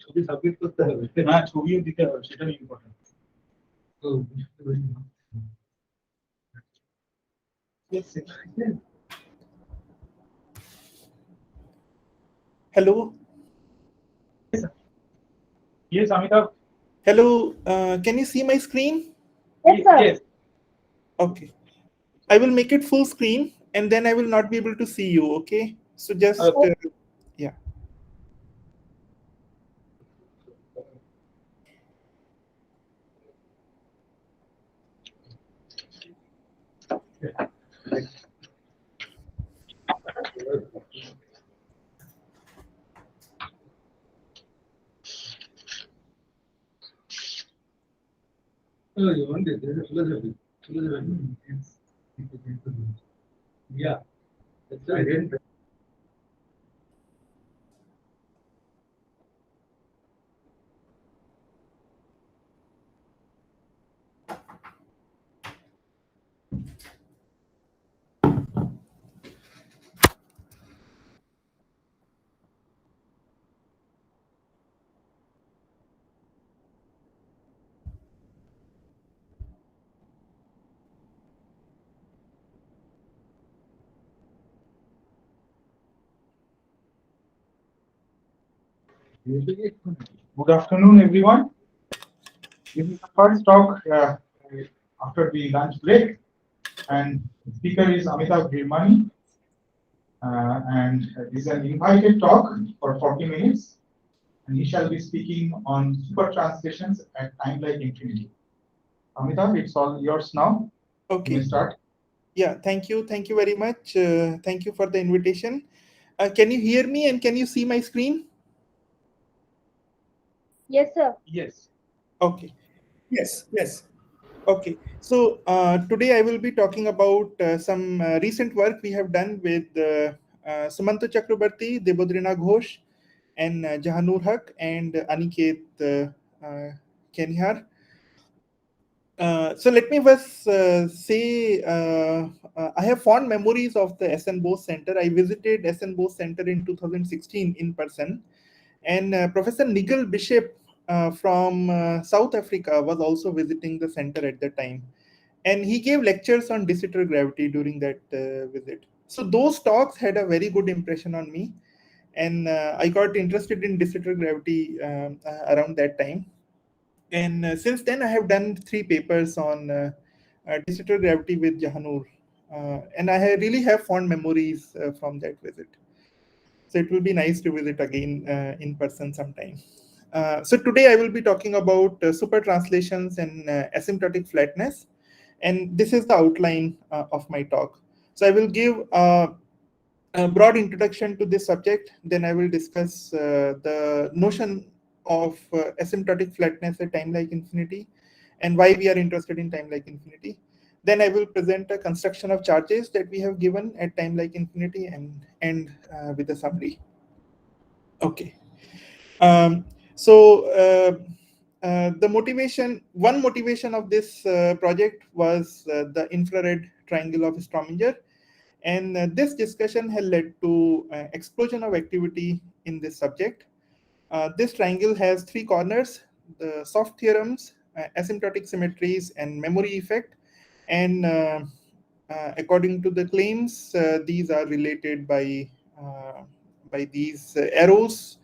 ছবি সাবমিট করতে হবে, হ্যাঁ ছবিও দিতে হবে, সেটা important. Hello. Yes, Amitabh. Hello. Can you see my screen? Yes, sir. Yes. Okay. I will make it full screen, and then I will not be able to see you. Okay. So just yeah. Yeah. I didn't. Good afternoon, everyone. This is the first talk after the lunch break, and the speaker is Amitabh Girmani, and this is an invited talk for 40 minutes, and he shall be speaking on super translations at time like infinity. Amitabh, it's all yours now. Okay. You may start. Yeah. Thank you. Thank you very much. Thank you for the invitation. Can you hear me and can you see my screen? Yes, sir. Yes. Okay. Yes. Yes. Okay, so today I will be talking about some recent work we have done with Sumanta Chakrabarti, Debodrina Ghosh, and Jahanur Haq and Aniket Kenyar. So let me first say I have fond memories of the SN Bose Center. I visited SN Bose Center in 2016 in person, and Professor Nigel Bishop from South Africa was also visiting the center at the time. And he gave lectures on de Sitter gravity during that visit. So those talks had a very good impression on me. And I got interested in de Sitter gravity around that time. And since then, I have done 3 papers on de Sitter gravity with Jahanur. And I really have fond memories from that visit. So it will be nice to visit again in person sometime. So today I will be talking about super translations and asymptotic flatness. And this is the outline of my talk. So I will give a broad introduction to this subject. Then I will discuss the notion of asymptotic flatness at time like infinity and why we are interested in time like infinity. Then I will present a construction of charges that we have given at time like infinity and end with a summary. Okay. The one motivation of this project was the infrared triangle of Strominger, and this discussion has led to explosion of activity in this subject. This triangle has 3 corners: the soft theorems, asymptotic symmetries, and memory effect. And according to the claims, these are related by these arrows.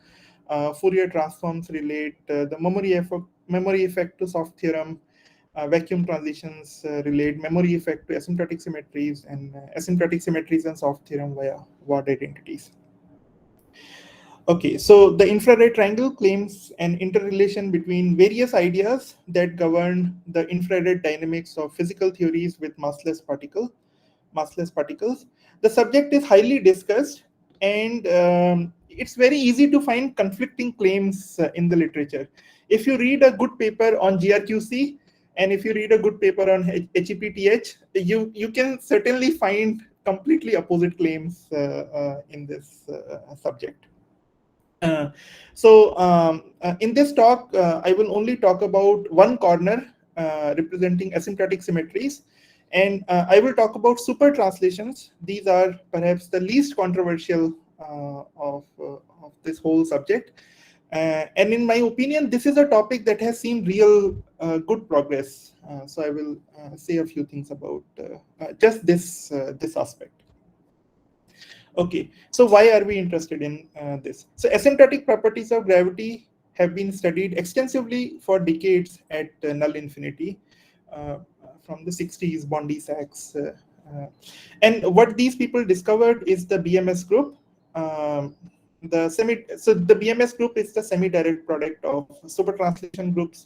Fourier transforms relate the memory effect to soft theorem. Vacuum transitions relate memory effect to asymptotic symmetries, and asymptotic symmetries and soft theorem via word identities. Okay, so the infrared triangle claims an interrelation between various ideas that govern the infrared dynamics of physical theories with massless particles. The subject is highly discussed, and it's very easy to find conflicting claims in the literature. If you read a good paper on GRQC, and if you read a good paper on HEPTH, you can certainly find completely opposite claims in this subject. In this talk, I will only talk about one corner representing asymptotic symmetries, and I will talk about super translations. These are perhaps the least controversial of this whole subject. And in my opinion, this is a topic that has seen real good progress. So I will say a few things about just this aspect. Okay, so why are we interested in this? So asymptotic properties of gravity have been studied extensively for decades at null infinity, from the 60s, Bondi, Sachs. And what these people discovered is the BMS group. So the BMS group is the semi-direct product of super translation group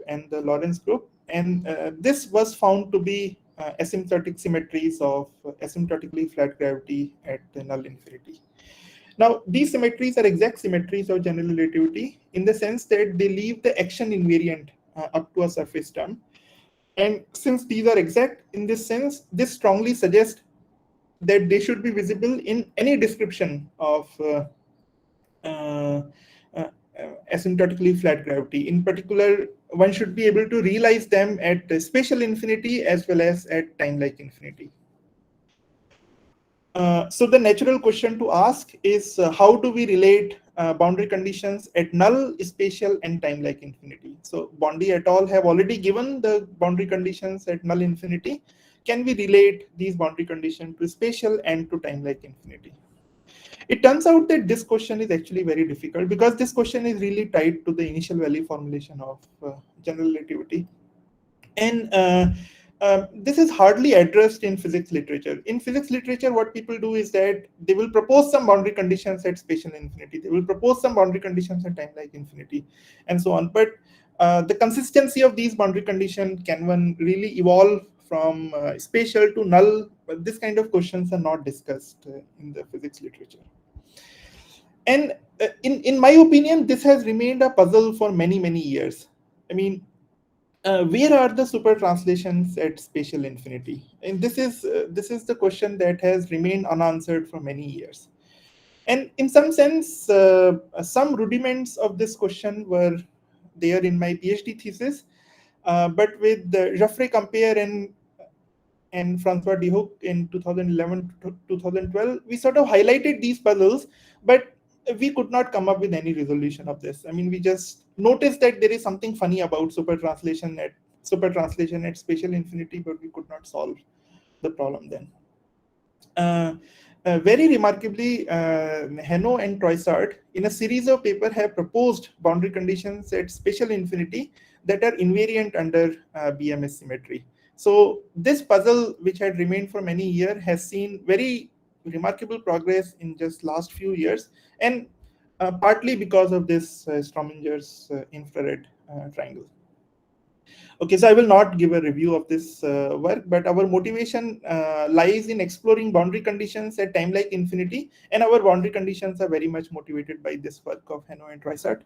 and the Lorentz group. And this was found to be asymptotic symmetries of asymptotically flat gravity at null infinity. Now, these symmetries are exact symmetries of general relativity in the sense that they leave the action invariant up to a surface term. And since these are exact in this sense, this strongly suggests that they should be visible in any description of uh, uh, asymptotically flat gravity. In particular, one should be able to realize them at spatial infinity as well as at time-like infinity. So the natural question to ask is how do we relate boundary conditions at null, spatial, and time-like infinity? So Bondi et al. Have already given the boundary conditions at null infinity. Can we relate these boundary conditions to spatial and to time-like infinity? It turns out that this question is actually very difficult because this question is really tied to the initial value formulation of general relativity. And this is hardly addressed in physics literature. In physics literature, what people do is that they will propose some boundary conditions at spatial infinity. They will propose some boundary conditions at time-like infinity, and so on. But the consistency of these boundary conditions, can one really evolve from spatial to null? But this kind of questions are not discussed in the physics literature. And in my opinion, this has remained a puzzle for many, many years. I mean, where are the super translations at spatial infinity? And this is the question that has remained unanswered for many years. And in some sense, some rudiments of this question were there in my PhD thesis, but with Geoffrey Compere and Francois Dehouck in 2011 to 2012, we sort of highlighted these puzzles, but we could not come up with any resolution of this. I mean, we just noticed that there is something funny about super translation at spatial infinity, but we could not solve the problem then. Very remarkably, Hainaut and Troissard, in a series of papers, have proposed boundary conditions at spatial infinity that are invariant under BMS symmetry. So this puzzle, which had remained for many years, has seen very remarkable progress in just last few years, and partly because of this Strominger's infrared triangle. Okay, so I will not give a review of this work, but our motivation lies in exploring boundary conditions at time-like infinity, and our boundary conditions are very much motivated by this work of Hainaut and Troissard.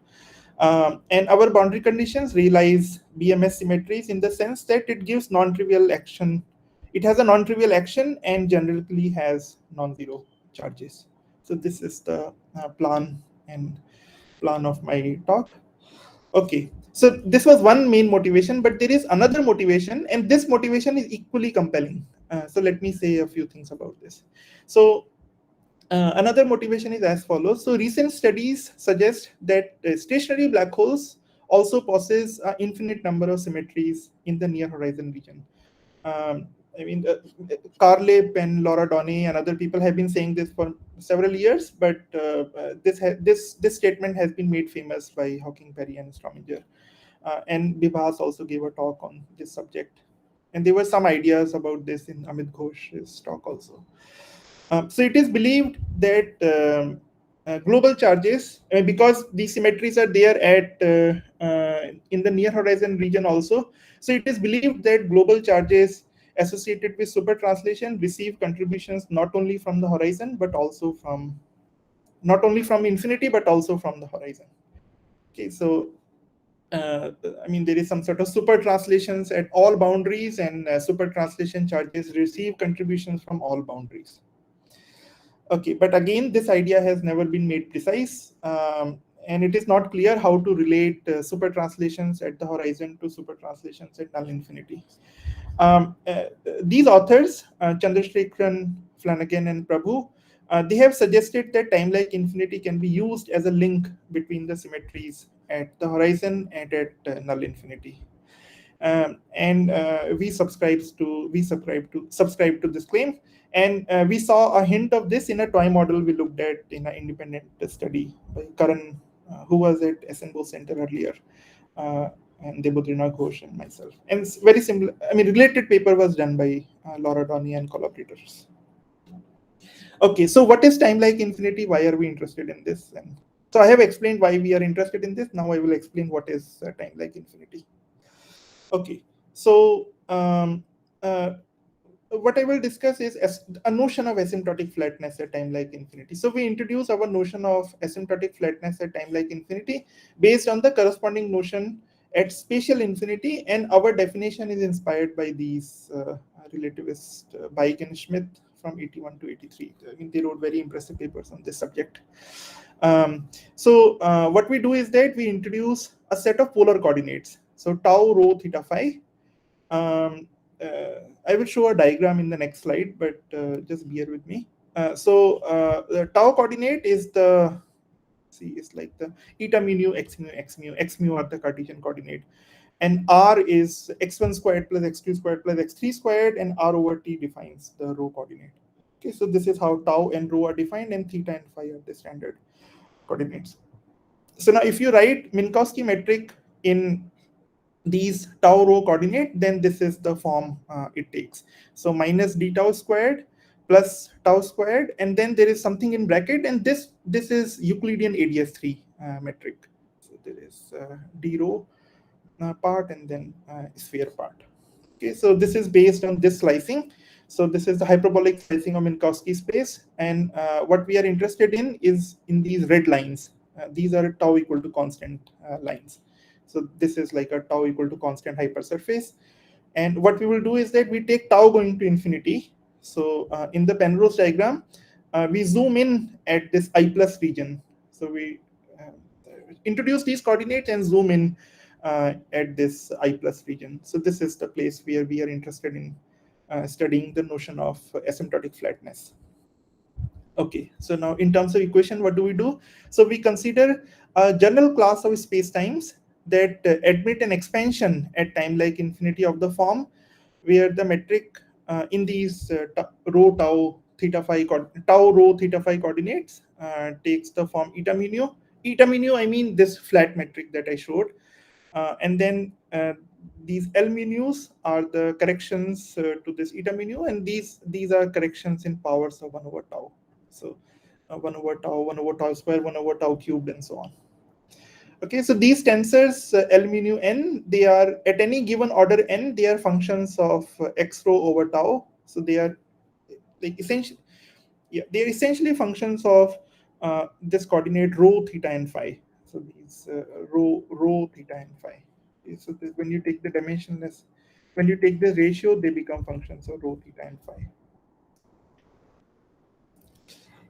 And our boundary conditions realize BMS symmetries in the sense that it gives non-trivial action. It has a non-trivial action and generally has non-zero charges. So this is the plan of my talk. Okay, so this was one main motivation, but there is another motivation, and this motivation is equally compelling. So let me say a few things about this. So another motivation is as follows. So recent studies suggest that stationary black holes also possess an infinite number of symmetries in the near horizon region. I mean, Carlip and Laura Donnay and other people have been saying this for several years, but this statement has been made famous by Hawking, Perry, and Strominger. And Bibhas also gave a talk on this subject. And there were some ideas about this in Amit Ghosh's talk also. So it is believed that global charges, because these symmetries are there at in the near horizon region also, so it is believed that global charges associated with super translation receive contributions not only from the horizon, but also from not only from infinity, but also from the horizon. Okay, so I mean, there is some sort of super translations at all boundaries, and super translation charges receive contributions from all boundaries. Okay, but again, this idea has never been made precise, and it is not clear how to relate super translations at the horizon to super translations at null infinity. These authors, Chandrasekharan, Flanagan, and Prabhu, They have suggested that time-like infinity can be used as a link between the symmetries at the horizon and at null infinity. And we subscribe to this claim, and we saw a hint of this in a toy model we looked at in an independent study by Karan, who was at SNBO Center earlier, and Debodrina Ghosh and myself. And it's very similar. I mean, related paper was done by Laura Donnie and collaborators. Okay, so what is time-like infinity? Why are we interested in this? And so I have explained why we are interested in this. Now I will explain what is time-like infinity. Okay, so what I will discuss is a notion of asymptotic flatness at time-like infinity. So we introduce our notion of asymptotic flatness at time-like infinity based on the corresponding notion at spatial infinity, and our definition is inspired by these relativists Baik and Schmidt from 81 to 83. I mean, they wrote very impressive papers on this subject. So what we do is that we introduce a set of polar coordinates. So tau, rho, theta, phi. I will show a diagram in the next slide, but just bear with me. The tau coordinate is like the eta mu, x mu, x mu. X mu are the Cartesian coordinate, and r is x1 squared plus x2 squared plus x3 squared, and r over t defines the rho coordinate. Okay, so this is how tau and rho are defined, and theta and phi are the standard coordinates. So now if you write Minkowski metric in these tau rho coordinate, then this is the form it takes. So minus d tau squared plus tau squared, and then there is something in bracket, and this is Euclidean ADS3 metric. So there is d rho part and then sphere part. Okay, so this is based on this slicing. So this is the hyperbolic slicing of Minkowski space, and what we are interested in is in these red lines. These are tau equal to constant lines. So this is like a tau equal to constant hypersurface. And what we will do is that we take tau going to infinity. So in the Penrose diagram, we zoom in at this I plus region. So we introduce these coordinates and zoom in at this I plus region. So this is the place where we are interested in studying the notion of asymptotic flatness. Okay, so now in terms of equation, what do we do? So we consider a general class of spacetimes that admit an expansion at time like infinity of the form where the metric in these rho tau theta phi tau rho theta phi coordinates takes the form eta mu. Eta mu, I mean this flat metric that I showed, and then these L minus are the corrections to this eta mu, and these are corrections in powers of 1 over tau. So 1 over tau square, 1 over tau cubed, and so on. Okay, so these tensors L mu n, they are at any given order n, they are functions of x rho over tau. So they are like essentially, yeah, they are essentially functions of this coordinate rho theta and phi. So these rho theta and phi. Okay, so when you take the dimensionless, when you take the ratio, they become functions of rho theta and phi.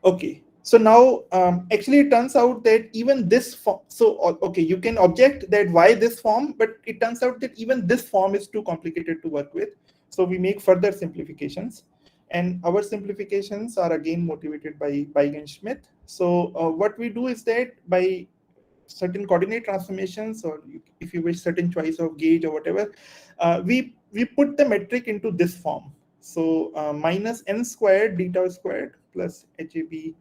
Okay, so now actually it turns out that even this form, so okay, you can object that why this form, but it turns out that even this form is too complicated to work with. So we make further simplifications, and our simplifications are again motivated by Schmidt. So what we do is that by certain coordinate transformations, or if you wish certain choice of gauge or whatever, we put the metric into this form. So minus n squared d tau squared plus HAB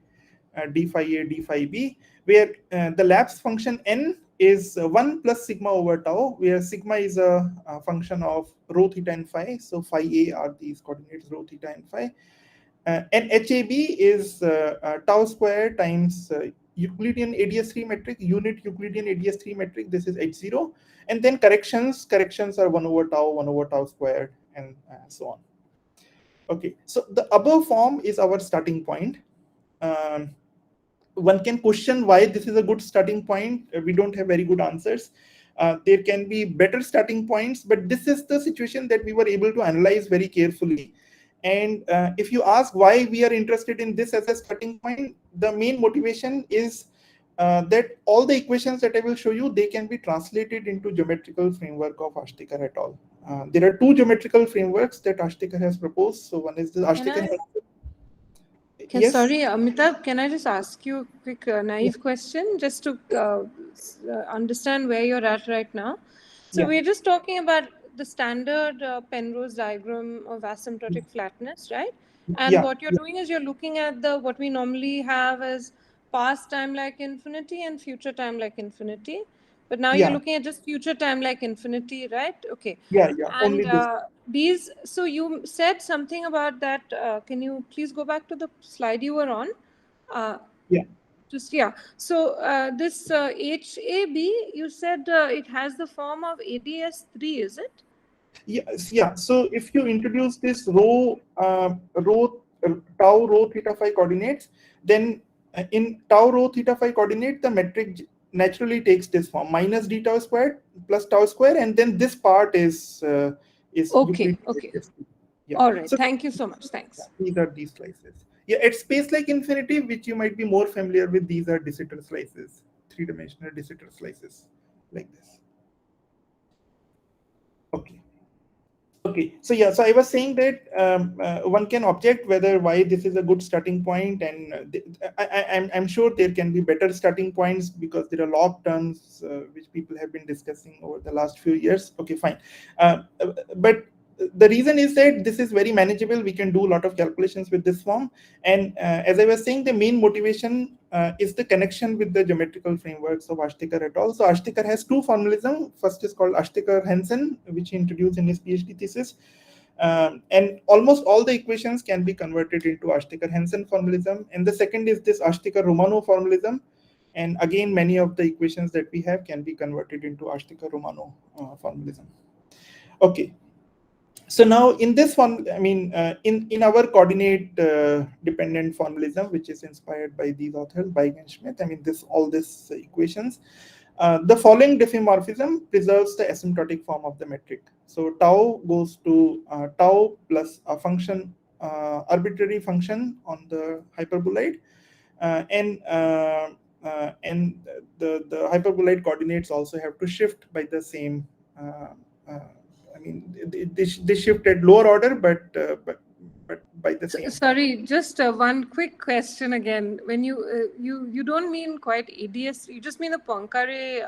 d phi a d phi b, where the lapse function n is 1 plus sigma over tau, where sigma is a function of rho theta and phi. So phi a are these coordinates rho theta and phi. And HAB is tau squared times Euclidean ADS3 metric, unit Euclidean ADS3 metric. This is H0. And then corrections are 1 over tau squared, and so on. Okay, so the above form is our starting point. One can question why this is a good starting point. We don't have very good answers. There can be better starting points, but this is the situation that we were able to analyze very carefully. And if you ask why we are interested in this as a starting point, the main motivation is that all the equations that I will show you, they can be translated into geometrical framework of Ashtekar et al. There are two geometrical frameworks that Ashtekar has proposed. So one is the Ashtekar. Yes. Sorry, Amitabh, can I just ask you a quick naive question just to understand where you're at right now? So Yeah. we're just talking about the standard Penrose diagram of asymptotic flatness, right? And Yeah. what you're doing is you're looking at the what we normally have as past time like infinity and future time like infinity. But now you're Yeah. looking at just future time like infinity, right? Okay. Yeah. Yeah. Only And this. these, so you said something about that. Can you please go back to the slide you were on? Yeah. Just, yeah. So this HAB, you said it has the form of ADS3, is it? Yes, yeah. So if you introduce this tau rho theta phi coordinates, then in tau rho theta phi coordinate, the metric naturally takes this form: minus d tau squared plus tau square, and then this part is Okay, Euclidean. okay. Yeah. All right. So Thank you so much. Thanks. these are these slices. Yeah, at space like infinity, which you might be more familiar with, these are de Sitter slices, three-dimensional de Sitter slices, like this. Okay. Okay, so yeah, so I was saying that one can object whether why this is a good starting point, and I'm sure there can be better starting points because there are log terms which people have been discussing over the last few years. Okay, fine, but the reason is that this is very manageable. We can do a lot of calculations with this form, and as I was saying, the main motivation is the connection with the geometrical frameworks of Ashtekar et al. So Ashtekar has two formalism. First is called Ashtekar-Hansen, which he introduced in his PhD thesis. And almost all the equations can be converted into Ashtekar-Hansen formalism. And the second is this Ashtekar-Romano formalism. And again, many of the equations that we have can be converted into Ashtekar-Romano formalism. Okay. So now in this one, I mean, in our coordinate dependent formalism, which is inspired by these authors, Beig and Schmidt, I mean, all these equations, the following diffeomorphism preserves the asymptotic form of the metric. So tau goes to tau plus a function, arbitrary function on the hyperboloid, and the hyperboloid coordinates also have to shift by the same. I mean, they shift at lower order, but by the same. Sorry, just one quick question again. When you don't mean quite ADS, you just mean the Poincare.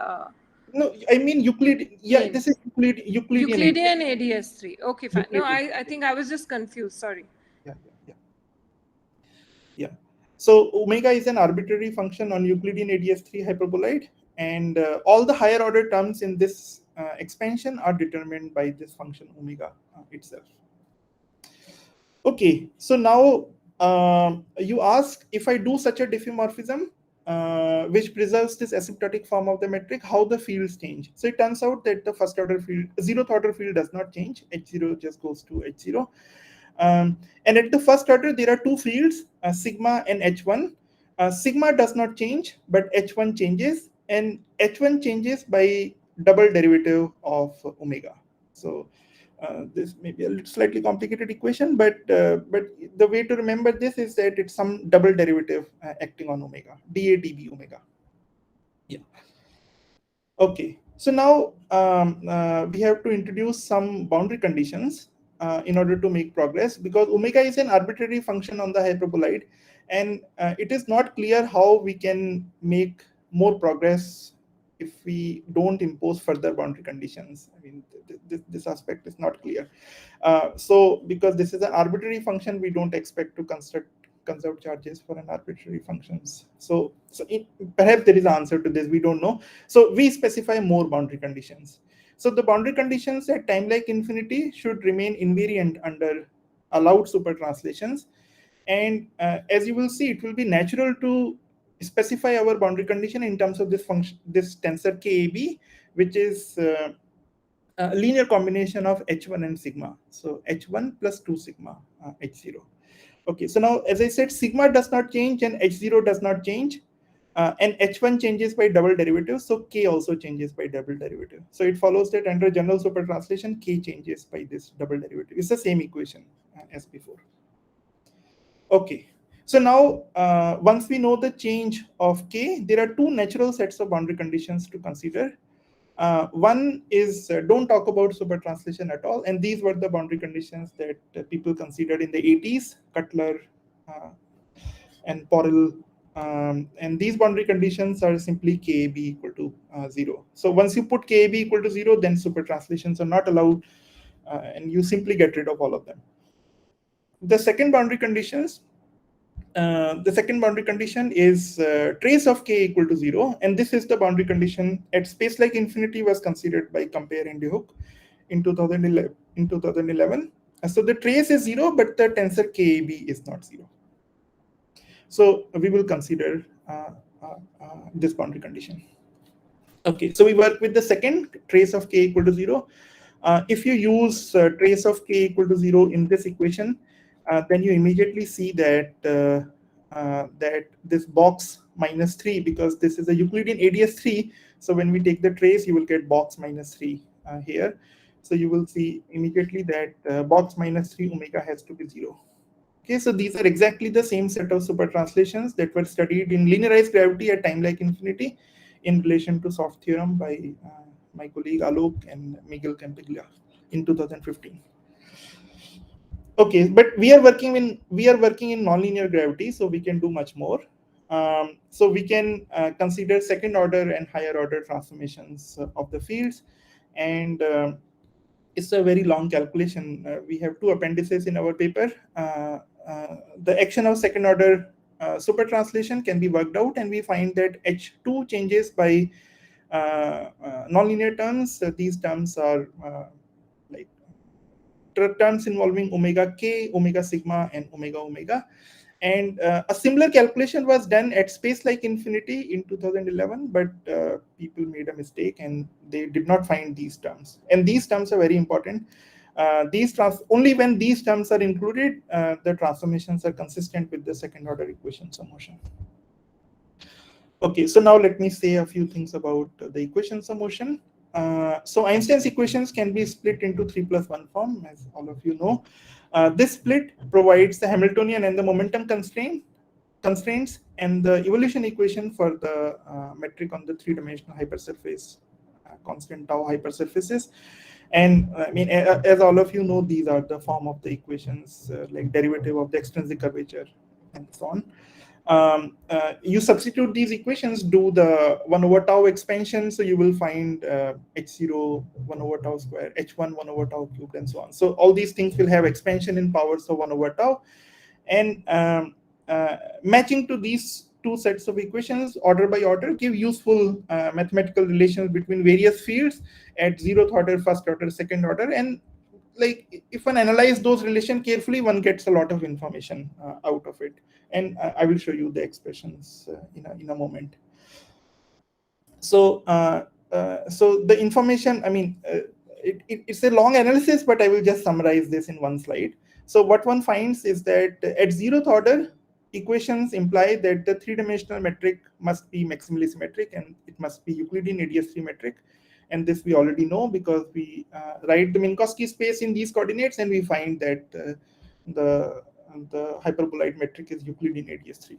No, I mean Euclid. Yeah, this is Euclidean. ADS3. Okay, fine. No, Euclidean. I think I was just confused. Sorry. Yeah. So omega is an arbitrary function on Euclidean ADS3 hyperboloid, and all the higher order terms in this expansion are determined by this function omega itself. Okay, so now you ask, if I do such a diffeomorphism which preserves this asymptotic form of the metric, how the fields change. So it turns out that the first order field, zeroth order field does not change. H0 just goes to H0. And at the first order, there are two fields, sigma and H1. Sigma does not change, but H1 changes, and H1 changes by double derivative of omega. So this may be a slightly complicated equation, but the way to remember this is that it's some double derivative acting on omega, dAdB omega. Yeah. Okay. So now we have to introduce some boundary conditions in order to make progress, because omega is an arbitrary function on the hyperboloid, and it is not clear how we can make more progress if we don't impose further boundary conditions. I mean, this aspect is not clear. So because this is an arbitrary function, we don't expect to conserve charges for an arbitrary functions. So perhaps there is an answer to this, we don't know. So we specify more boundary conditions. So the boundary conditions at time like infinity should remain invariant under allowed super translations. And as you will see, it will be natural to specify our boundary condition in terms of this function, this tensor KAB, which is a linear combination of H1 and sigma. So H1 plus 2 sigma H0. Okay, so now as I said, sigma does not change and H0 does not change. And H1 changes by double derivative, so K also changes by double derivative. So it follows that under general super translation, K changes by this double derivative. It's the same equation as before. Okay, so now once we know the change of K, there are two natural sets of boundary conditions to consider. One is don't talk about super translation at all, and these were the boundary conditions that people considered in the 80s. Cutler and Porel. And these boundary conditions are simply KAB equal to 0. So once you put KAB equal to 0, then super translations are not allowed, and you simply get rid of all of them. The second boundary conditions. The second boundary condition is trace of k equal to 0, and this is the boundary condition at space like infinity was considered by Compare and DeHook in 2011. So the trace is 0, but the tensor KAB is not 0. So we will consider this boundary condition. Okay, so we work with the second, trace of k equal to 0. If you use trace of k equal to 0 in this equation, then you immediately see that that this box minus 3, because this is a Euclidean ADS 3. So when we take the trace, you will get box minus 3 here. So you will see immediately that box minus 3 omega has to be 0. Okay, so these are exactly the same set of super translations that were studied in linearized gravity at time like infinity in relation to soft theorem by my colleague Alok and Miguel Campiglia in 2015. Okay, but we are working in nonlinear gravity, so we can do much more. So we can consider second order and higher order transformations of the fields, and it's a very long calculation. We have two appendices in our paper. The action of second order super translation can be worked out, and we find that H2 changes by nonlinear terms. These terms are like terms involving omega k, omega sigma, and omega omega. And a similar calculation was done at space like infinity in 2011, but people made a mistake and they did not find these terms. And these terms are very important. Only when these terms are included, the transformations are consistent with the second order equations of motion. Okay, so now let me say a few things about the equations of motion. So Einstein's equations can be split into 3+1 form, as all of you know. This split provides the Hamiltonian and the momentum constraints and the evolution equation for the metric on the three-dimensional hypersurface constant tau hypersurfaces. And I mean, as all of you know, these are the form of the equations, like derivative of the extrinsic curvature and so on. You substitute these equations, do the 1 over tau expansion, so you will find h0 1 over tau square, h1 1 over tau cubed, and so on. So all these things will have expansion in powers of 1 over tau, and matching to these two sets of equations order by order give useful mathematical relations between various fields at 0th order, first order, second order, and like if one analyze those relations carefully, one gets a lot of information out of it. And I will show you the expressions in a moment. So so the information, I mean, it's a long analysis, but I will just summarize this in one slide. So what one finds is that at 0th order, equations imply that the three-dimensional metric must be maximally symmetric, and it must be Euclidean ADS3 metric. And this we already know because we write the Minkowski space in these coordinates, and we find that the hyperbolide metric is Euclidean ADS3.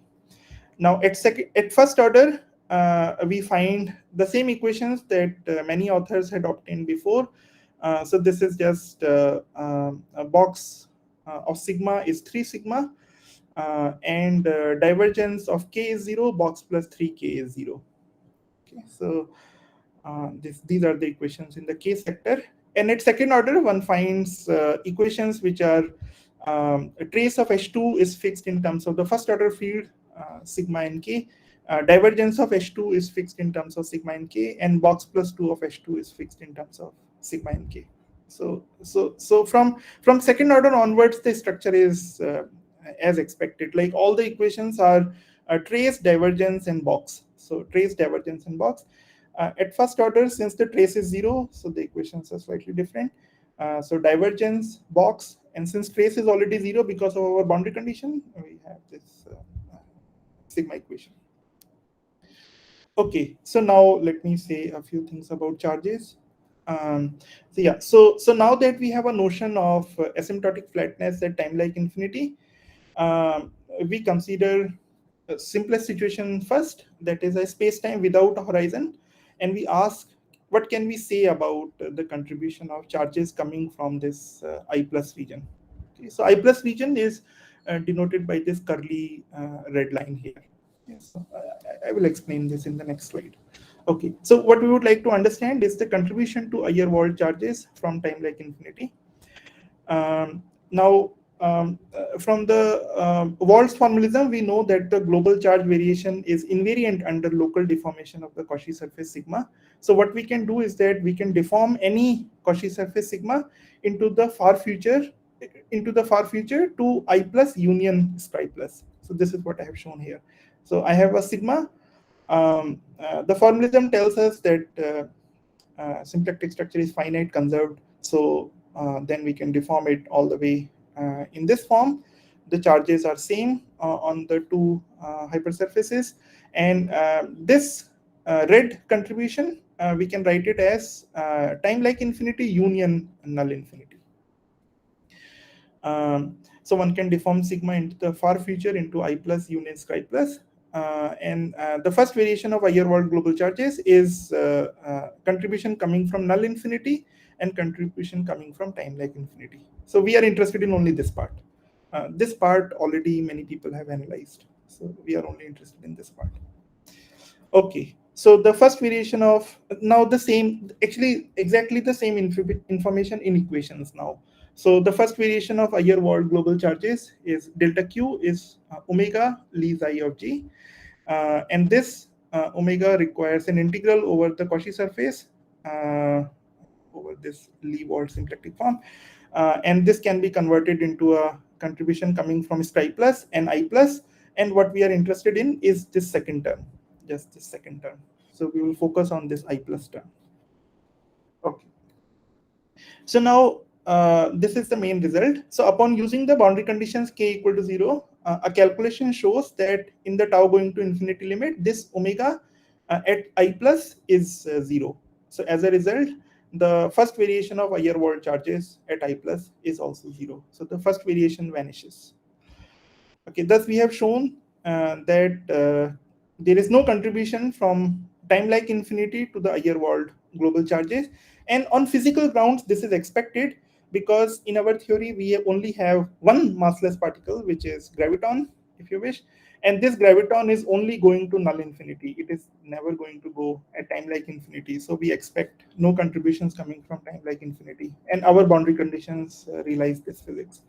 Now at first order, we find the same equations that many authors had obtained before. So this is just a box of sigma is 3 sigma, and divergence of k is 0, box plus 3k is 0. Okay, so these are the equations in the k sector. And at second order, one finds equations which are a trace of H2 is fixed in terms of the first order field, sigma and k. Divergence of H2 is fixed in terms of sigma and k, and box plus 2 of H2 is fixed in terms of sigma and k. So from second order onwards, the structure is as expected. Like all the equations are trace, divergence, and box. So trace, divergence, and box. At first order, since the trace is 0, so the equations are slightly different. So divergence, box, and since trace is already 0 because of our boundary condition, we have this sigma equation. Okay, so now let me say a few things about charges. So now that we have a notion of asymptotic flatness at time like infinity, we consider the simplest situation first, that is a space-time without a horizon, and we ask what can we say about the contribution of charges coming from this I plus region. Okay, so I plus region is denoted by this curly red line here. Yes, I will explain this in the next slide. Okay, so what we would like to understand is the contribution to higher world charges from time like infinity. Now, from the Wald's formalism, we know that the global charge variation is invariant under local deformation of the Cauchy surface sigma. So what we can do is that we can deform any Cauchy surface sigma into the far future to I plus union sky plus. So this is what I have shown here. So I have a sigma. The formalism tells us that symplectic structure is finite conserved. So then we can deform it all the way in this form. The charges are same on the two hypersurfaces, and this red contribution we can write it as time like infinity union null infinity. So one can deform sigma into the far future into I plus union sky plus. And the first variation of higher world global charges is contribution coming from null infinity and contribution coming from time like infinity. So we are interested in only this part. This part already many people have analyzed. So we are only interested in this part. Okay, so the first variation of now the same, actually exactly the same information in equations now. So the first variation of higher world global charges is delta Q is omega leaves I of G. And this omega requires an integral over the Cauchy surface over this Lee-Wald symplectic form. And this can be converted into a contribution coming from sky plus and I plus. And what we are interested in is this second term, just this second term. So we will focus on this I plus term. Okay. So now this is the main result. So upon using the boundary conditions k equal to 0, a calculation shows that in the tau going to infinity limit, this omega at I plus is 0. So as a result, the first variation of higher world charges at I plus is also 0. So the first variation vanishes. Okay, thus we have shown that there is no contribution from time like infinity to the higher world global charges. And on physical grounds, this is expected because in our theory, we only have one massless particle, which is graviton, if you wish. And this graviton is only going to null infinity. It is never going to go at time like infinity. So we expect no contributions coming from time like infinity. And our boundary conditions realize this physics.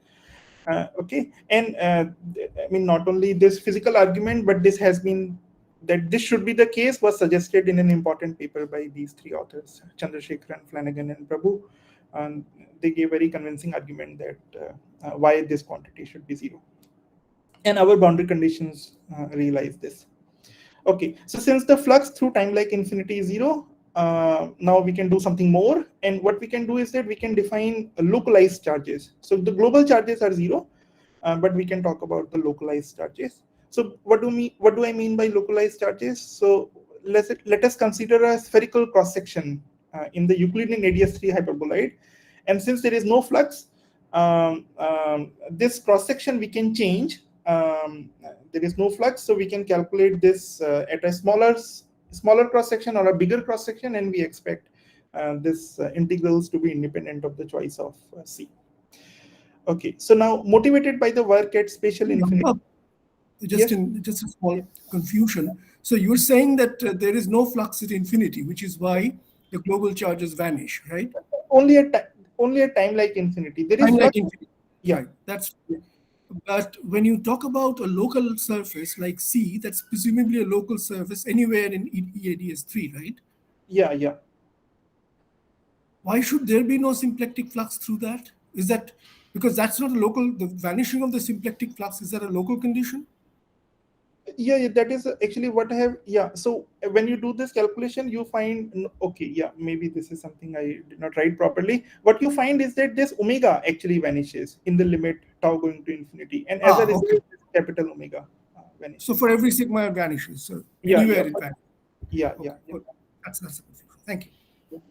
Okay, and I mean, not only this physical argument, but this has been that this should be the case was suggested in an important paper by these three authors, Chandrasekharan, Flanagan, and Prabhu. And they gave very convincing argument that why this quantity should be 0. And our boundary conditions realize this. Okay, so since the flux through time like infinity is 0, now we can do something more. And what we can do is that we can define localized charges. So the global charges are 0, but we can talk about the localized charges. So what do I mean by localized charges? So let us consider a spherical cross section in the Euclidean radius 3 hyperboloid. And since there is no flux, this cross section we can change. There is no flux, so we can calculate this at a smaller cross section or a bigger cross section, and we expect this integrals to be independent of the choice of C. Okay, so now motivated by the work at Spatial Infinity. Just a small confusion. So you're saying that there is no flux at infinity, which is why the global charges vanish, right? Only at time like infinity. There is time flux. like infinity. Yeah, Right. That's. But when you talk about a local surface like C, that's presumably a local surface anywhere in EADS3, right? Yeah. Why should there be no symplectic flux through that? Is that because that's not a local, the vanishing of the symplectic flux, is that a local condition? Yeah, that is actually what I have. Yeah, so when you do this calculation, you find, okay, yeah, maybe this is something I did not write properly. What you find is that this omega actually vanishes in the limit tau going to infinity. And as a result, Okay. capital omega vanishes. So for every sigma, it vanishes. So Yeah, anywhere yeah, it vanishes. Yeah, Okay. yeah. Well, that's the confusion. Thank you.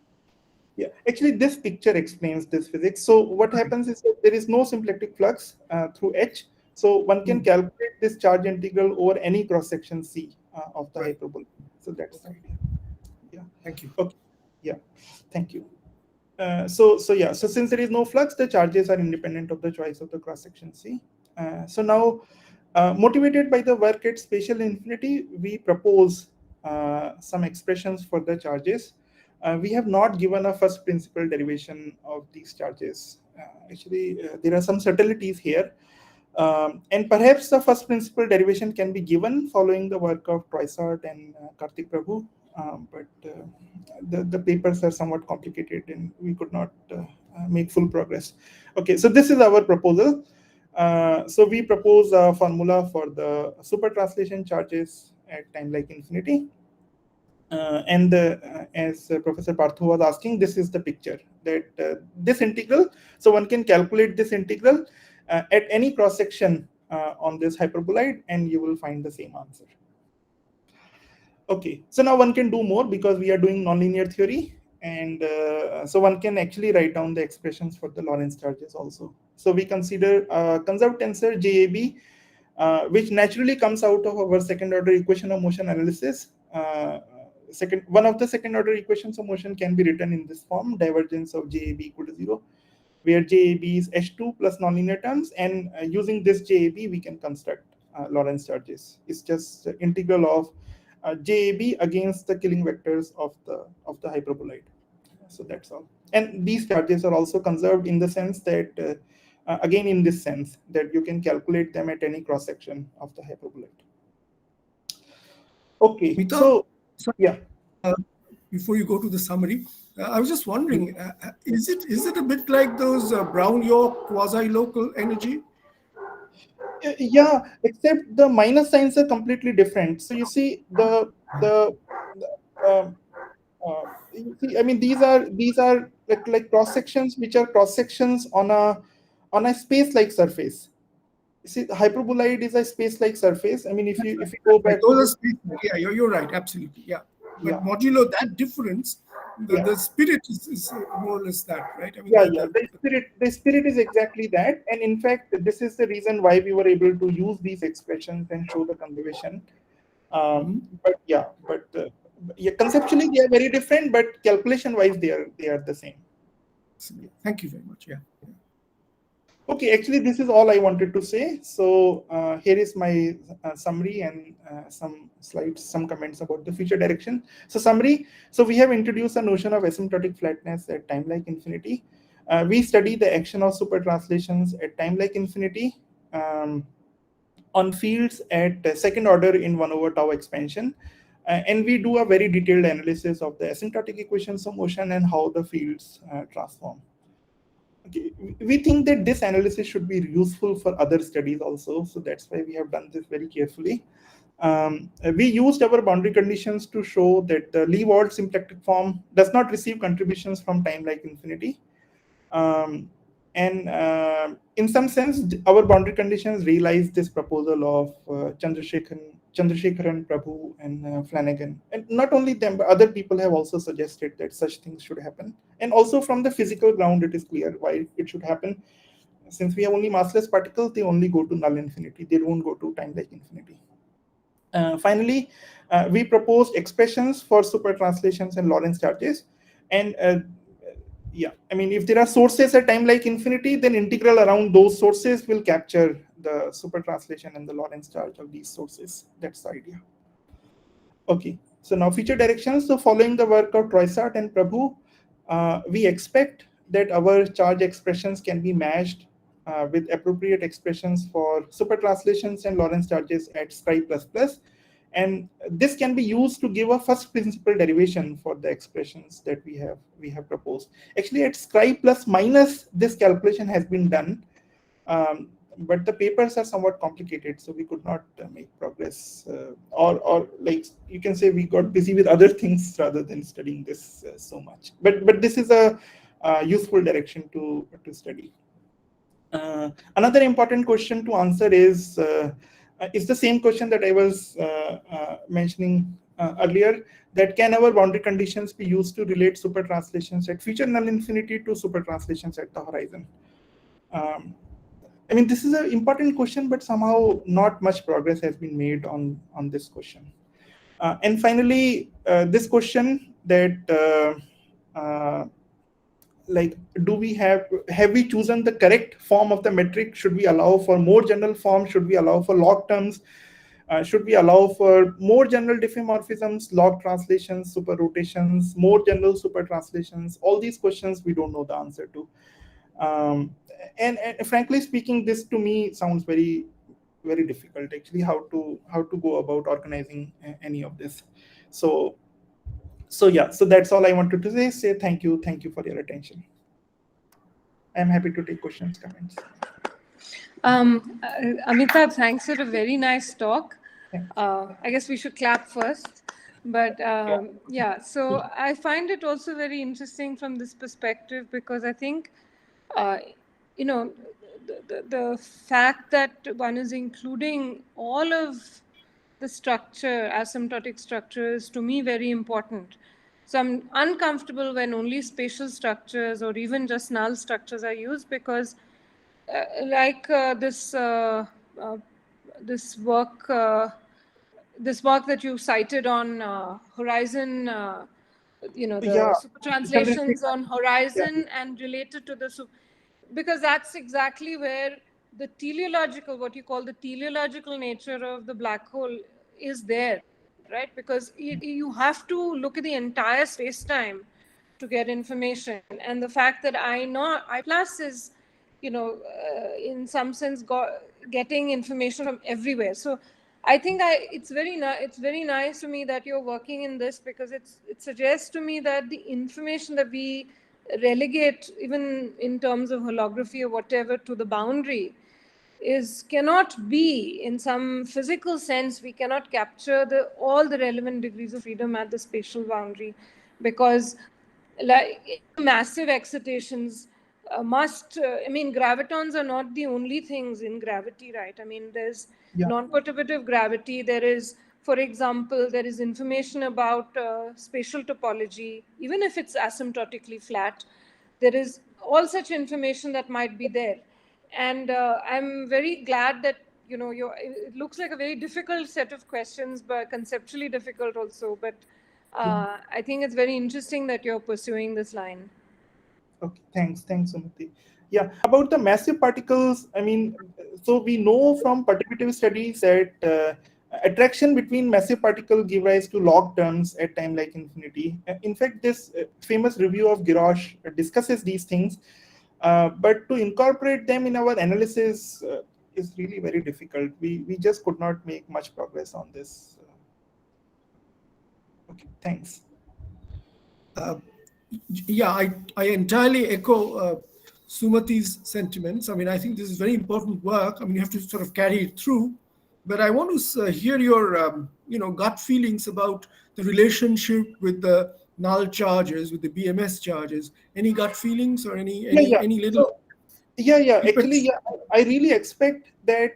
Yeah, actually, this picture explains this physics. So what happens is that there is no symplectic flux through H. So one can calculate this charge integral over any cross section C of the hyperbola. So that's the idea. Yeah. Thank you. Okay. Yeah. Thank you. So since there is no flux, the charges are independent of the choice of the cross section C. So now, motivated by the work at spatial infinity, we propose some expressions for the charges. We have not given a first principle derivation of these charges. Actually, there are some subtleties here. And perhaps the first principle derivation can be given following the work of Troisart and Kartik Prabhu, but the papers are somewhat complicated and we could not make full progress. Okay, so this is our proposal. So we propose a formula for the super translation charges at time like infinity. And as Professor Parthu was asking, this is the picture that this integral, so one can calculate this integral at any cross section on this hyperboloid and you will find the same answer. Okay, so now one can do more because we are doing nonlinear theory, and so one can actually write down the expressions for the Lorentz charges also. So we consider conserved tensor JAB, which naturally comes out of our second order equation of motion analysis. One of the second order equations of motion can be written in this form: divergence of JAB equal to 0, where JAB is H2 plus nonlinear terms, and using this JAB we can construct Lorentz charges. It's just the integral of JAB against the killing vectors of the hyperboloid. So that's all. And these charges are also conserved in the sense that again in this sense that you can calculate them at any cross section of the hyperboloid. Okay, Mita, so yeah. Before you go to the summary, I was just wondering, is it a bit like those Brown-York quasi-local energy? Yeah, except the minus signs are completely different. So you see you see, I mean, these are like cross sections which are cross sections on a space-like surface. You see, the hyperboloid is a space-like surface. I mean, if you go back, Those are space, yeah, you're right, absolutely, yeah. But yeah, modulo that difference, yeah. the spirit is more or less that, right? I mean, Yeah, yeah. The spirit is exactly that, and in fact, this is the reason why we were able to use these expressions and show the conservation. But yeah, conceptually they are very different, but calculation-wise they are the same. Thank you very much. Yeah. Okay, actually, this is all I wanted to say. So here is my summary and some slides, some comments about the future direction. So summary. So we have introduced a notion of asymptotic flatness at time like infinity. We study the action of super translations at time like infinity on fields at second order in 1/tau expansion. And we do a very detailed analysis of the asymptotic equations of motion and how the fields transform. Okay. We think that this analysis should be useful for other studies also, so that's why we have done this very carefully. We used our boundary conditions to show that the Lee-Wald symplectic form does not receive contributions from time like infinity. And in some sense, our boundary conditions realize this proposal of Chandrasekharan, Prabhu, and Flanagan. And not only them, but other people have also suggested that such things should happen. And also from the physical ground, it is clear why it should happen. Since we have only massless particles, they only go to null infinity. They don't go to time like infinity. Finally, we proposed expressions for super translations and Lorentz charges. And yeah, I mean, if there are sources at time like infinity, then integral around those sources will capture the super translation and the Lorentz charge of these sources. That's the idea. Okay, so now future directions. So following the work of Troisart and Prabhu, we expect that our charge expressions can be matched with appropriate expressions for super translations and Lorentz charges at Scribe++. And this can be used to give a first principle derivation for the expressions that we have proposed. Actually, at Scribe plus minus, this calculation has been done, but the papers are somewhat complicated, so we could not make progress. Or like you can say, we got busy with other things rather than studying this so much. But this is a useful direction to study. Another important question to answer is the same question that I was mentioning earlier, that can our boundary conditions be used to relate super translations at future null infinity to super translations at the horizon? I mean, this is an important question, but somehow not much progress has been made on this question. And finally, this question that like, do we have we chosen the correct form of the metric? Should we allow for more general form? Should we allow for log terms? Should we allow for more general diffeomorphisms, log translations, super rotations, more general super translations? All these questions we don't know the answer to. And frankly speaking, this to me sounds very, very difficult actually, how to go about organizing any of this. So yeah, so that's all I wanted to say. Thank you for your attention. I'm happy to take questions, comments. Amitabh, thanks for a very nice talk. I guess we should clap first. But yeah, so I find it also very interesting from this perspective, because I think, you know, the fact that one is including all of the structure, asymptotic structure, is to me very important. So I'm uncomfortable when only spatial structures or even just null structures are used, because this work that you cited on Horizon, the super translations on Horizon and related to the because that's exactly where the teleological, what you call the teleological nature of the black hole is there, right? Because you have to look at the entire space-time to get information. And the fact that I plus is, in some sense, getting information from everywhere. So I think it's very nice to me that you're working in this, because it suggests to me that the information that we relegate, even in terms of holography or whatever, to the boundary cannot be, in some physical sense, we cannot capture all the relevant degrees of freedom at the spatial boundary, because like massive excitations gravitons are not the only things in gravity, right? I mean, there's non-perturbative gravity. There is, for example, there is information about spatial topology, even if it's asymptotically flat. There is all such information that might be there. And I'm very glad that, it looks like a very difficult set of questions, but conceptually difficult also. But I think it's very interesting that you're pursuing this line. Okay, thanks, Sumati. Yeah, about the massive particles, I mean, so we know from perturbative studies that attraction between massive particles give rise to log terms at time like infinity. In fact, this famous review of Girosh discusses these things, but to incorporate them in our analysis is really very difficult. We just could not make much progress on this. Okay, thanks. Yeah, I entirely echo Sumati's sentiments. I mean, I think this is very important work. I mean, you have to sort of carry it through. But I want to hear your, gut feelings about the relationship with the null charges, with the BMS charges. Any gut feelings or any little? So, actually, I really expect that.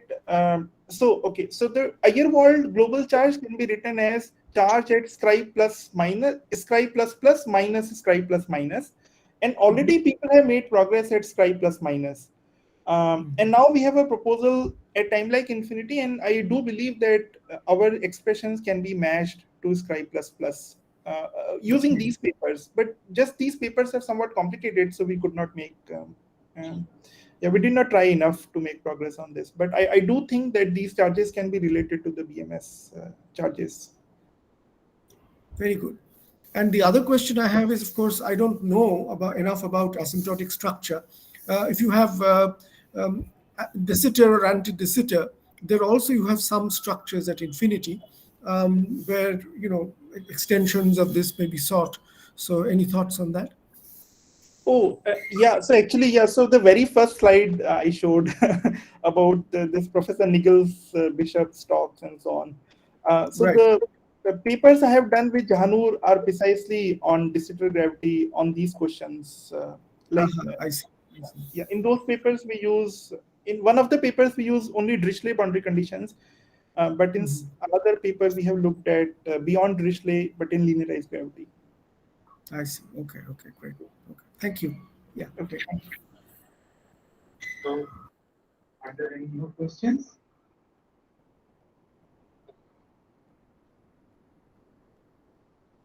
So the Ayerwald global charge can be written as charge at scribe plus minus, scribe plus plus minus scribe plus minus, and already people have made progress at scribe plus minus. And now we have a proposal at time like infinity, and I do believe that our expressions can be matched to scribe plus plus using these papers. But just these papers are somewhat complicated, so we could not make. We did not try enough to make progress on this. But I do think that these charges can be related to the BMS charges. Very good. And the other question I have is, of course, I don't know enough about asymptotic structure. If you have de Sitter or anti-de Sitter, there also you have some structures at infinity where extensions of this may be sought. So any thoughts on that? Oh, So actually, so the very first slide I showed about this Professor Nigel's Bishop's talks and so on. Right. The papers I have done with Jahanur are precisely on de Sitter gravity on these questions. I see. Yeah, in those papers we use, in one of the papers we use only Dirichlet boundary conditions, but in another paper we have looked at beyond Dirichlet but in linearized gravity. I see. Okay, great. Okay. Thank you. Yeah. Okay. Thank you. So, are there any more questions?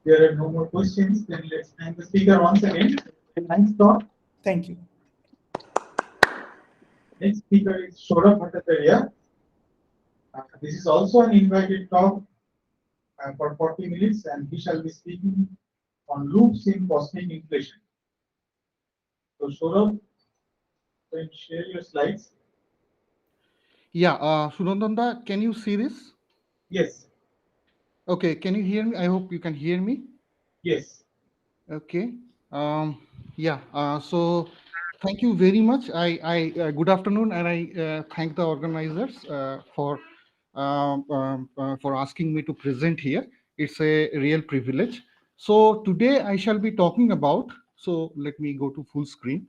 There are no more questions. Then let's thank the speaker once again. Nice talk. Thank you. Next speaker is Saurabh Bhattacharya. This is also an invited talk for 40 minutes, and he shall be speaking on loops in cosmic inflation. So, Saurabh, can you share your slides? Yeah, Sunandanda, can you see this? Yes. Okay, can you hear me? I hope you can hear me. Yes. Okay. Yeah. So, thank you very much. Good afternoon, and I thank the organizers for asking me to present here. It's a real privilege. So today I shall be talking about. So let me go to full screen.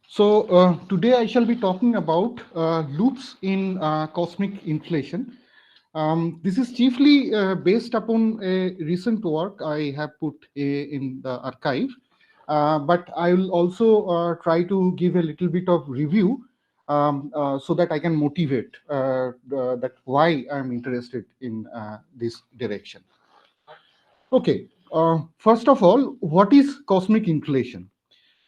So today I shall be talking about loops in cosmic inflation. This is chiefly based upon a recent work I have put in the archive, but I will also try to give a little bit of review so that I can motivate that why I'm interested in this direction. Okay, first of all, what is cosmic inflation?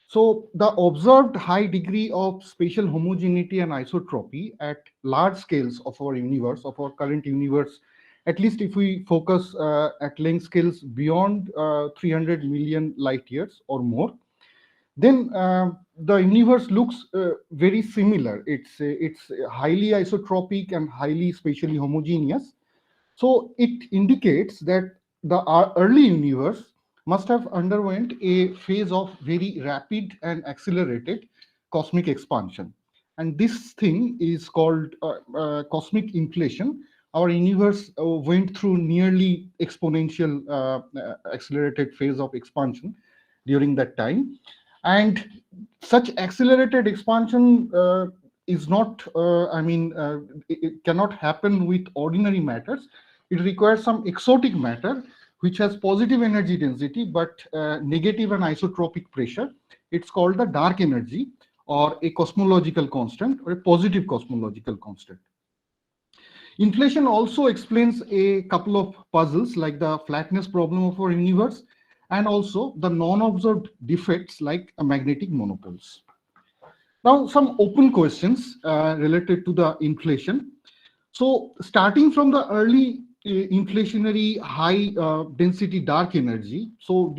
So the observed high degree of spatial homogeneity and isotropy at large scales of our universe, of our current universe, at least if we focus at length scales beyond 300 million light years or more, then the universe looks very similar. It's highly isotropic and highly spatially homogeneous. So it indicates that the early universe must have underwent a phase of very rapid and accelerated cosmic expansion. And this thing is called cosmic inflation. Our universe went through nearly exponential accelerated phase of expansion during that time. And such accelerated expansion is not, it cannot happen with ordinary matters. It requires some exotic matter which has positive energy density but negative and isotropic pressure. It's called the dark energy or a cosmological constant or a positive cosmological constant. Inflation also explains a couple of puzzles like the flatness problem of our universe and also the non-observed defects like magnetic monopoles. Now, some open questions related to the inflation. So starting from the early inflationary high density dark energy, so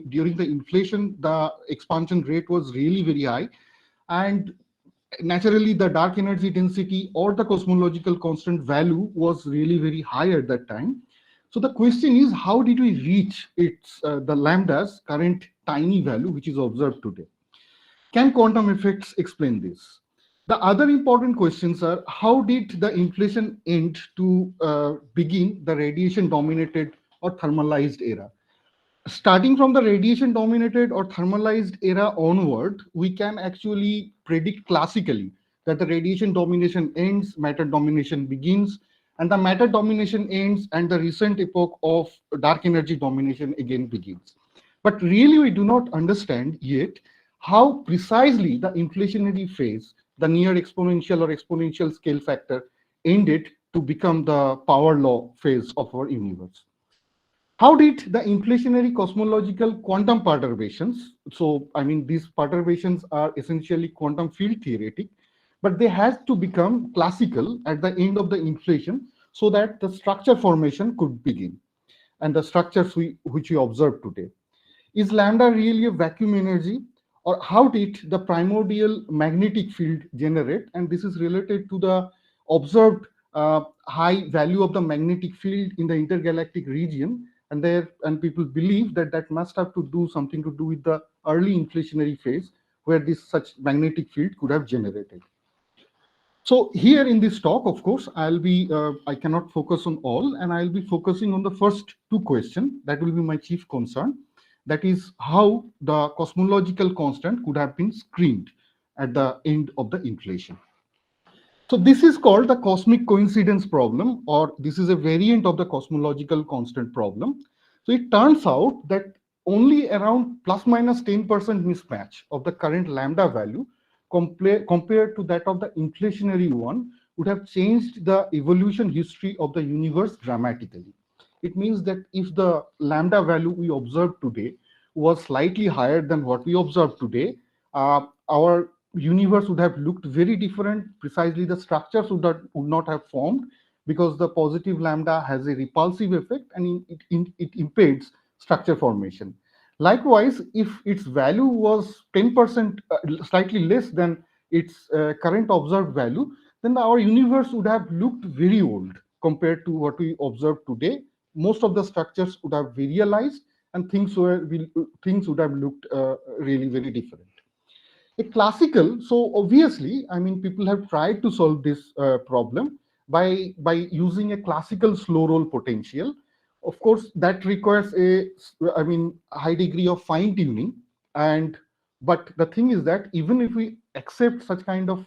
during the inflation, the expansion rate was really very high. And naturally, the dark energy density or the cosmological constant value was really very high at that time. So the question is, how did we reach the lambda's current tiny value, which is observed today? Can quantum effects explain this? The other important questions are, how did the inflation end to begin the radiation dominated or thermalized era? Starting from the radiation dominated or thermalized era onward, we can actually predict classically that the radiation domination ends, matter domination begins, and the matter domination ends, and the recent epoch of dark energy domination again begins. But really, we do not understand yet how precisely the inflationary phase, the near exponential or exponential scale factor, ended to become the power law phase of our universe. How did the inflationary cosmological quantum perturbations, so I mean these perturbations are essentially quantum field theoretic, but they had to become classical at the end of the inflation so that the structure formation could begin, and the structures which we observe today. Is lambda really a vacuum energy, or how did the primordial magnetic field generate? And this is related to the observed high value of the magnetic field in the intergalactic region, and people believe that that must have to do something to do with the early inflationary phase where this such magnetic field could have generated. So here in this talk, of course, I cannot focus on all, and I'll be focusing on the first two questions. That will be my chief concern. That is how the cosmological constant could have been screened at the end of the inflation. So this is called the cosmic coincidence problem, or this is a variant of the cosmological constant problem. So it turns out that only around plus minus 10% mismatch of the current lambda value compared to that of the inflationary one would have changed the evolution history of the universe dramatically. it means that if the lambda value we observed today was slightly higher than what we observed today, our universe would have looked very different. Precisely, the structures would not have formed, because the positive lambda has a repulsive effect and it impedes structure formation. Likewise, if its value was 10%, slightly less than its current observed value, then our universe would have looked very old compared to what we observe today. Most of the structures would have virialized, and things would have looked really very different. A classical, so obviously, I mean, people have tried to solve this problem by using a classical slow roll potential. Of course, that requires a high degree of fine tuning. But the thing is that even if we accept such kind of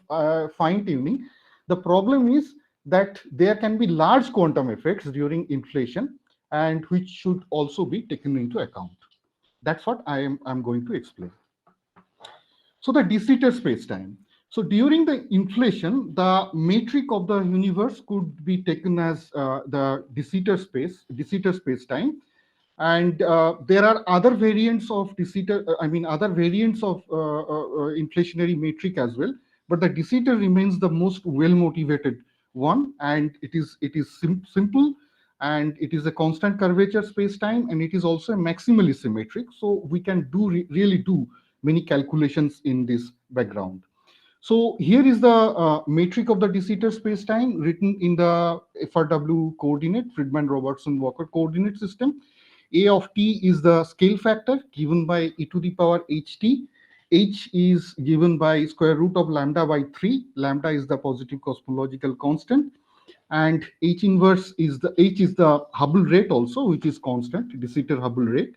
fine tuning, the problem is that there can be large quantum effects during inflation, and which should also be taken into account. That's what I'm going to explain. So the de Sitter spacetime. So during the inflation, the metric of the universe could be taken as the de Sitter spacetime, and there are other variants of de Sitter. Other variants of inflationary metric as well. But the de Sitter remains the most well-motivated one, and it is simple, and it is a constant curvature spacetime, and it is also a maximally symmetric. So we can really do many calculations in this background. So here is the metric of the de Sitter spacetime written in the FRW coordinate, Friedman-Robertson-Walker coordinate system. A of t is the scale factor given by e to the power ht. H is given by square root of lambda by 3. Lambda is the positive cosmological constant. And H inverse is the Hubble rate also, which is constant, de Sitter Hubble rate.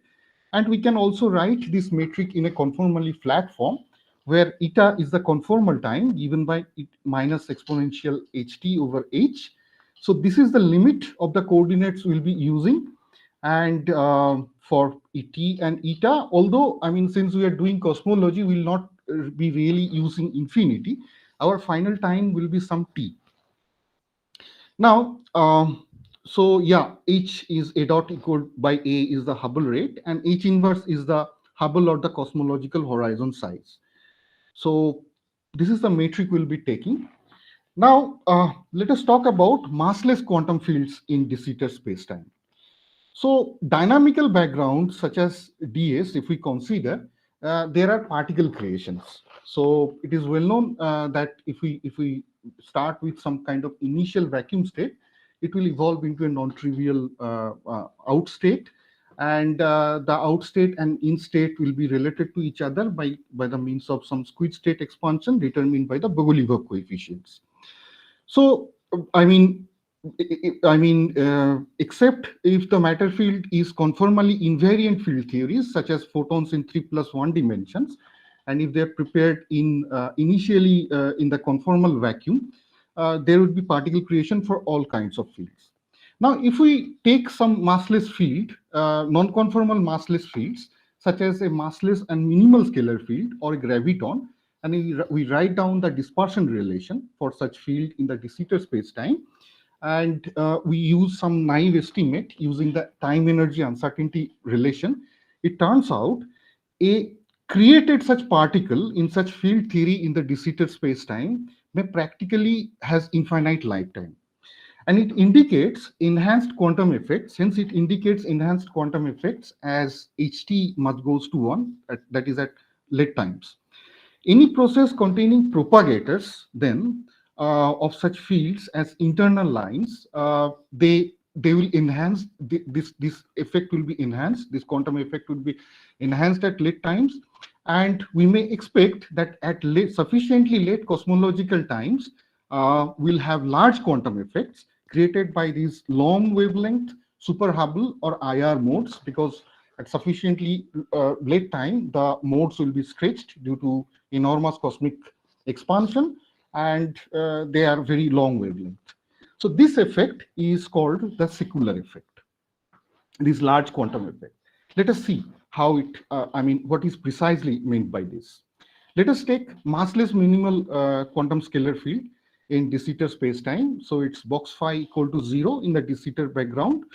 And we can also write this metric in a conformally flat form, where eta is the conformal time given by minus exponential ht over h. So this is the limit of the coordinates we'll be using. And for t and eta, although, since we are doing cosmology, we'll not be really using infinity. Our final time will be some t. Now, so yeah, H is a dot equal by A is the Hubble rate, and H inverse is the Hubble or the cosmological horizon size. So this is the metric we'll be taking. Now, let us talk about massless quantum fields in de Sitter spacetime. So dynamical backgrounds such as ds, if we consider, there are particle creations. So it is well known that if we start with some kind of initial vacuum state, it will evolve into a non-trivial out state, and the out state and in state will be related to each other by the means of some squid state expansion determined by the Bogoliubov coefficients. So except if the matter field is conformally invariant field theories, such as photons in 3+1 dimensions, and if they're prepared initially in the conformal vacuum, there would be particle creation for all kinds of fields. Now, if we take some massless field, non-conformal massless fields, such as a massless and minimal scalar field or a graviton, and we write down the dispersion relation for such field in the de Sitter spacetime, and we use some naive estimate using the time energy uncertainty relation, it turns out a created such particle in such field theory in the de Sitter spacetime may practically has infinite lifetime. And it indicates enhanced quantum effects. Hence, it indicates enhanced quantum effects as ht much goes to 1, that is at late times. Any process containing propagators then of such fields as internal lines, they will enhance, this effect will be enhanced, this quantum effect will be enhanced at late times, and we may expect that at sufficiently late cosmological times, we'll have large quantum effects created by these long wavelength super Hubble or IR modes, because at sufficiently late time, the modes will be stretched due to enormous cosmic expansion, and they are very long wavelength. So this effect is called the secular effect, this large quantum effect. Let us see how it, what is precisely meant by this. Let us take massless minimal quantum scalar field in de Sitter spacetime. So it's box phi equal to 0 in the de Sitter background,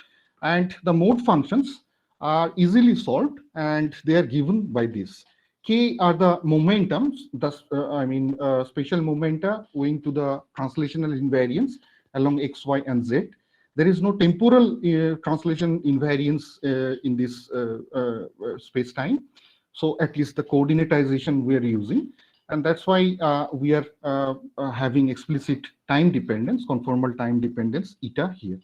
And the mode functions are easily solved, and they are given by this. K are the momentums, spatial momenta owing to the translational invariance along x, y, and z. There is no temporal translation invariance in this space-time. So at least the coordinatization we are using. And that's why we are having explicit time dependence, conformal time dependence, eta here.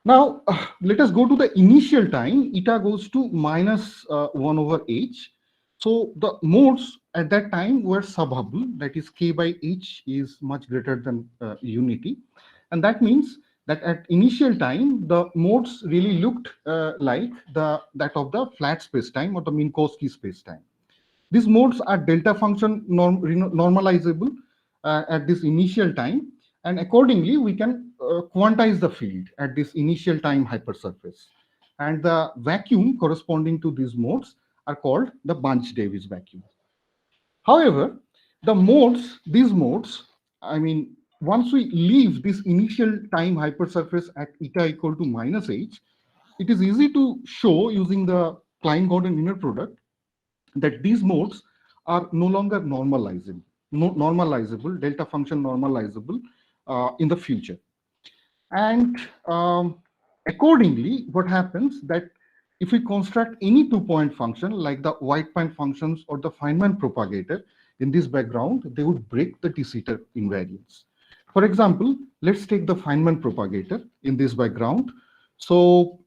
Now, let us go to the initial time. Eta goes to minus 1 over h. So the modes at that time were subhubble, that is k by h is much greater than unity. And that means that at initial time, the modes really looked like that of the flat spacetime or the Minkowski spacetime. These modes are delta function normalizable at this initial time, and accordingly we can quantize the field at this initial time hypersurface. And the vacuum corresponding to these modes are called the Bunch-Davies vacuum. However, these modes, once we leave this initial time hypersurface at eta equal to minus h, it is easy to show using the Klein-Gordon inner product that these modes are no longer normalizable, delta function normalizable in the future. And accordingly, what happens that if we construct any two-point function like the White-Point functions or the Feynman propagator in this background, they would break the de Sitter invariance. For example, let's take the Feynman propagator in this background. So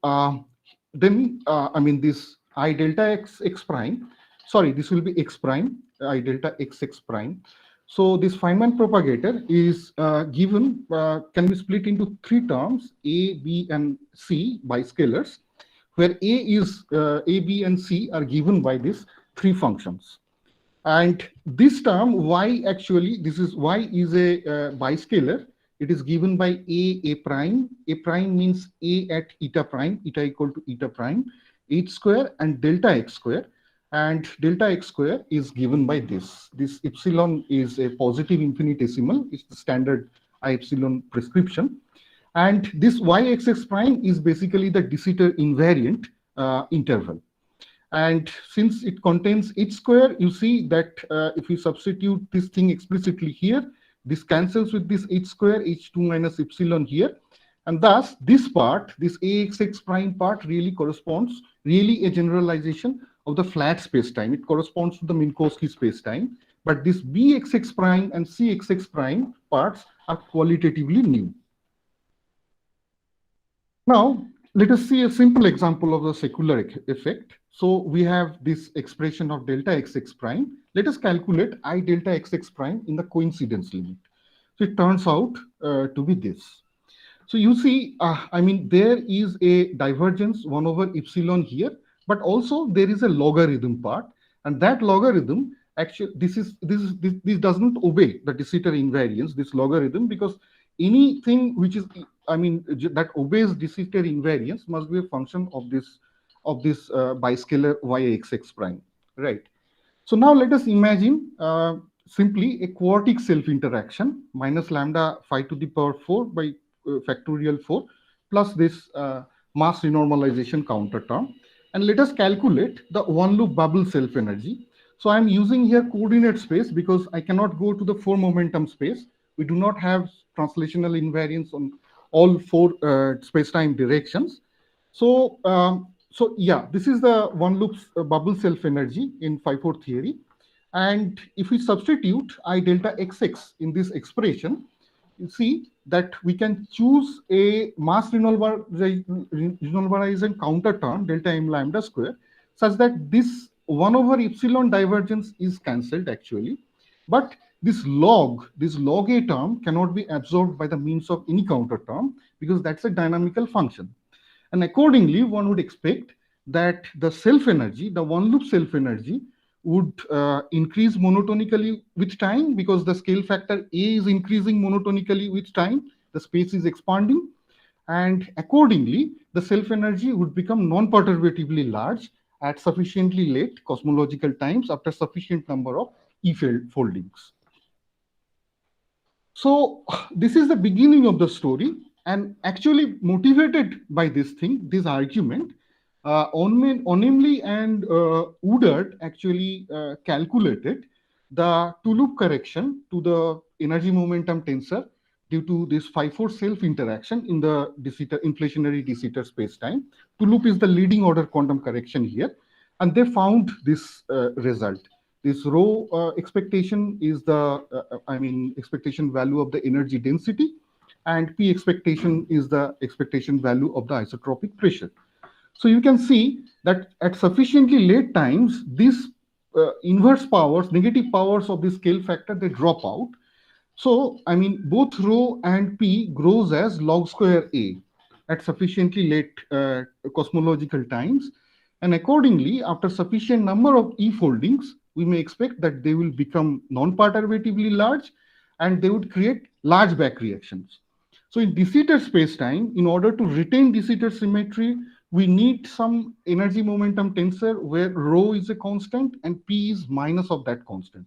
this I delta x prime, sorry, this will be x prime, I delta x prime. So this Feynman propagator is given, can be split into three terms, A, B, and C by scalars, where A, B, and C are given by these three functions. And this term, y actually, y is a biscalar. It is given by A prime. A prime means A at eta prime, eta equal to eta prime, h square and delta x square. And delta x square is given by this. This epsilon is a positive infinitesimal. It's the standard I epsilon prescription. And this yxx prime is basically the de Sitter invariant interval. And since it contains h square, you see that if we substitute this thing explicitly here, this cancels with this h square, h2 minus epsilon here. And thus, this part, this axx prime part really corresponds, really a generalization of the flat spacetime. It corresponds to the Minkowski spacetime. But this bxx prime and cxx prime parts are qualitatively new. Now, let us see a simple example of the secular effect. So we have this expression of delta xx prime. Let us calculate I delta xx prime in the coincidence limit. So it turns out to be this. So you see, there is a divergence 1 over epsilon here, but also there is a logarithm part, and that logarithm actually this does not obey the de Sitter invariance, this logarithm, because anything which is that obeys de Sitter invariance must be a function of this biscalar yxx prime, right? So now let us imagine simply a quartic self interaction minus lambda 5 to the power 4 by factorial 4 plus this mass renormalization counter term, and let us calculate the one loop bubble self energy. So I'm using here coordinate space because I cannot go to the 4 momentum space. We do not have translational invariance on all 4 spacetime directions. So yeah, this is the one loop bubble self energy in 5-4 theory. And if we substitute I delta xx in this expression, you see that we can choose a mass renormalization counter term delta m lambda square, such that this 1 over epsilon divergence is cancelled actually. But this log a term cannot be absorbed by the means of any counter term because that's a dynamical function. And accordingly, one would expect that the self energy, the one loop self energy, would increase monotonically with time because the scale factor A is increasing monotonically with time. The space is expanding. And accordingly, the self energy would become non-perturbatively large at sufficiently late cosmological times after sufficient number of foldings. So this is the beginning of the story. And actually motivated by this argument, Onamly and Woodard actually calculated the two-loop correction to the energy momentum tensor due to this 5-4 self-interaction in the inflationary de Sitter space-time. Two-loop is the leading order quantum correction here, and they found this result. This rho expectation is the, expectation value of the energy density, and P expectation is the expectation value of the isotropic pressure. So you can see that at sufficiently late times, these inverse powers, negative powers of the scale factor, they drop out. So, both rho and P grows as log square A at sufficiently late cosmological times. And accordingly, after sufficient number of E foldings, we may expect that they will become non-perturbatively large and they would create large back reactions. So in de Sitter space-time, in order to retain de Sitter symmetry, we need some energy momentum tensor where rho is a constant and P is minus of that constant.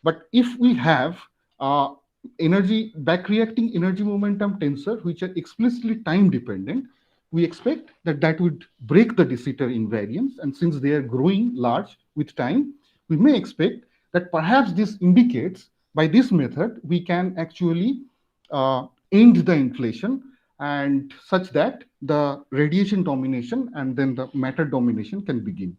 But if we have back reacting energy momentum tensor, which are explicitly time dependent, we expect that that would break the de Sitter invariance. And since they are growing large with time, we may expect that perhaps this indicates by this method, we can actually end the inflation and such that the radiation domination and then the matter domination can begin.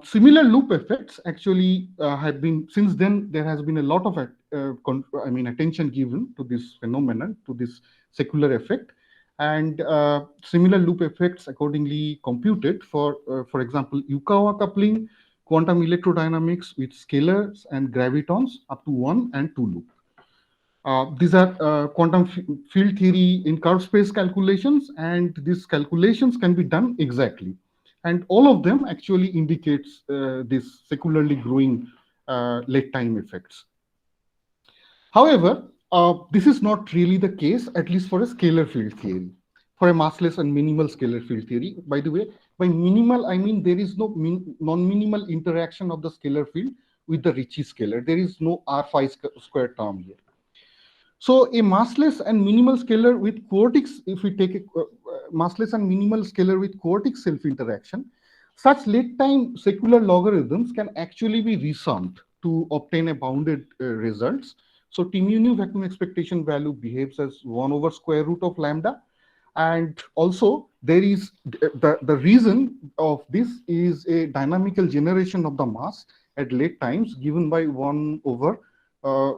Similar loop effects actually have been, since then, there has been a lot of attention given to this phenomenon, to this secular effect. And similar loop effects accordingly computed for example, Yukawa coupling, quantum electrodynamics with scalars and gravitons up to 1 and 2 loop. These are quantum field theory in curved space calculations, and these calculations can be done exactly. And all of them actually indicates this secularly growing late time effects. However, this is not really the case, at least for a scalar field theory, for a massless and minimal scalar field theory. By the way, by minimal, I mean there is no non-minimal interaction of the scalar field with the Ricci scalar. There is no R phi square term here. So a massless and minimal scalar with quartic, if we take a massless and minimal scalar with quartic self-interaction, such late time secular logarithms can actually be resummed to obtain a bounded results. So T mu nu vacuum expectation value behaves as 1 over square root of lambda. And also there is the reason of this is a dynamical generation of the mass at late times given by 1 over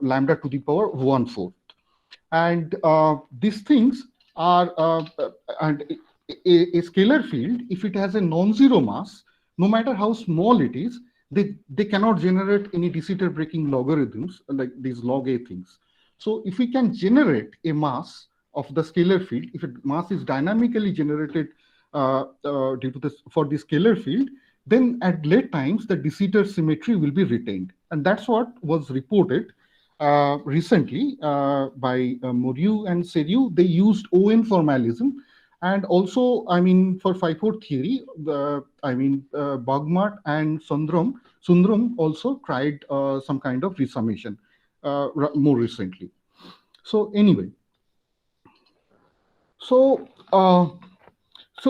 lambda to the power 1/4. And these things are, and a scalar field, if it has a non-zero mass, no matter how small it is, they cannot generate any de Sitter breaking logarithms like these log A things. So if we can generate a mass of the scalar field, if a mass is dynamically generated due to this for the scalar field, then at late times the de Sitter symmetry will be retained. And that's what was reported recently by Moriu and Seriu. They used ON formalism, and also, for 5-4 theory, Bagmat and Sundram also tried some kind of resummation more recently. So anyway, so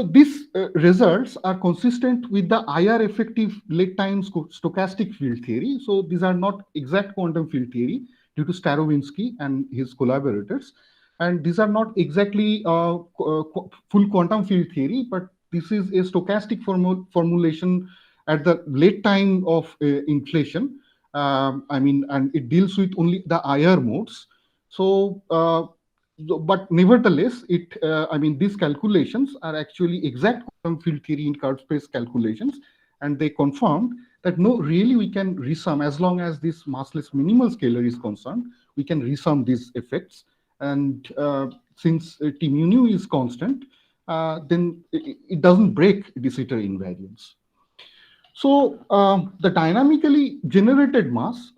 these results are consistent with the IR effective late time stochastic field theory. So these are not exact quantum field theory due to Starowinsky and his collaborators. And these are not exactly full quantum field theory, but this is a stochastic formulation at the late time of inflation. And it deals with only the IR modes. So, but nevertheless, these calculations are actually exact quantum field theory in curved space calculations, and they confirmed that no, really we can resum, as long as this massless minimal scalar is concerned, we can resum these effects. And since T mu nu is constant, then it doesn't break de Sitter invariance. So the dynamically generated mass,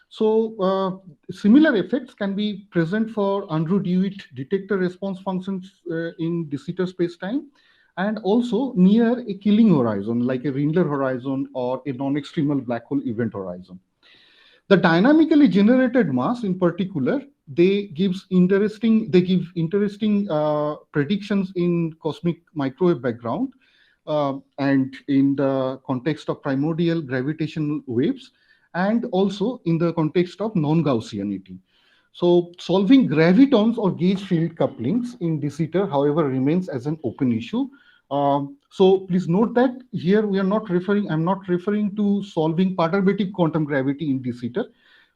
So similar effects can be present for Andrew-Dewitt detector response functions in de Sitter spacetime, and also near a killing horizon like a Rindler horizon or a non-extremal black hole event horizon. The dynamically generated mass, in particular, they give interesting predictions in cosmic microwave background and in the context of primordial gravitational waves, and also in the context of non-Gaussianity. So solving gravitons or gauge field couplings in de Sitter, however, remains as an open issue. So please note that here we are not referring, I'm not referring to solving perturbative quantum gravity in de Sitter.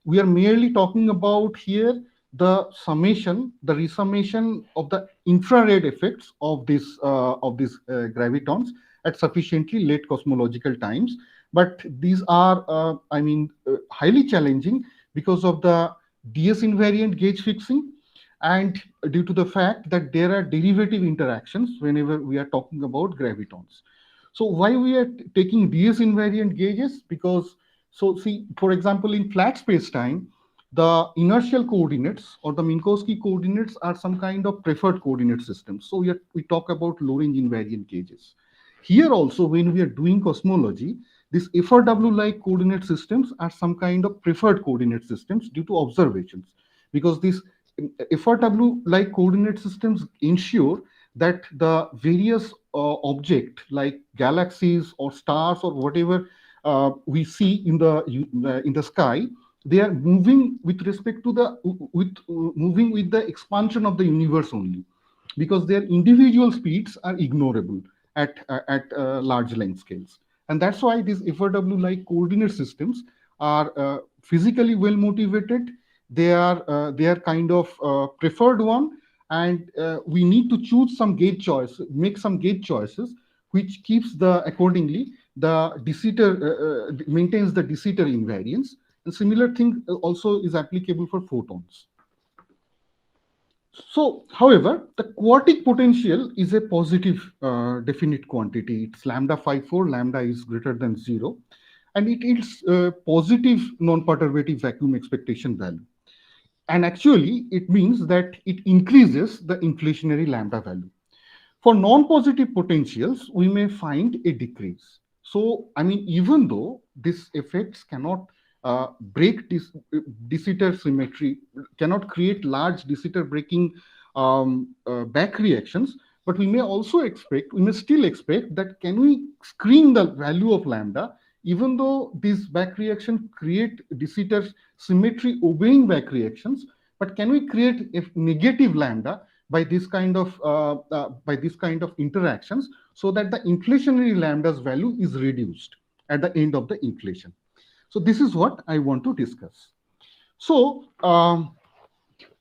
We are merely talking about here the summation, the resummation of the infrared effects of these gravitons at sufficiently late cosmological times. But these are, highly challenging because of the DS invariant gauge fixing, and due to the fact that there are derivative interactions whenever we are talking about gravitons. So why we are taking DS invariant gauges? Because, so see, for example, in flat space-time, the inertial coordinates or the Minkowski coordinates are some kind of preferred coordinate systems. So we talk about low-range invariant gauges. Here also, when we are doing cosmology, these FRW-like coordinate systems are some kind of preferred coordinate systems due to observations, because these FRW-like coordinate systems ensure that the various object like galaxies or stars or whatever we see in the sky, they are moving with respect to the moving with the expansion of the universe only, because their individual speeds are ignorable at large length scales. And that's why these FRW-like coordinate systems are physically well motivated. They are kind of preferred one, and we need to choose some gauge choice, make some gauge choices, which keeps accordingly the de Sitter maintains the de Sitter invariance. And similar thing also is applicable for photons. So, however, the quartic potential is a positive definite quantity. It's lambda phi 4, lambda is greater than 0, and it is positive non-perturbative vacuum expectation value. And actually, it means that it increases the inflationary lambda value. For non-positive potentials, we may find a decrease. So, I mean, even though these effects cannot break this de Sitter symmetry, cannot create large de Sitter breaking back reactions, but we may still expect that can we screen the value of lambda, even though these back reactions create de Sitter symmetry obeying back reactions, but can we create a negative lambda by this kind of interactions, so that the inflationary lambda's value is reduced at the end of the inflation. So this is what I want to discuss. So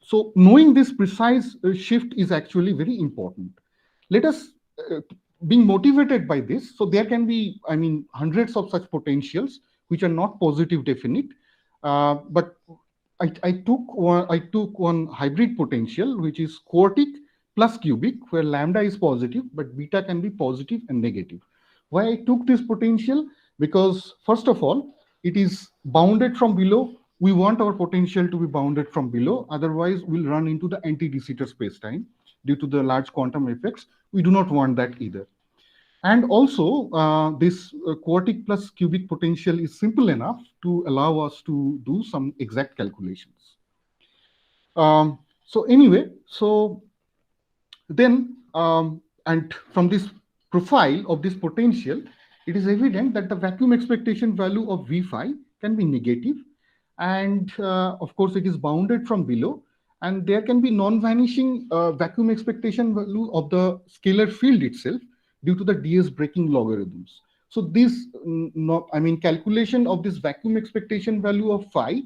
so knowing this precise shift is actually very important. Let us being motivated by this. So there can be, I mean, hundreds of such potentials which are not positive definite, but I took one hybrid potential, which is quartic plus cubic, where lambda is positive, but beta can be positive and negative. Why I took this potential? Because first of all, it is bounded from below. We want our potential to be bounded from below. Otherwise, we'll run into the anti-de Sitter space-time due to the large quantum effects. We do not want that either. And also, this quartic plus cubic potential is simple enough to allow us to do some exact calculations. So anyway, so then, and from this profile of this potential, it is evident that the vacuum expectation value of V phi can be negative. And of course, it is bounded from below. And there can be non-vanishing vacuum expectation value of the scalar field itself due to the DS breaking logarithms. So this, calculation of this vacuum expectation value of phi,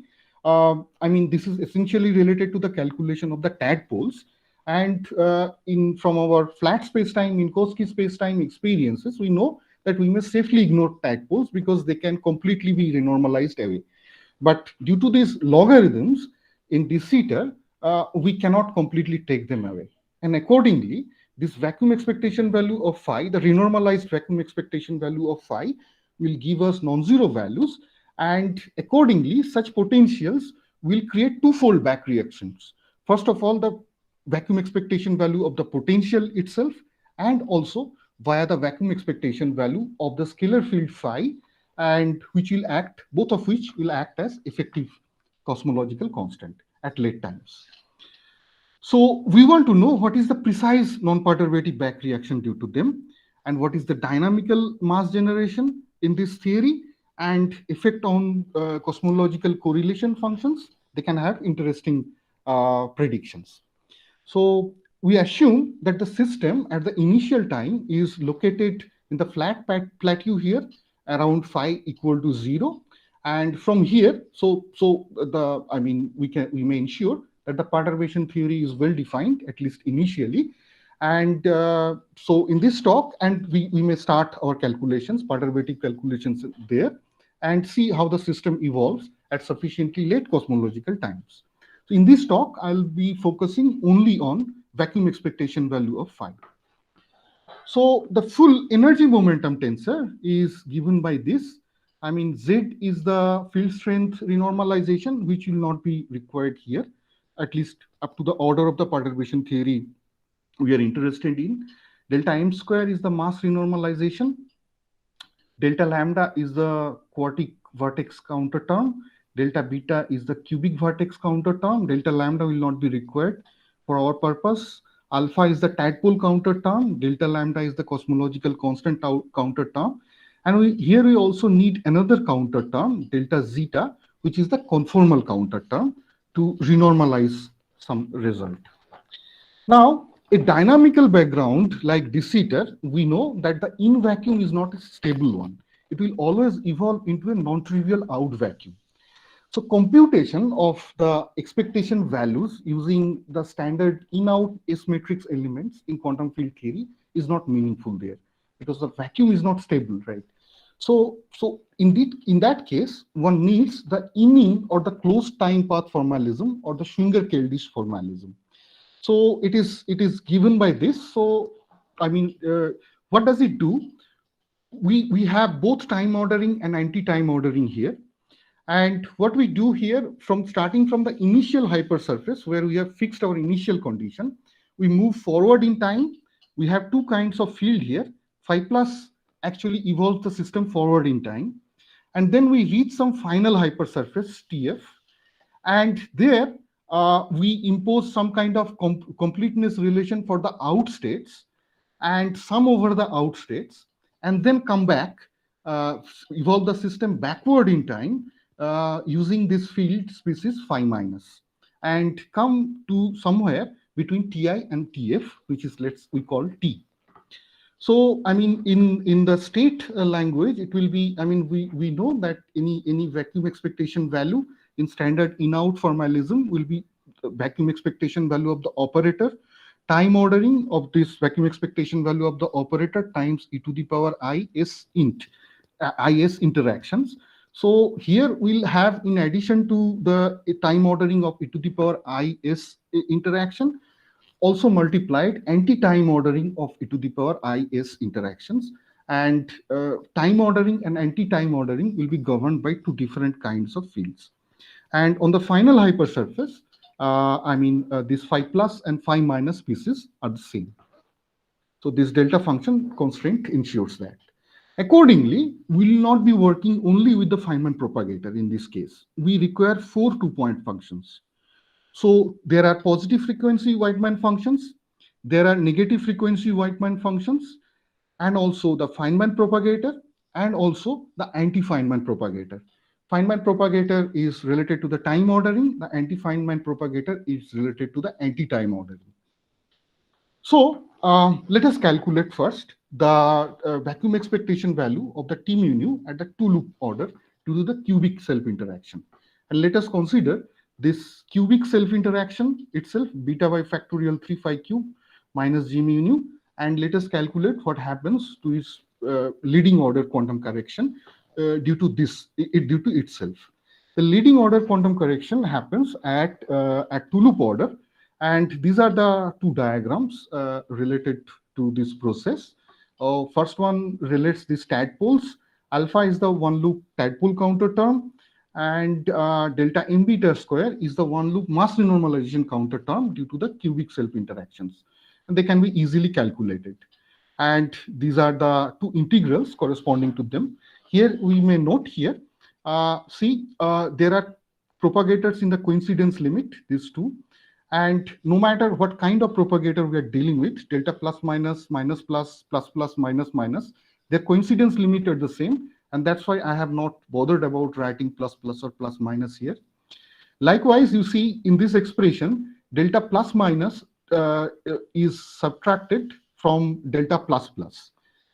this is essentially related to the calculation of the tadpoles. And from our flat space-time, Minkowski space-time experiences, we know that we may safely ignore tadpoles because they can completely be renormalized away. But due to these logarithms in de Sitter, we cannot completely take them away. And accordingly, this vacuum expectation value of phi, the renormalized vacuum expectation value of phi, will give us non-zero values. And accordingly, such potentials will create twofold back reactions. First of all, the vacuum expectation value of the potential itself, and also via the vacuum expectation value of the scalar field phi, and which will act, both of which will act as effective cosmological constant at late times. So we want to know what is the precise non-perturbative back reaction due to them, and what is the dynamical mass generation in this theory, and effect on cosmological correlation functions. They can have interesting predictions. So we assume that the system at the initial time is located in the flat plateau here around phi equal to 0. And from here, we may ensure that the perturbation theory is well defined, at least initially. And so in this talk, and we may start our calculations, perturbative calculations there, and see how the system evolves at sufficiently late cosmological times. So in this talk, I'll be focusing only on vacuum expectation value of phi. So the full energy momentum tensor is given by this. I mean, Z is the field strength renormalization, which will not be required here, at least up to the order of the perturbation theory we are interested in. Delta M square is the mass renormalization. Delta lambda is the quartic vertex counter term. Delta beta is the cubic vertex counter term. Delta lambda will not be required for our purpose. Alpha is the tadpole counter term. Delta lambda is the cosmological constant counter term. And here we also need another counter term, delta zeta, which is the conformal counter term to renormalize some result. Now, a dynamical background like de Sitter, we know that the in vacuum is not a stable one. It will always evolve into a non-trivial out vacuum. So computation of the expectation values using the standard in-out S matrix elements in quantum field theory is not meaningful there, because the vacuum is not stable, right? So indeed, in that case, one needs the in or the closed time path formalism or the Schwinger-Keldysh formalism. So it is given by this. So I mean, what does it do? We have both time ordering and anti-time ordering here. And what we do here, starting from the initial hypersurface where we have fixed our initial condition, we move forward in time. We have two kinds of field here. Phi plus actually evolves the system forward in time. And then we reach some final hypersurface, TF. And there we impose some kind of completeness relation for the out states and sum over the out states, and then come back, evolve the system backward in time using this field species phi minus, and come to somewhere between Ti and Tf, which is we call T. So I mean, in the state language, it will be, I mean, we know that any vacuum expectation value in standard in-out formalism will be vacuum expectation value of the operator, time ordering of this vacuum expectation value of the operator times e to the power is interactions. So here we'll have, in addition to the time ordering of e to the power is interaction, also multiplied anti-time ordering of e to the power is interactions. And time ordering and anti-time ordering will be governed by two different kinds of fields. And on the final hypersurface, this phi plus and phi minus species are the same. So this delta function constraint ensures that. Accordingly, we will not be working only with the Feynman propagator in this case. We require 4 two-point functions. So there are positive frequency Weidmann functions, there are negative frequency Weidmann functions, and also the Feynman propagator, and also the anti-Feynman propagator. Feynman propagator is related to the time ordering, the anti-Feynman propagator is related to the anti-time ordering. So let us calculate first the vacuum expectation value of the T mu nu at the two-loop order due to the cubic self-interaction. And let us consider this cubic self-interaction itself, beta by factorial 3 phi cube minus g mu nu, and let us calculate what happens to its leading order quantum correction due to itself. The leading order quantum correction happens at two-loop order, and these are the two diagrams related to this process. First one relates these tadpoles. Alpha is the one-loop tadpole counter term, and delta m beta square is the one-loop mass renormalization counter term due to the cubic self-interactions. And they can be easily calculated. And these are the two integrals corresponding to them. here we may note here, see, there are propagators in the coincidence limit, these two. And no matter what kind of propagator we are dealing with, delta plus minus, minus plus, plus plus, minus minus, their coincidence limit are the same. And that's why I have not bothered about writing plus plus or plus minus here. Likewise, you see in this expression, delta plus minus is subtracted from delta plus plus.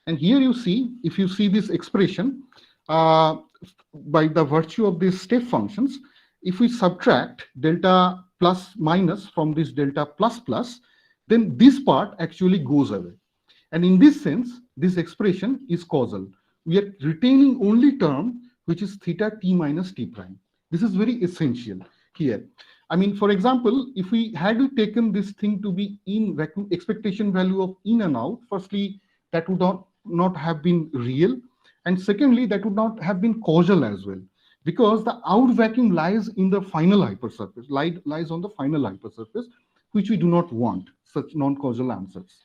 And here you see, if you see this expression, by the virtue of these step functions, if we subtract delta plus minus from this delta plus plus, then this part actually goes away. And in this sense, this expression is causal. We are retaining only term, which is theta t minus t prime. This is very essential here. I mean, for example, if we had taken this thing to be in vacuum expectation value of in and out, firstly, that would not have been real. And secondly, that would not have been causal as well, because the out vacuum lies in the final hypersurface, lies on the final hypersurface, which we do not want, such non-causal answers.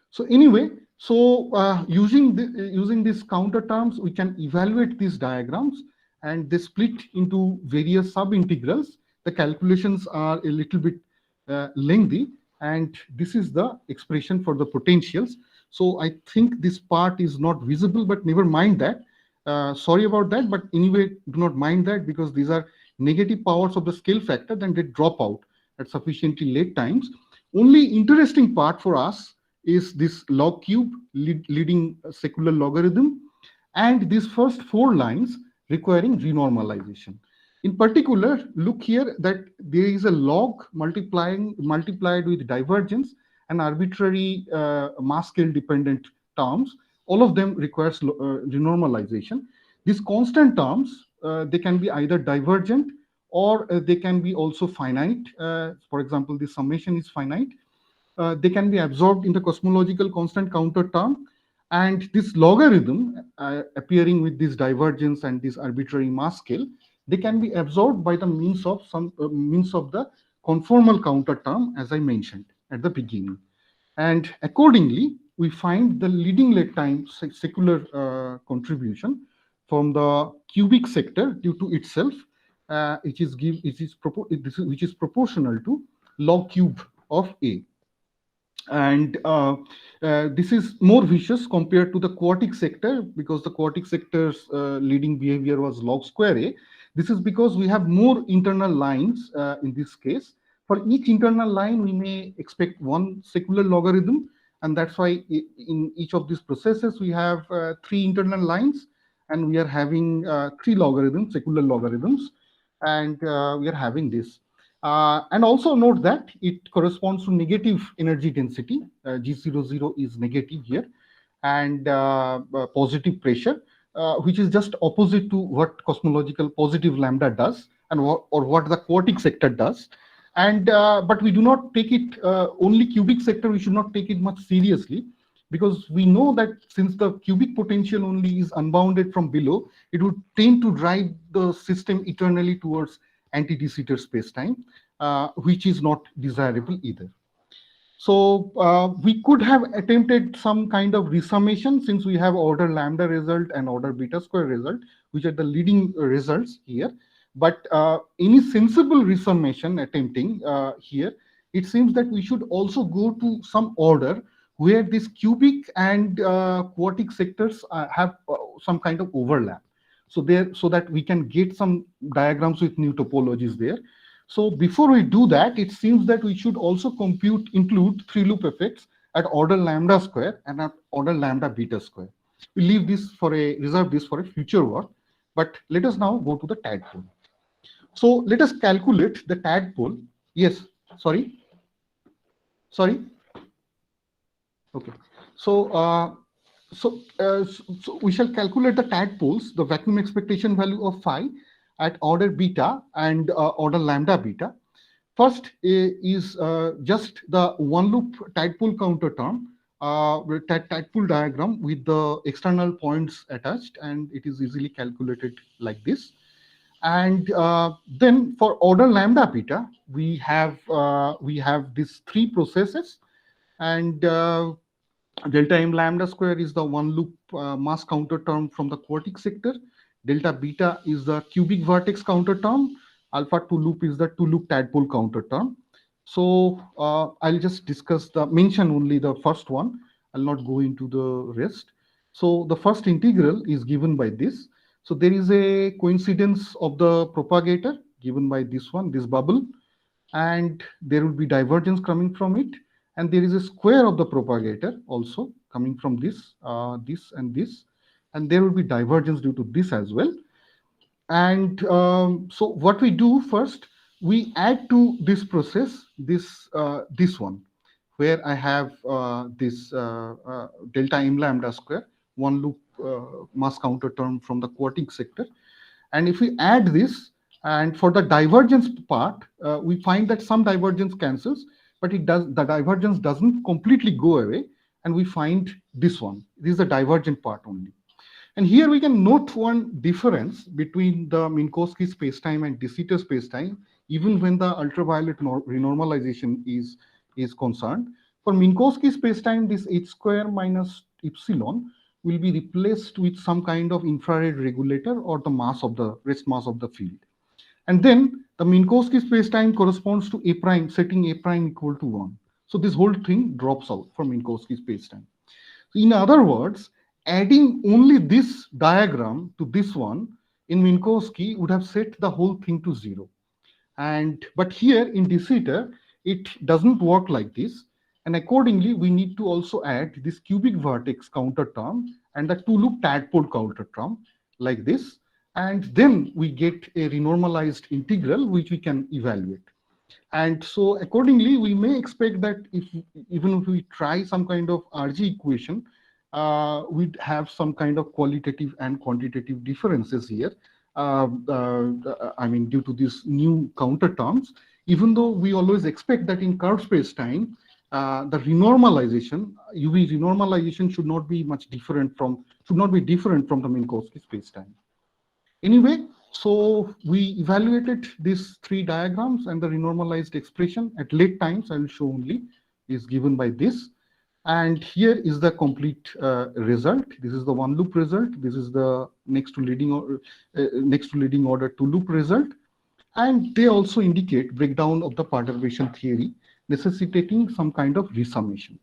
So anyway, so using these counter terms, we can evaluate these diagrams, and they split into various sub-integrals. The calculations are a little bit lengthy, and this is the expression for the potentials. So I think this part is not visible, but never mind that. Sorry about that, but anyway, do not mind that, because these are negative powers of the scale factor, then they drop out at sufficiently late times. Only interesting part for us is this log cube leading secular logarithm, and these first 4 lines requiring renormalization. In particular, look here that there is a log multiplied with divergence and arbitrary mass scale dependent terms. All of them requires renormalization. These constant terms, they can be either divergent or they can be also finite. For example, the summation is finite. They can be absorbed in the cosmological constant counter term. And this logarithm appearing with this divergence and this arbitrary mass scale, they can be absorbed by the means of the conformal counter term, as I mentioned at the beginning. And accordingly, we find the leading late time secular contribution from the cubic sector due to itself, which is proportional to log cube of A. And this is more vicious compared to the quartic sector, because the quartic sector's leading behavior was log square A. This is because we have more internal lines in this case. For each internal line, we may expect one secular logarithm, and that's why in each of these processes, we have 3 internal lines, and we are having 3 logarithms, secular logarithms, and we are having this. And also note that it corresponds to negative energy density. G00 is negative here, and positive pressure, which is just opposite to what cosmological positive lambda does, and or what the quartic sector does. And but we do not take it only cubic sector. We should not take it much seriously, because we know that since the cubic potential only is unbounded from below, it would tend to drive the system eternally towards anti-de Sitter spacetime, which is not desirable either. So we could have attempted some kind of resummation, since we have order lambda result and order beta square result, which are the leading results here. But any sensible resummation attempting here, it seems that we should also go to some order where these cubic and quartic sectors have some kind of overlap. So that we can get some diagrams with new topologies there. So before we do that, it seems that we should also include 3 loop effects at order lambda square and at order lambda beta square. We reserve this for a future work, but let us now go to the tadpole. So let us calculate the tadpole. Yes, sorry. Okay. So we shall calculate the tadpoles, the vacuum expectation value of phi at order beta and order lambda beta. First is just the one loop tadpole counter term, tadpole diagram with the external points attached, and it is easily calculated like this. And then for order lambda beta, we have these 3 processes, and Delta m lambda square is the one loop mass counter term from the quartic sector. Delta beta is the cubic vertex counter term. Alpha 2 loop is the 2 loop tadpole counter term. So I'll just mention only the first one. I'll not go into the rest. So the first integral is given by this. So there is a coincidence of the propagator given by this one, this bubble, and there will be divergence coming from it. And there is a square of the propagator also coming from this, this and this. And there will be divergence due to this as well. And so what we do first, we add to this process this one, where I have this delta m lambda square, one loop mass counter term from the quartic sector. And if we add this, and for the divergence part, we find that some divergence cancels, but the divergence doesn't completely go away. And we find this one. This is the divergent part only. And here we can note one difference between the Minkowski spacetime and de Sitter spacetime, even when the ultraviolet renormalization is concerned. For Minkowski spacetime, this h square minus epsilon will be replaced with some kind of infrared regulator or the mass of the rest mass of the field. And then the Minkowski spacetime corresponds to a prime, setting a prime equal to 1. So this whole thing drops out for Minkowski spacetime. In other words, adding only this diagram to this one in Minkowski would have set the whole thing to 0. But here in de Sitter, it doesn't work like this. And accordingly, we need to also add this cubic vertex counter term and the 2 loop tadpole counter term like this. And then we get a renormalized integral, which we can evaluate. And so accordingly, we may expect that even if we try some kind of RG equation, we'd have some kind of qualitative and quantitative differences here. I mean, due to these new counter terms, even though we always expect that in curved spacetime, the renormalization, UV renormalization should not be different from the Minkowski spacetime. Anyway, so we evaluated these 3 diagrams, and the renormalized expression at late times, I will show only, is given by this. And here is the complete result. This is the one loop result. This is the next to leading order 2 loop result. And they also indicate breakdown of the perturbation theory, necessitating some kind of resummation.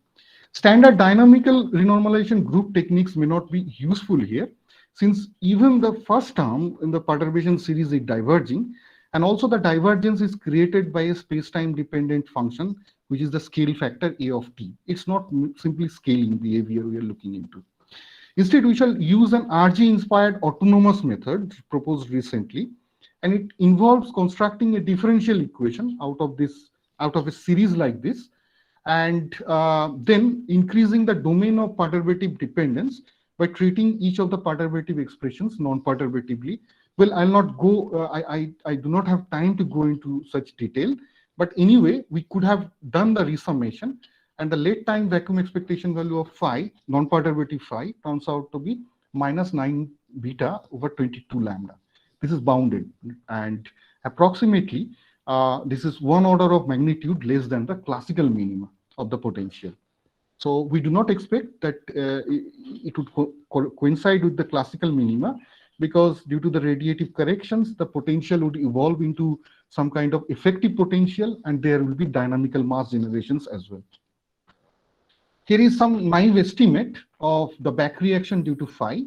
Standard dynamical renormalization group techniques may not be useful here, since even the first term in the perturbation series is diverging, and also the divergence is created by a space-time dependent function, which is the scale factor A of t. It's not simply scaling behavior we are looking into. Instead, we shall use an RG-inspired autonomous method proposed recently, and it involves constructing a differential equation out of a series like this, and then increasing the domain of perturbative dependence by treating each of the perturbative expressions non-perturbatively. Well, I'll not go, I do not have time to go into such detail, but anyway, we could have done the resummation, and the late time vacuum expectation value of phi, non-perturbative phi, turns out to be minus 9 beta over 22 lambda. This is bounded, and approximately, this is 1 order of magnitude less than the classical minima of the potential. So we do not expect that it would coincide with the classical minima, because due to the radiative corrections, the potential would evolve into some kind of effective potential, and there will be dynamical mass generations as well. Here is some naive estimate of the back reaction due to phi.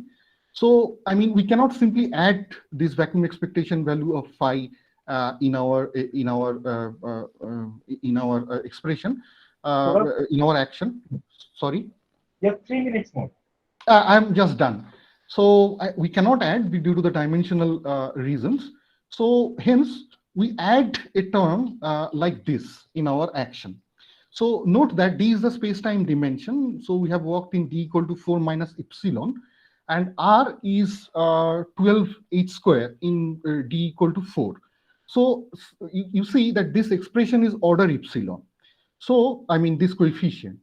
So, I mean, we cannot simply add this vacuum expectation value of phi in our expression, in our action. Sorry. You have 3 minutes more. I'm just done. So we cannot add due to the dimensional reasons. So hence we add a term like this in our action. So note that D is the space-time dimension. So we have worked in D equal to 4 minus epsilon, and R is 12 h square in D equal to 4. So you see that this expression is order epsilon. So I mean this coefficient.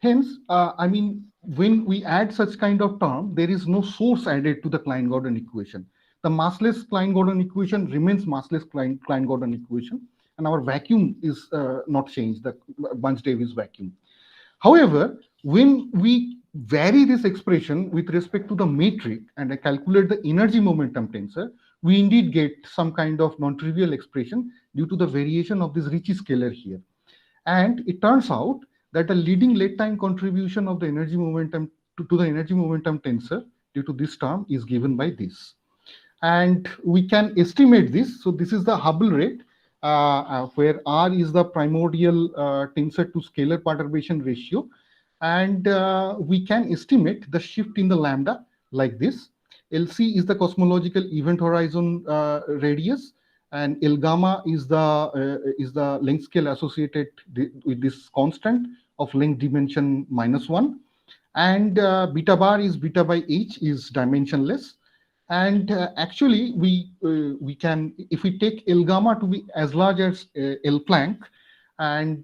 Hence, I mean, when we add such kind of term, there is no source added to the Klein-Gordon equation. The massless Klein-Gordon equation remains massless Klein-Gordon equation, and our vacuum is not changed, the Bunch-Davies vacuum. However, when we vary this expression with respect to the metric and I calculate the energy momentum tensor, we indeed get some kind of non-trivial expression due to the variation of this Ricci scalar here. And it turns out that the leading late time contribution of the energy momentum to the energy momentum tensor due to this term is given by this. And we can estimate this. So this is the Hubble rate, where R is the primordial tensor to scalar perturbation ratio. And we can estimate the shift in the lambda like this. LC is the cosmological event horizon radius, and L gamma is the length scale associated with this constant of length dimension -1, and beta bar is beta by h is dimensionless. And actually, we can, if we take L gamma to be as large as L Planck, and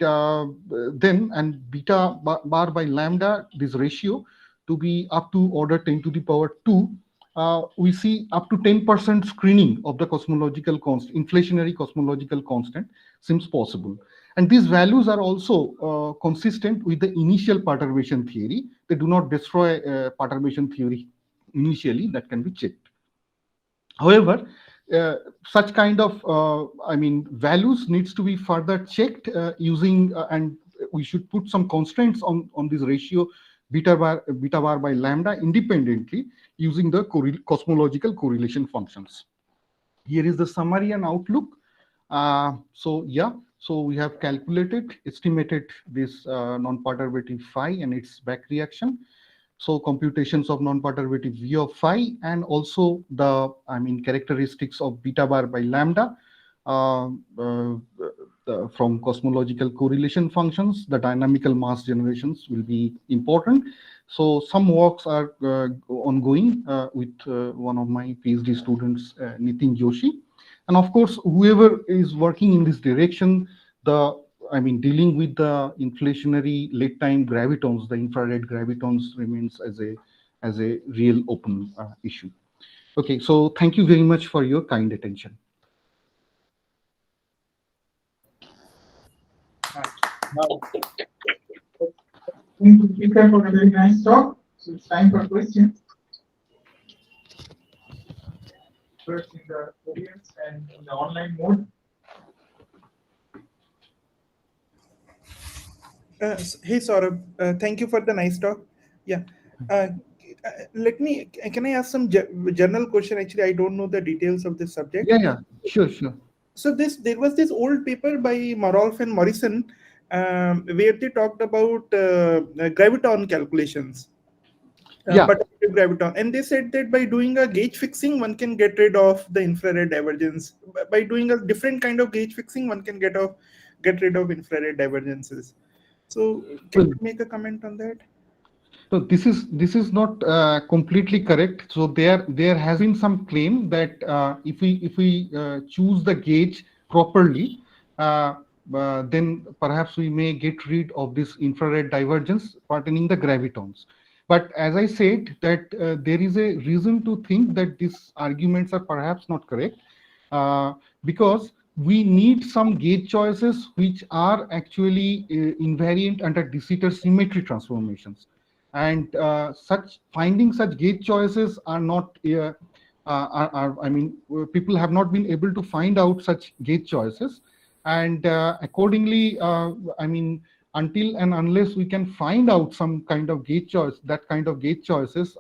then and beta bar by lambda, this ratio to be up to order 10 to the power 2, we see up to 10% screening of the cosmological constant, inflationary cosmological constant seems possible. And these values are also consistent with the initial perturbation theory. They do not destroy perturbation theory initially, that can be checked. However, such kind of values needs to be further checked using and we should put some constraints on this ratio beta bar by lambda independently using the cosmological correlation functions. Here is the summary and outlook. So we have estimated this non-perturbative phi and its back reaction. So computations of non-perturbative V of phi and also the characteristics of beta bar by lambda from cosmological correlation functions. The dynamical mass generations will be important. So some works are ongoing with one of my PhD students, Nitin Joshi. And of course, whoever is working in this direction, dealing with the inflationary late time gravitons, the infrared gravitons remains as a real open issue. Okay, so thank you very much for your kind attention. Now, thank you, Peter, for a very nice talk. So it's time for questions. First in the audience and in the online mode. Hey Saurabh, thank you for the nice talk. Yeah, can I ask some general question? Actually, I don't know the details of this subject. Yeah, sure. So there was this old paper by Marolf and Morrison where they talked about graviton calculations. Perturbative graviton, and they said that by doing a gauge fixing, one can get rid of the infrared divergence. By doing a different kind of gauge fixing, one can get rid of infrared divergences. So can you make a comment on that? So this is not completely correct. So there has been some claim that if we choose the gauge properly, then perhaps we may get rid of this infrared divergence pertaining the gravitons. But as I said, that there is a reason to think that these arguments are perhaps not correct, because we need some gauge choices which are actually invariant under de Sitter symmetry transformations. And finding such gauge choices are not, people have not been able to find out such gauge choices. And accordingly, until and unless we can find out some kind of gauge choice, that kind of gauge choices,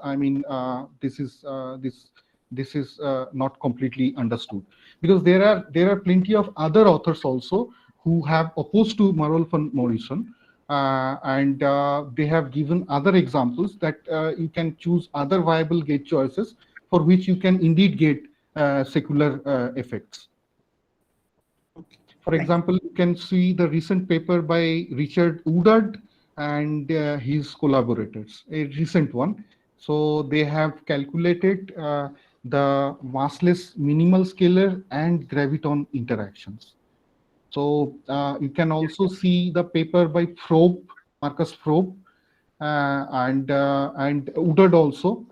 this is not completely understood, because there are plenty of other authors also who have opposed to Marolf and Morrison, and they have given other examples that you can choose other viable gauge choices for which you can indeed get secular effects. For example, you can see the recent paper by Richard Woodard and his collaborators, a recent one. So they have calculated the massless minimal scalar and graviton interactions. So you can also see the paper by Marcus Frobe, and Woodard also.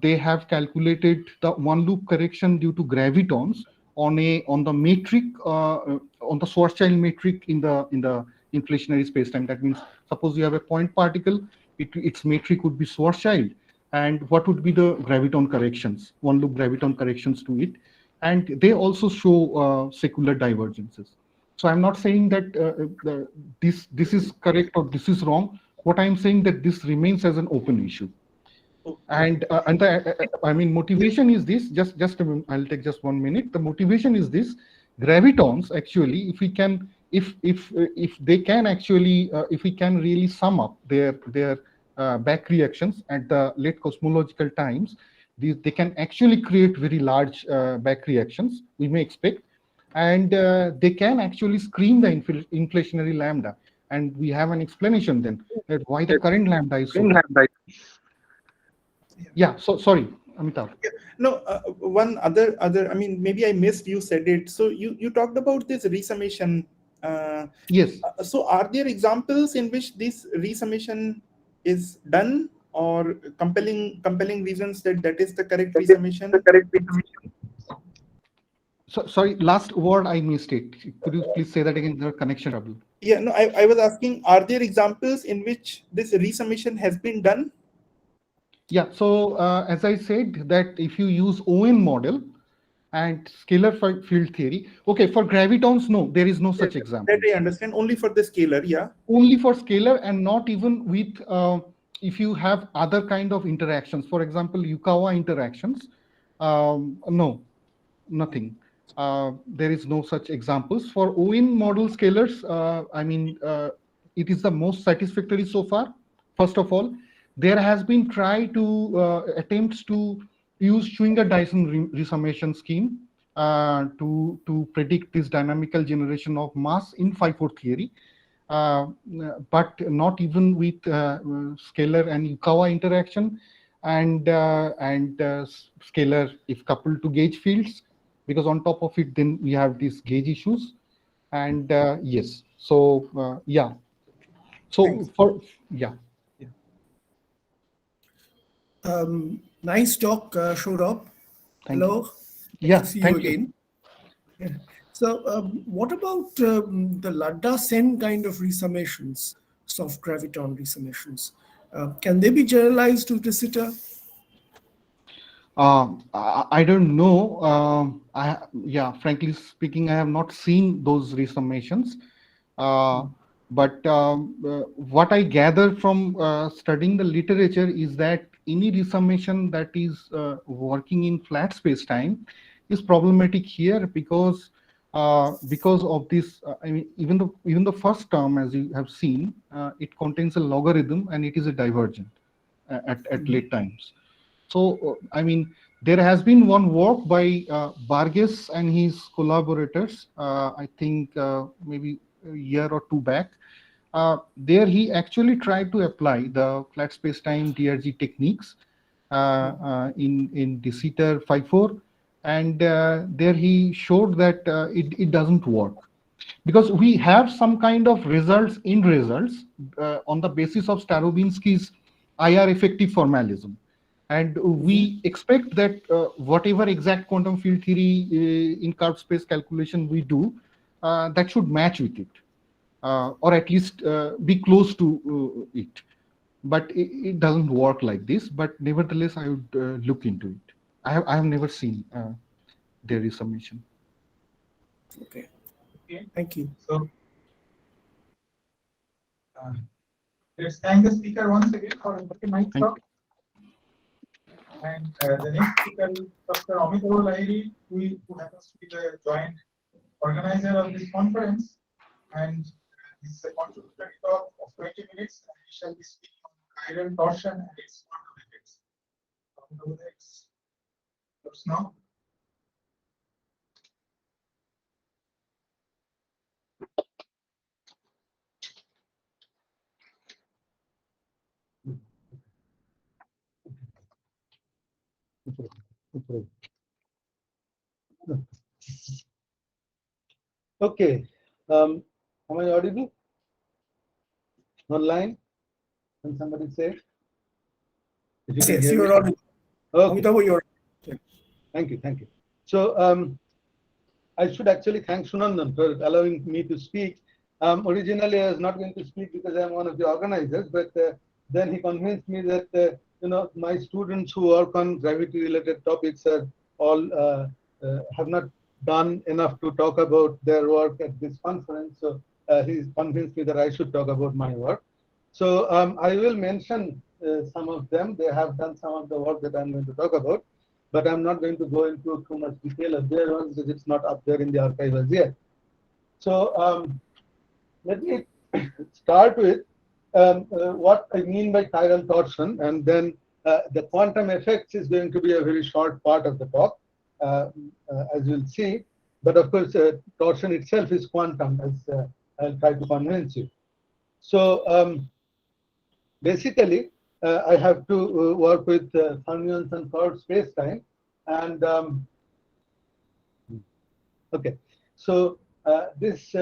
They have calculated the one loop correction due to gravitons on the metric, on the Schwarzschild metric in the inflationary spacetime. That means, suppose you have a point particle, its metric would be Schwarzschild, and what would be the graviton corrections, one loop graviton corrections to it, and they also show secular divergences. So I'm not saying that this is correct or this is wrong. What I'm saying that this remains as an open issue. And I mean, motivation is this. I'll take just 1 minute. The motivation is this: gravitons actually, if we can, if they can actually, if we can really sum up their back reactions at the late cosmological times, they can actually create very large back reactions. We may expect, and they can actually screen the inflationary lambda. And we have an explanation then that why the current lambda is so big. Yeah, so sorry, Amitav. No, one other, I mean, maybe I missed, you said it. So you talked about this resummation. Yes. So are there examples in which this resummation is done, or compelling reasons that is the correct resummation? So, sorry, last word I missed it. Could you please say that again? The connection trouble. Yeah, no, I was asking, are there examples in which this resummation has been done? Yeah, so as I said, that if you use ON model and scalar field theory, okay, for gravitons, no, there is no such example. That I understand, only for the scalar, yeah. Only for scalar, and not even with, if you have other kind of interactions, for example, Yukawa interactions, no, nothing. There is no such examples. For ON model scalars, I mean, it is the most satisfactory so far. First of all, there has been attempts to use Schwinger-Dyson resummation scheme to predict this dynamical generation of mass in 5-4 theory, but not even with scalar and Yukawa interaction, and scalar if coupled to gauge fields, because on top of it, then we have these gauge issues, and yes, so yeah. So Thanks. Yeah. Nice talk, Shourab. Hello. Yeah, Nice to see you thank you. again. Yeah. So, what about the Ladda-Sen kind of resummations, soft graviton resummations? Can they be generalized to de Sitter? I don't know. Frankly speaking, I have not seen those resummations. But what I gather from studying the literature is that any resummation that is working in flat space-time is problematic here because of this. I mean, even the first term, as you have seen, it contains a logarithm and it is a divergent at late times. So, I mean, there has been one work by Vargas and his collaborators, I think maybe a year or two back. There he actually tried to apply the flat space-time DRG techniques in de Sitter 5-4, and there he showed that it doesn't work. Because we have some kind of results on the basis of Starobinsky's IR effective formalism. And we expect that whatever exact quantum field theory in curved space calculation we do, that should match with it, or at least be close to it. But it doesn't work like this. But nevertheless, I would look into it. I have never seen their resummation. Okay. Thank you. So let's thank the speaker once again for a very nice talk. And the next speaker is Dr. Amitav Lahiri, who happens to be the joint organizer of this conference. And this is a contributory talk of 20 minutes, and we shall be speaking on chiral torsion and its quantum effects. Amitav, it's yours now. Okay. Am I audible? Online? Can somebody say? Yes, you're audible. Okay. Amitav, you're. Thank you. So I should actually thank Sunandan for allowing me to speak. Originally, I was not going to speak because I'm one of the organizers, but then he convinced me that my students who work on gravity-related topics are all have not done enough to talk about their work at this conference. So he's convinced me that I should talk about my work. So I will mention some of them. They have done some of the work that I'm going to talk about, but I'm not going to go into too much detail of their ones because it's not up there in the archive as yet. So let me start with what I mean by chiral torsion, and then the quantum effects is going to be a very short part of the talk, as you'll see. But of course, torsion itself is quantum, as I'll try to convince you. So basically, I have to work with fermions and curved space-time, and okay. So this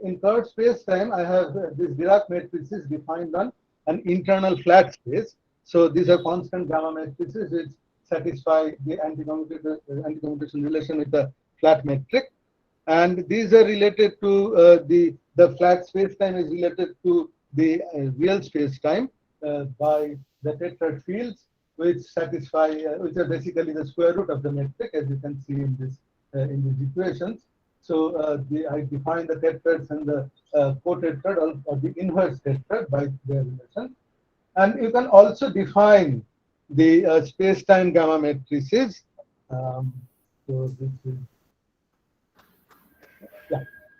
in curved space-time, I have this Dirac matrices defined on an internal flat space. So these are constant gamma matrices which satisfy the anti-commutation relation with the flat metric, and these are related to the flat space-time is related to the real space-time by the tetrad fields, which satisfy which are basically the square root of the metric, as you can see in these equations. So I define the tetrads and the co-tetrad or the inverse tetrad by their relation. And you can also define the space-time gamma matrices. So this is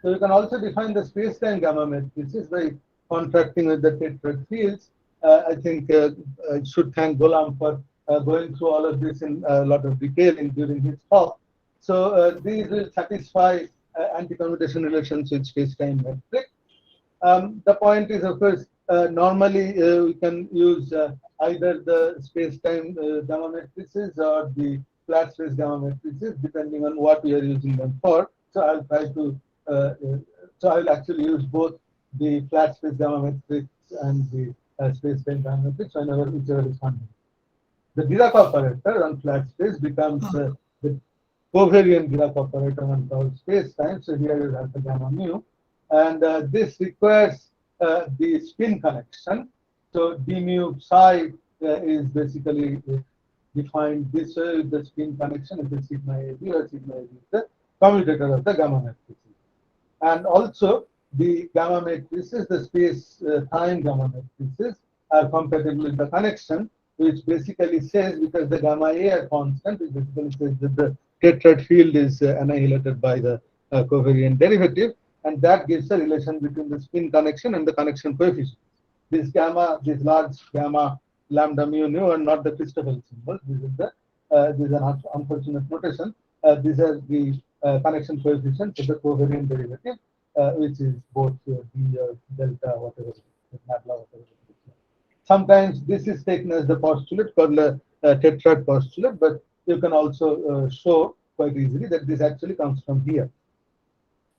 So you can also define the space-time gamma matrices by contracting with the tetrad fields. I think I should thank Ghulam for going through all of this in a lot of detail during his talk. So these will satisfy anti-commutation relations with space-time metric. The point is, of course, normally we can use either the space-time gamma matrices or the flat space gamma matrices, depending on what we are using them for. So I'll try to so I'll actually use both the flat space gamma matrix and the space-time gamma matrix whichever is convenient. The Dirac operator on flat space becomes the covariant Dirac operator on curved space-time. So here is alpha gamma mu, and this requires the spin connection. So d mu psi is basically defined this way with the spin connection. It is sigma AB, or sigma AB is the commutator of the gamma matrices. And also the gamma matrices, the space-time gamma matrices, are compatible with the connection, which basically says, because the gamma A are constant, it basically says that the tetrad field is annihilated by the covariant derivative, and that gives a relation between the spin connection and the connection coefficient. This large gamma lambda mu nu are not the Christoffel symbols. This is an unfortunate notation. These are the connection coefficients of the covariant derivative, which is both d or delta, whatever, nabla, whatever. Sometimes this is taken as the postulate called the tetrad postulate, but you can also show quite easily that this actually comes from here,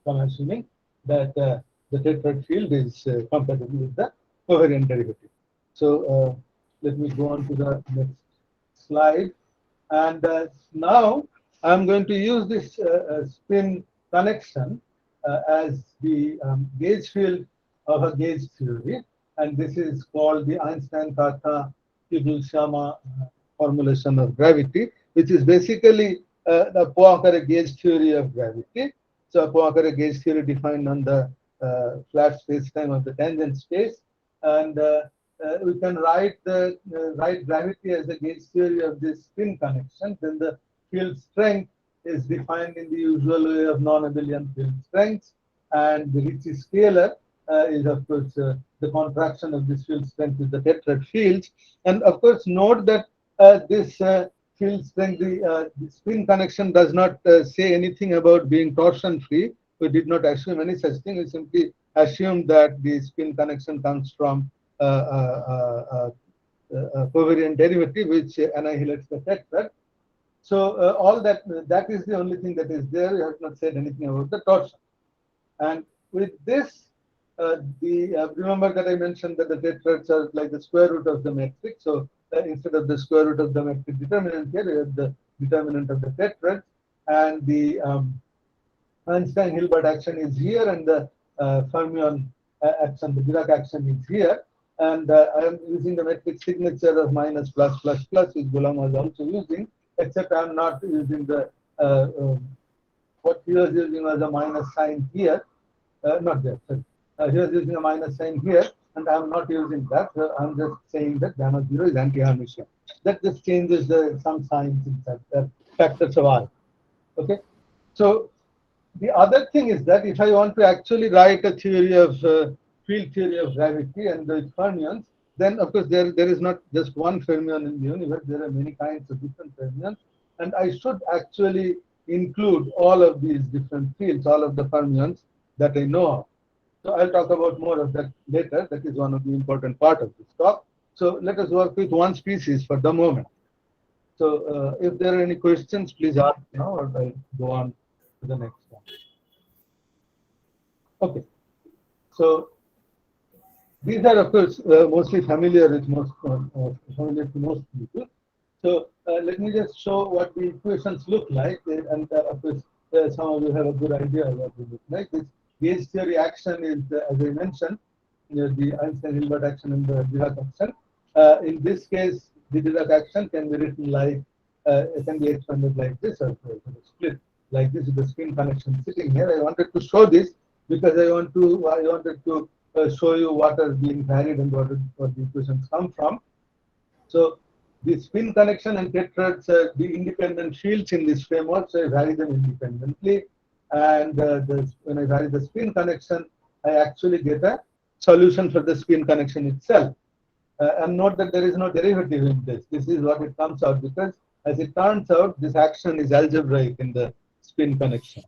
from assuming that the tetrad field is compatible with the covariant derivative. So let me go on to the next slide. And now I'm going to use this spin connection as the gauge field of a gauge theory. And this is called the Einstein Karta Kudusama formulation of gravity, which is basically the Poincare gauge theory of gravity. So Poincare gauge theory defined on the flat space-time of the tangent space, and we can write gravity as the gauge theory of this spin connection. Then the field strength is defined in the usual way of non-abelian field strengths, and the Ricci scalar is, of course, the contraction of this field strength with the tetrad fields. And of course, note that this field strength, the spin connection does not say anything about being torsion free. We did not assume any such thing. We simply assumed that the spin connection comes from a covariant derivative which annihilates the tetrad. So all that is the only thing that is there. We have not said anything about the torsion. And with this, remember that I mentioned that the tetrads are like the square root of the metric. So instead of the square root of the metric determinant here, we have the determinant of the tetrad, and the Einstein-Hilbert action is here, and the Fermion action, the Dirac action is here. And I am using the metric signature of minus plus plus plus, which Ghulam was also using, except I am not using the what he was using was a minus sign here, not there. He was using a minus sign here, and I am not using that. I am just saying that gamma 0 is anti-Hermitian. That just changes some signs inside the factors of R. Okay, so the other thing is that if I want to actually write a theory of field theory of gravity and the fermions, then of course there is not just one fermion in the universe. There are many kinds of different fermions, and I should actually include all of these different fields, all of the fermions that I know of. So I'll talk about more of that later. That is one of the important part of this talk. So let us work with one species for the moment. So if there are any questions, please ask now, or I'll go on to the next one. Okay. So these are, of course, mostly familiar with familiar to most people. So let me just show what the equations look like, and of course, some of you have a good idea of what they look like. This gauge theory action is, as I mentioned, the Einstein-Hilbert action and the Dirac action. In this case, the Dirac action can be written like, it can be expanded like this, or split like this with the spin connection sitting here. I wanted to show this because I wanted to show you what are being varied and what the equations come from. So the spin connection and tetrads are the independent fields in this framework, so I vary them independently. And when I vary the spin connection, I actually get a solution for the spin connection itself. And note that there is no derivative in this. This is what it comes out, because as it turns out, this action is algebraic in the spin connection.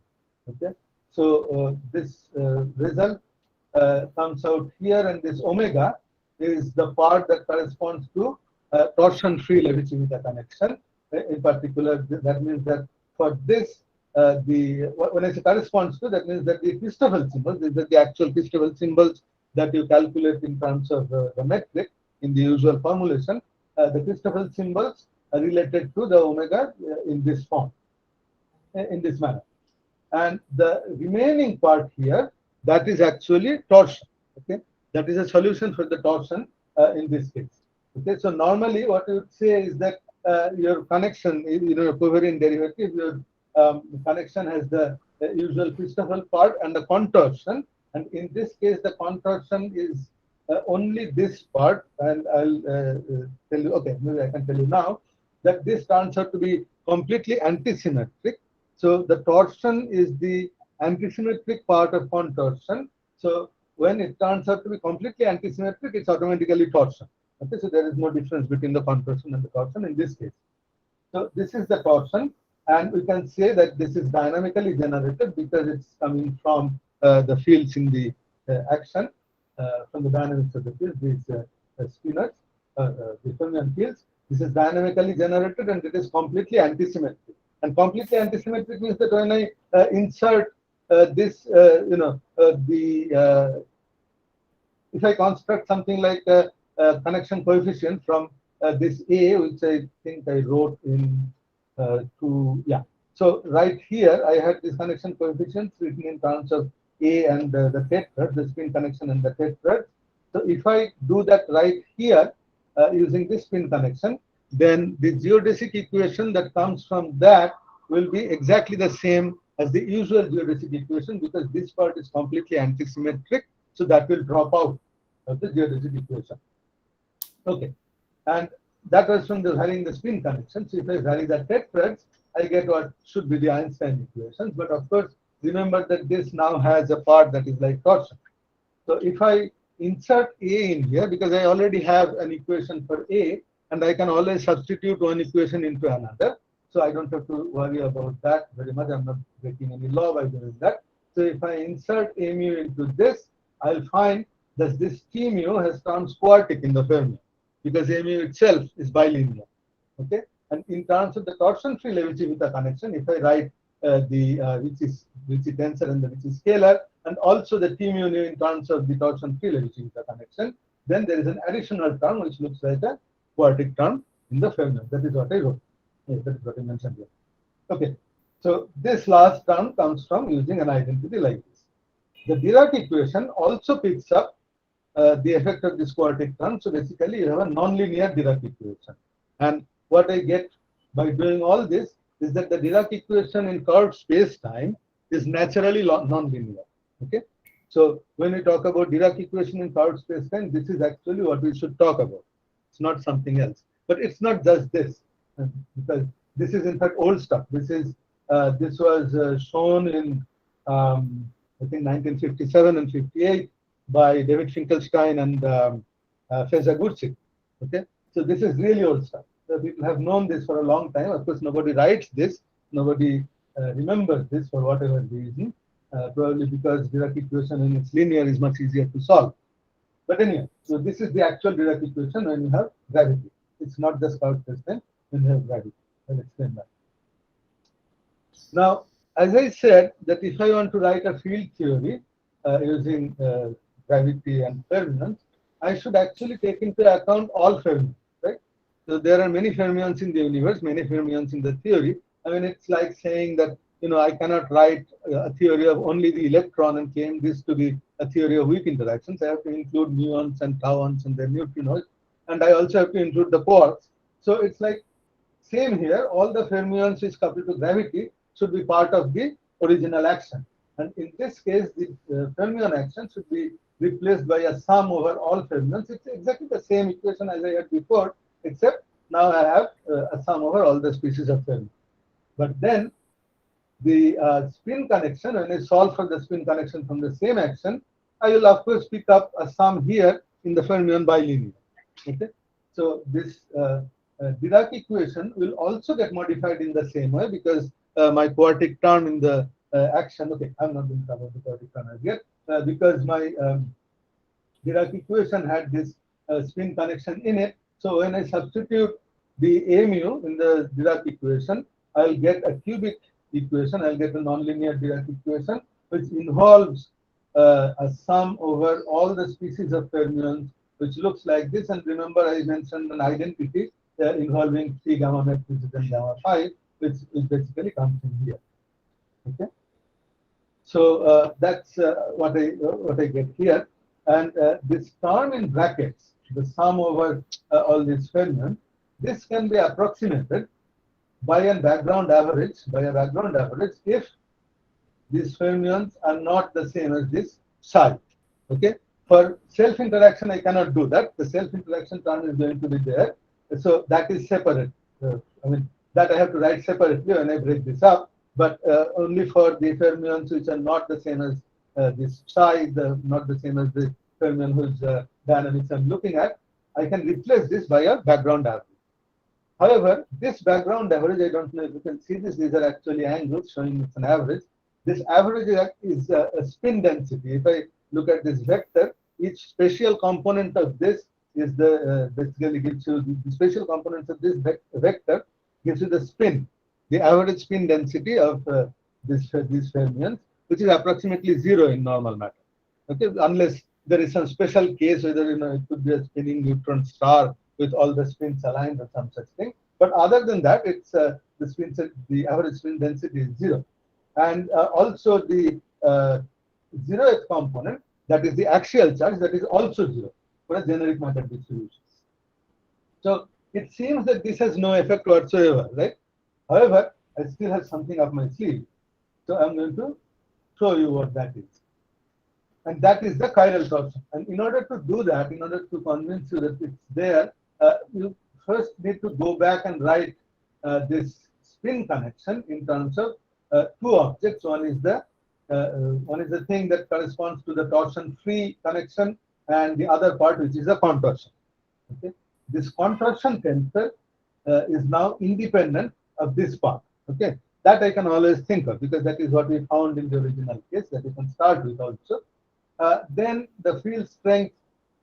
Okay, so this result comes out here, and this omega is the part that corresponds to torsion-free Levi-Civita connection. In particular, that means that for this, when I say corresponds to, that means that the Christoffel symbols, these are the actual Christoffel symbols that you calculate in terms of the metric in the usual formulation. The Christoffel symbols are related to the omega in this form, in this manner. And the remaining part here, that is actually torsion. Okay, that is a solution for the torsion in this case. Okay, so normally what you would say is that your connection, covariant derivative, your connection has the usual Christoffel part and the contortion. And in this case, the contortion is only this part. And I'll tell you, okay, maybe I can tell you now that this turns out to be completely antisymmetric. So the torsion is the antisymmetric part of contortion. So when it turns out to be completely antisymmetric, it's automatically torsion. Okay, so there is no difference between the contortion and the torsion in this case. So this is the torsion, and we can say that this is dynamically generated because it's coming from the fields in the action, from the dynamics of the fields, these spinors, the Fermion fields. This is dynamically generated, and it is completely antisymmetric. And completely antisymmetric means that when I insert this, if I construct something like a connection coefficient from this A, which I think I wrote in So right here, I had this connection coefficients written in terms of A and the tetrad, the spin connection and the tetrad. So if I do that right here using this spin connection, then the geodesic equation that comes from that will be exactly the same as the usual geodesic equation, because this part is completely antisymmetric. So that will drop out of the geodesic equation. Okay, and that was from the varying the spin connection. So if I vary the tetrads, I get what should be the Einstein equations. But of course, remember that this now has a part that is like torsion. So if I insert A in here, because I already have an equation for A, and I can always substitute one equation into another. So I don't have to worry about that very much. I'm not breaking any law by doing that. So if I insert A mu into this, I'll find that this T mu has terms quartic in the Fermion, because A mu itself is bilinear. Okay, and in terms of the torsion-free Levi-Civita connection, if I write the Ricci tensor and the Ricci scalar, and also the T mu in terms of the torsion-free Levi-Civita connection, then there is an additional term which looks like a quartic term in the Fermion. That is what I wrote. Yes, that is what I mentioned here. Okay, so this last term comes from using an identity like this. the Dirac equation also picks up the effect of this quartic term. So basically, you have a nonlinear Dirac equation. And what I get by doing all this is that the Dirac equation in curved space-time is naturally nonlinear. Okay. So when we talk about Dirac equation in curved space-time, this is actually what we should talk about. It's not something else. But it's not just this, because this is in fact old stuff. This was shown in I think 1957 and 58 by David Finkelstein and Feza Gurczyk. Okay, so this is really old stuff. So people have known this for a long time. Of course, nobody writes this, nobody remembers this for whatever reason. Probably because Dirac equation in its linear is much easier to solve. But anyway, so this is the actual Dirac equation when you have gravity. It's not just curved space-time when you have gravity. I'll explain that. Now, as I said, that if I want to write a field theory using gravity and fermions, I should actually take into account all fermions, right? So there are many fermions in the universe, many fermions in the theory. I mean, it's like saying that, you know, I cannot write a theory of only the electron and claim this to be a theory of weak interactions. I have to include muons and tauons and their neutrinos, and I also have to include the quarks. So it's like same here. All the fermions which coupled to gravity should be part of the original action. And in this case, the fermion action should be replaced by a sum over all fermions. It's exactly the same equation as I had before, except now I have a sum over all the species of fermions. But then the spin connection, when I solve for the spin connection from the same action, I will of course pick up a sum here in the fermion bilinear. Okay, so this Dirac equation will also get modified in the same way, because my quartic term in the action. Okay, I'm not going to cover the quartic term as yet, because my Dirac equation had this spin connection in it. So when I substitute the a mu in the Dirac equation, I'll get a cubic equation. I'll get a nonlinear Dirac equation, which involves a sum over all the species of fermions, which looks like this. And remember, I mentioned an identity involving 3 gamma matrices and gamma 5, which basically comes in here. Okay, so that's what I get here. And this term in brackets, the sum over all these fermions, this can be approximated by a background average, if these fermions are not the same as this psi. Okay, for self interaction I cannot do that. The self interaction term is going to be there, so that is separate. I mean, that I have to write separately when I break this up. But only for the fermions which are not the same as this psi, not the same as the fermion whose dynamics I'm looking at, I can replace this by a background average. However, this background average, I don't know if you can see this, these are actually angles showing it's an average. This average is a spin density. If I look at this vector, each spatial component of this is basically gives you the spatial components of this vector gives you the spin, the average spin density of these fermions, which is approximately 0 in normal matter. Okay, unless there is some special case, whether it could be a spinning neutron star with all the spins aligned or some such thing. But other than that, it's the average spin density is 0, and also the 0th component, that is the axial charge, that is also 0 for a generic matter distribution. So it seems that this has no effect whatsoever, right? However, I still have something up my sleeve, so I'm going to show you what that is. And that is the chiral culture. And in order to do that, in order to convince you that it's there, you first need to go back and write this spin connection in terms of 2 objects. One is the thing that corresponds to the torsion-free connection, and the other part, which is a contortion. Okay, this contortion tensor is now independent of this part. Okay, that I can always think of, because that is what we found in the original case, that you can start with also. Then the field strength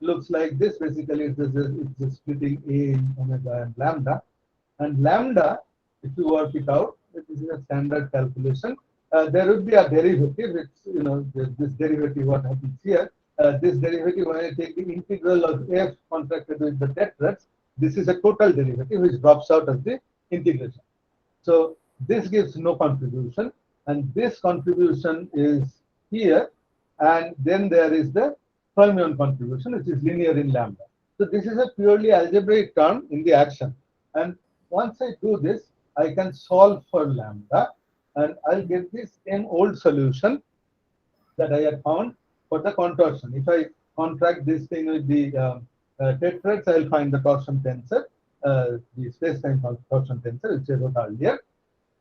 looks like this. Basically, it's a splitting A in omega and lambda. And lambda, if you work it out, this is a standard calculation. There would be a derivative. It's this derivative. What happens here? This derivative, when I take the integral of f contracted with the tetrads, this is a total derivative which drops out of the integration. So this gives no contribution, and this contribution is here. and then there is the Fermion contribution, which is linear in lambda. So this is a purely algebraic term in the action. And once I do this, I can solve for lambda, and I'll get this same old solution that I had found for the contortion. If I contract this thing with the tetrads, I'll find the torsion tensor, the space-time torsion tensor, which I wrote earlier.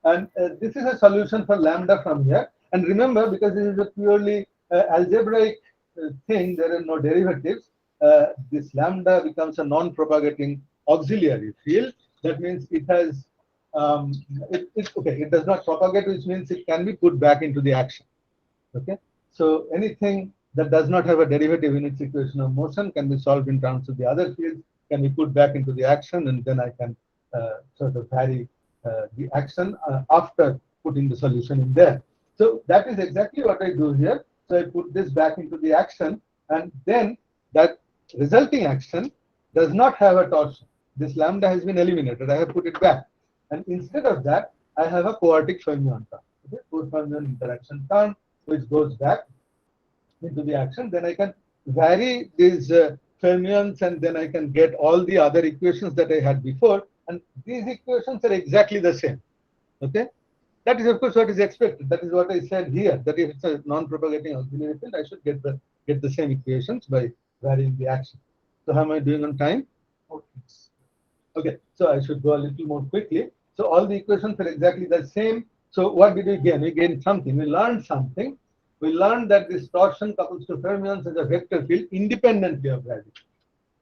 And this is a solution for lambda from here. And remember, because this is a purely algebraic thing, there are no derivatives. This lambda becomes a non-propagating auxiliary field. That means it has, it does not propagate, which means it can be put back into the action. Okay, so anything that does not have a derivative in its equation of motion can be solved in terms of the other fields, can be put back into the action, and then I can sort of vary the action after putting the solution in there. So that is exactly what I do here. So I put this back into the action, and then that resulting action does not have a torsion. This lambda has been eliminated. I have put it back, and instead of that, I have a quartic Fermion term, okay, Fermion interaction term, which goes back into the action. Then I can vary these fermions, and then I can get all the other equations that I had before, and these equations are exactly the same. Okay, that is of course what is expected. That is what I said here, that if it's a non-propagating auxiliary field, I should get the same equations by varying the action. So how am I doing on time? Okay, so I should go a little more quickly. So all the equations are exactly the same. So what did we gain? We gained something. We learned something. We learned that this torsion couples to fermions as a vector field independently of gravity.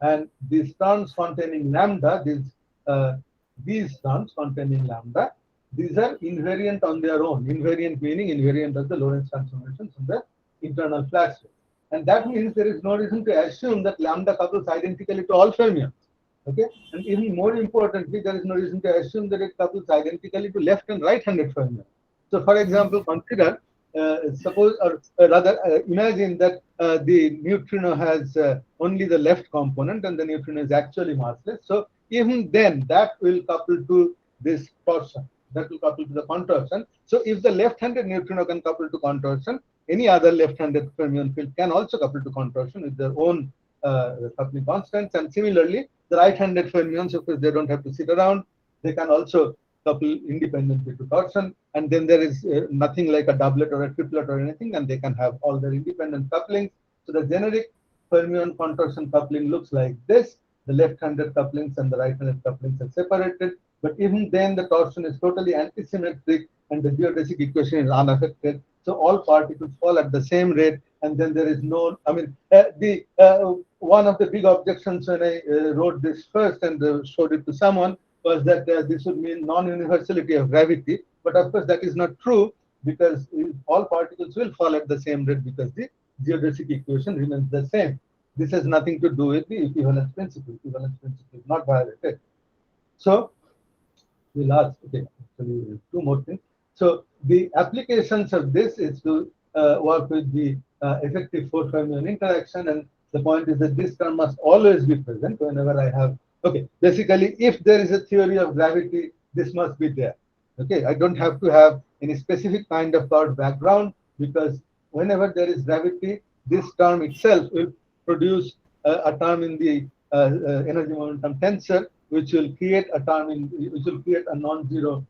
And these terms containing lambda, these terms containing lambda, these are invariant on their own. Invariant meaning invariant of the Lorentz transformations in the internal flash field. And that means there is no reason to assume that lambda couples identically to all fermions. Okay, and even more importantly, there is no reason to assume that it couples identically to left and right-handed fermions. So, for example, consider, suppose, or rather, imagine that the neutrino has only the left component, and the neutrino is actually massless. So, even then, that will couple to this torsion. That will couple to the contortion. So, if the left-handed neutrino can couple to contortion, any other left-handed fermion field can also couple to contortion with their own coupling constants. And similarly, the right-handed fermions, of course, they don't have to sit around. They can also couple independently to torsion. And then there is nothing like a doublet or a triplet or anything, and they can have all their independent couplings. So the generic fermion contortion coupling looks like this. The left-handed couplings and the right-handed couplings are separated. But even then, the torsion is totally antisymmetric, and the geodesic equation is unaffected. So all particles fall at the same rate, and then there is no, I mean, one of the big objections when I wrote this first and showed it to someone was that this would mean non-universality of gravity. But of course, that is not true, because all particles will fall at the same rate because the geodesic equation remains the same. This has nothing to do with the equivalence principle. Equivalence principle is not violated. So, the last, okay, actually two more things. So the applications of this is to work with the effective four-fermion interaction, and the point is that this term must always be present whenever I have, okay, basically if there is a theory of gravity, this must be there. Okay, I don't have to have any specific kind of curved background, because whenever there is gravity, this term itself will produce a term in the energy momentum tensor, which will create a term in, which will create a non-zero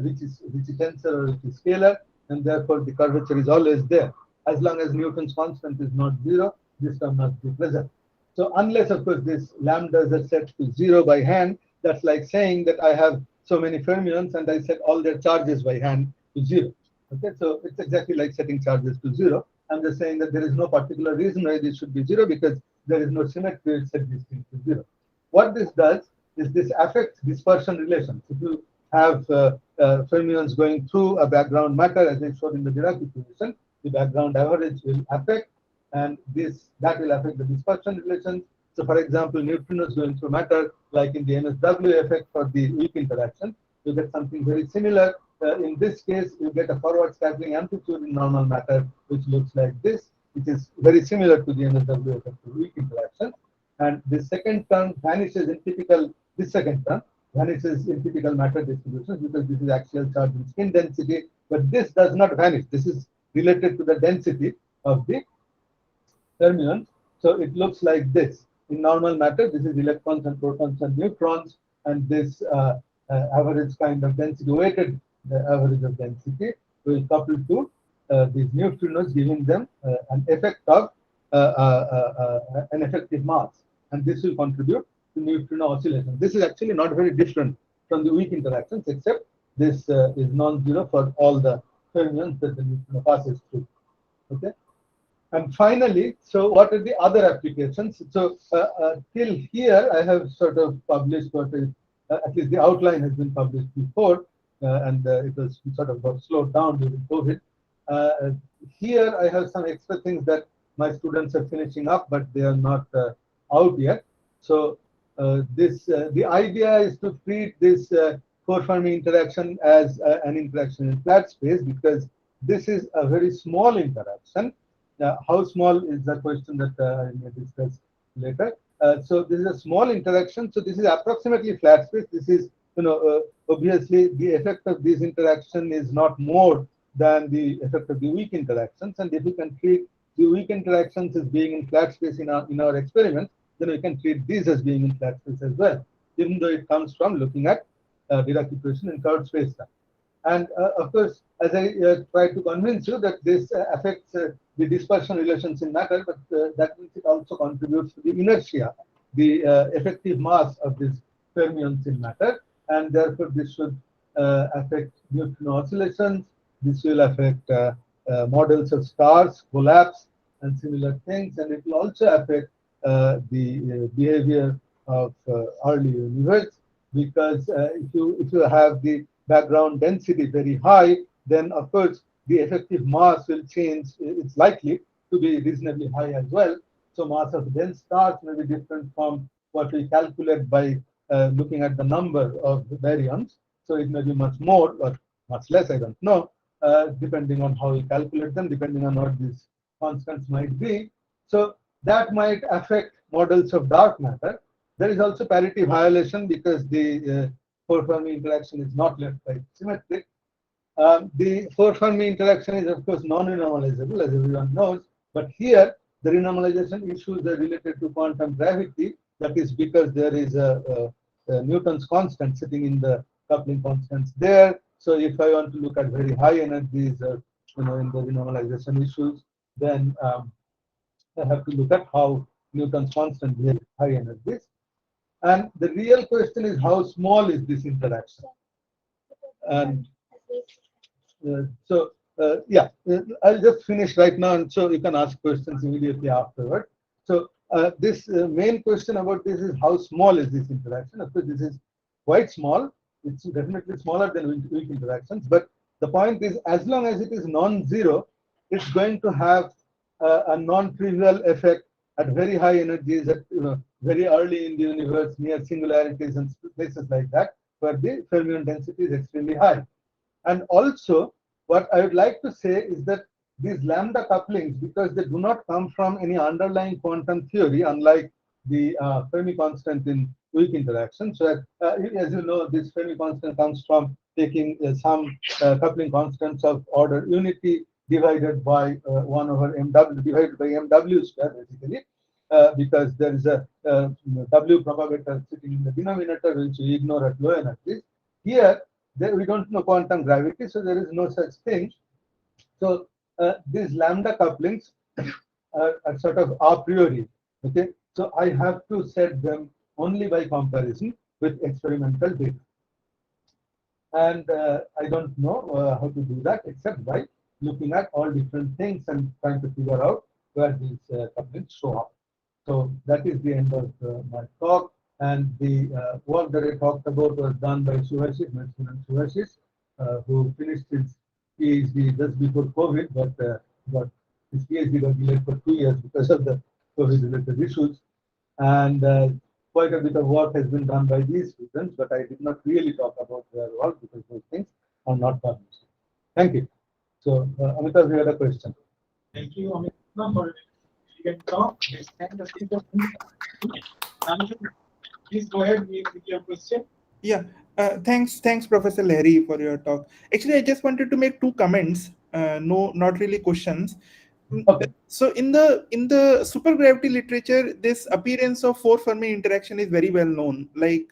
which is tensor or which is scalar, and therefore the curvature is always there. As long as Newton's constant is not zero, this term must be present. So unless, of course, this lambdas are set to zero by hand, that's like saying that I have so many fermions and I set all their charges by hand to zero. Okay, so it's exactly like setting charges to zero. I'm just saying that there is no particular reason why this should be zero, because there is no symmetry to set these things to zero. What this does is this affects dispersion relations. If you have fermions going through a background matter, as I showed in the Dirac equation, the background average will affect, and that will affect the dispersion relations. So, for example, neutrinos going through matter, like in the MSW effect for the weak interaction, you get something very similar. In this case, you get a forward scattering amplitude in normal matter, which looks like this, which is very similar to the MSW effect for weak interaction. And the second term vanishes in typical, this second term vanishes in typical matter distributions, because this is axial charge and spin density, but this does not vanish. This is related to the density of the fermions. So it looks like this. In normal matter, this is electrons and protons and neutrons, and this average kind of density, weighted average of density, will couple to these neutrinos, giving them an effect of an effective mass, and this will contribute to neutrino oscillation. This is actually not very different from the weak interactions, except this is non-zero for all the fermions that the neutrino passes through. Okay. And finally, so what are the other applications? So till here, I have sort of published what is, at least the outline has been published before, and it was sort of got slowed down during COVID. Here, I have some extra things that my students are finishing up, but they are not out yet. So the idea is to treat this four Fermi interaction as an interaction in flat space, because this is a very small interaction. How small is the question that I may discuss later. So this is a small interaction. So this is approximately flat space. This is, obviously the effect of this interaction is not more than the effect of the weak interactions. And if we can treat the weak interactions as being in flat space in our experiment, then we can treat these as being in flat space as well, even though it comes from looking at Dirac equation in curved space-time. And of course, as I try to convince you that this affects the dispersion relations in matter, but that means it also contributes to the inertia, the effective mass of these fermions in matter, and therefore this should affect neutrino oscillations. This will affect models of stars, collapse, and similar things, and it will also affect the behavior of early universe, because if you have the background density very high, then of course the effective mass will change. It's likely to be reasonably high as well. So mass of dense stars may be different from what we calculate by looking at the number of baryons. So it may be much more or much less, I don't know, depending on how we calculate them, depending on what these constants might be. So that might affect models of dark matter. There is also parity violation, because the four Fermi interaction is not left quite symmetric. The four Fermi interaction is of course non-renormalizable, as everyone knows, but here the renormalization issues are related to quantum gravity. That is because there is a Newton's constant sitting in the coupling constants there. So if I want to look at very high energies, in the renormalization issues, then I have to look at how Newton's constant behaves at high energies. And the real question is, how small is this interaction? And I'll just finish right now, and so you can ask questions immediately afterward. So this main question about this is, how small is this interaction? Of course, this is quite small. It's definitely smaller than weak interactions. But the point is, as long as it is non-zero, it's going to have a non-trivial effect at very high energies, at very early in the universe, near singularities and places like that, where the fermion density is extremely high. And also, what I would like to say is that these lambda couplings, because they do not come from any underlying quantum theory, unlike the Fermi constant in weak interaction. So, as you know, this Fermi constant comes from taking some coupling constants of order unity divided by 1 over mw, divided by mw square, basically, because there is a w propagator sitting in the denominator, which we ignore at low energies. Here, we don't know quantum gravity, so there is no such thing. So these lambda couplings are sort of a priori. Okay, so I have to set them only by comparison with experimental data, and I don't know how to do that except by looking at all different things and trying to figure out where these couplings show up. So that is the end of my talk. And the work that I talked about was done by Shubhashis, my student Shubhashis, who finished his PhD just before COVID, but his PhD got delayed for 2 years because of the COVID-related issues. And quite a bit of work has been done by these students, but I did not really talk about their work because those things are not published. Thank you. So, Amitav, you had a question. Thank you, Amitav, for you can talk. Please go ahead with your question. Yeah, thanks, Professor Lahiri, for your talk. Actually, I just wanted to make 2 comments. No, not really questions. Okay. So in the supergravity literature, this appearance of four Fermi interaction is very well known. Like,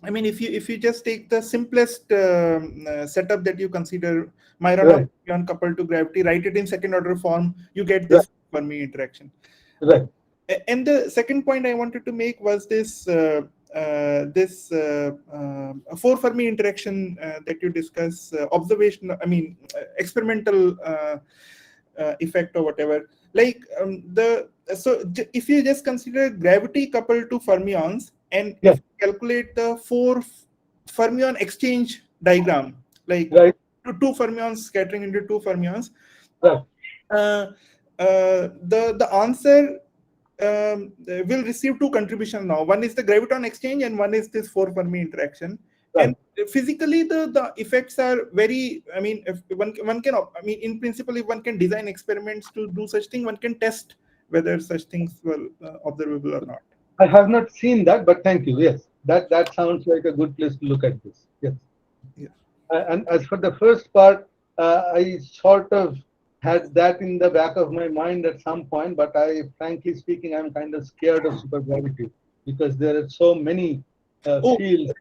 I mean, if you just take the simplest setup that you consider, Right. Myron coupled to gravity, write it in second order form, you get Right. this Fermi interaction. Right. And the second point I wanted to make was this four Fermi interaction that you discuss, observation, I mean, experimental effect or whatever. Like if you just consider gravity coupled to fermions, and Yes. if you calculate the four fermion exchange diagram, like Right. two fermions scattering into two fermions, Right. the answer will receive two contributions now. One is the graviton exchange and one is this four Fermi interaction. Right. And physically, the effects are very, I mean, if one can, I mean, in principle, if one can design experiments to do such thing, one can test whether such things were observable or not. I have not seen that, but thank you. Yes, that sounds like a good place to look at this. Yes. Yeah. And as for the first part, I sort of had that in the back of my mind at some point, but frankly speaking, I'm kind of scared of supergravity because there are so many fields.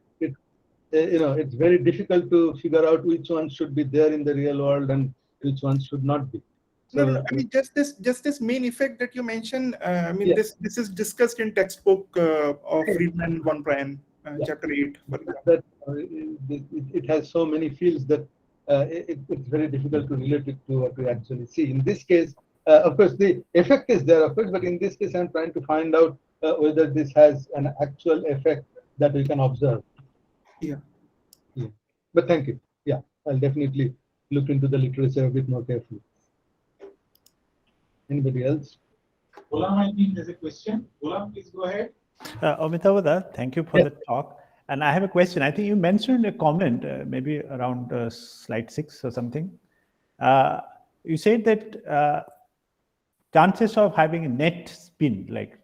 It's very difficult to figure out which ones should be there in the real world and which ones should not be. So, No. I mean, just this main effect that you mentioned. I mean, yeah. this is discussed in textbook of Friedman von Bryan, chapter 8, for example. That it has so many fields that it's very difficult to relate it to what we actually see. In this case, of course, the effect is there, of course, but in this case, I'm trying to find out whether this has an actual effect that we can observe. Yeah. Yeah. But thank you. Yeah, I'll definitely look into the literature a bit more carefully. Anybody else? Ghulam, I think there's a question. Ghulam, please go ahead. Amitavada, thank you for the talk. And I have a question. I think you mentioned a comment, maybe around slide 6 or something. You said that chances of having a net spin, like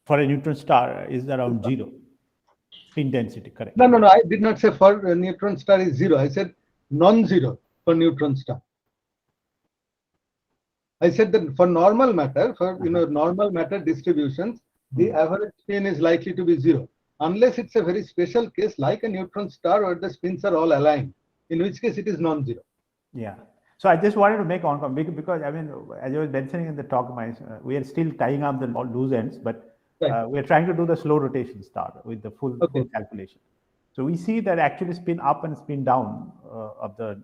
for a neutron star, is around 0. Spin density, correct? No. I did not say for a neutron star is 0. I said non-zero for neutron star. I said that for normal matter, for normal matter distributions, the average spin is likely to be 0, unless it's a very special case like a neutron star where the spins are all aligned, in which case it is non-zero. Yeah. So I just wanted to make on because I mean, as I was mentioning in the talk, we are still tying up the loose ends, but we are trying to do the slow rotation star with the full calculation. So we see that actually spin up and spin down of the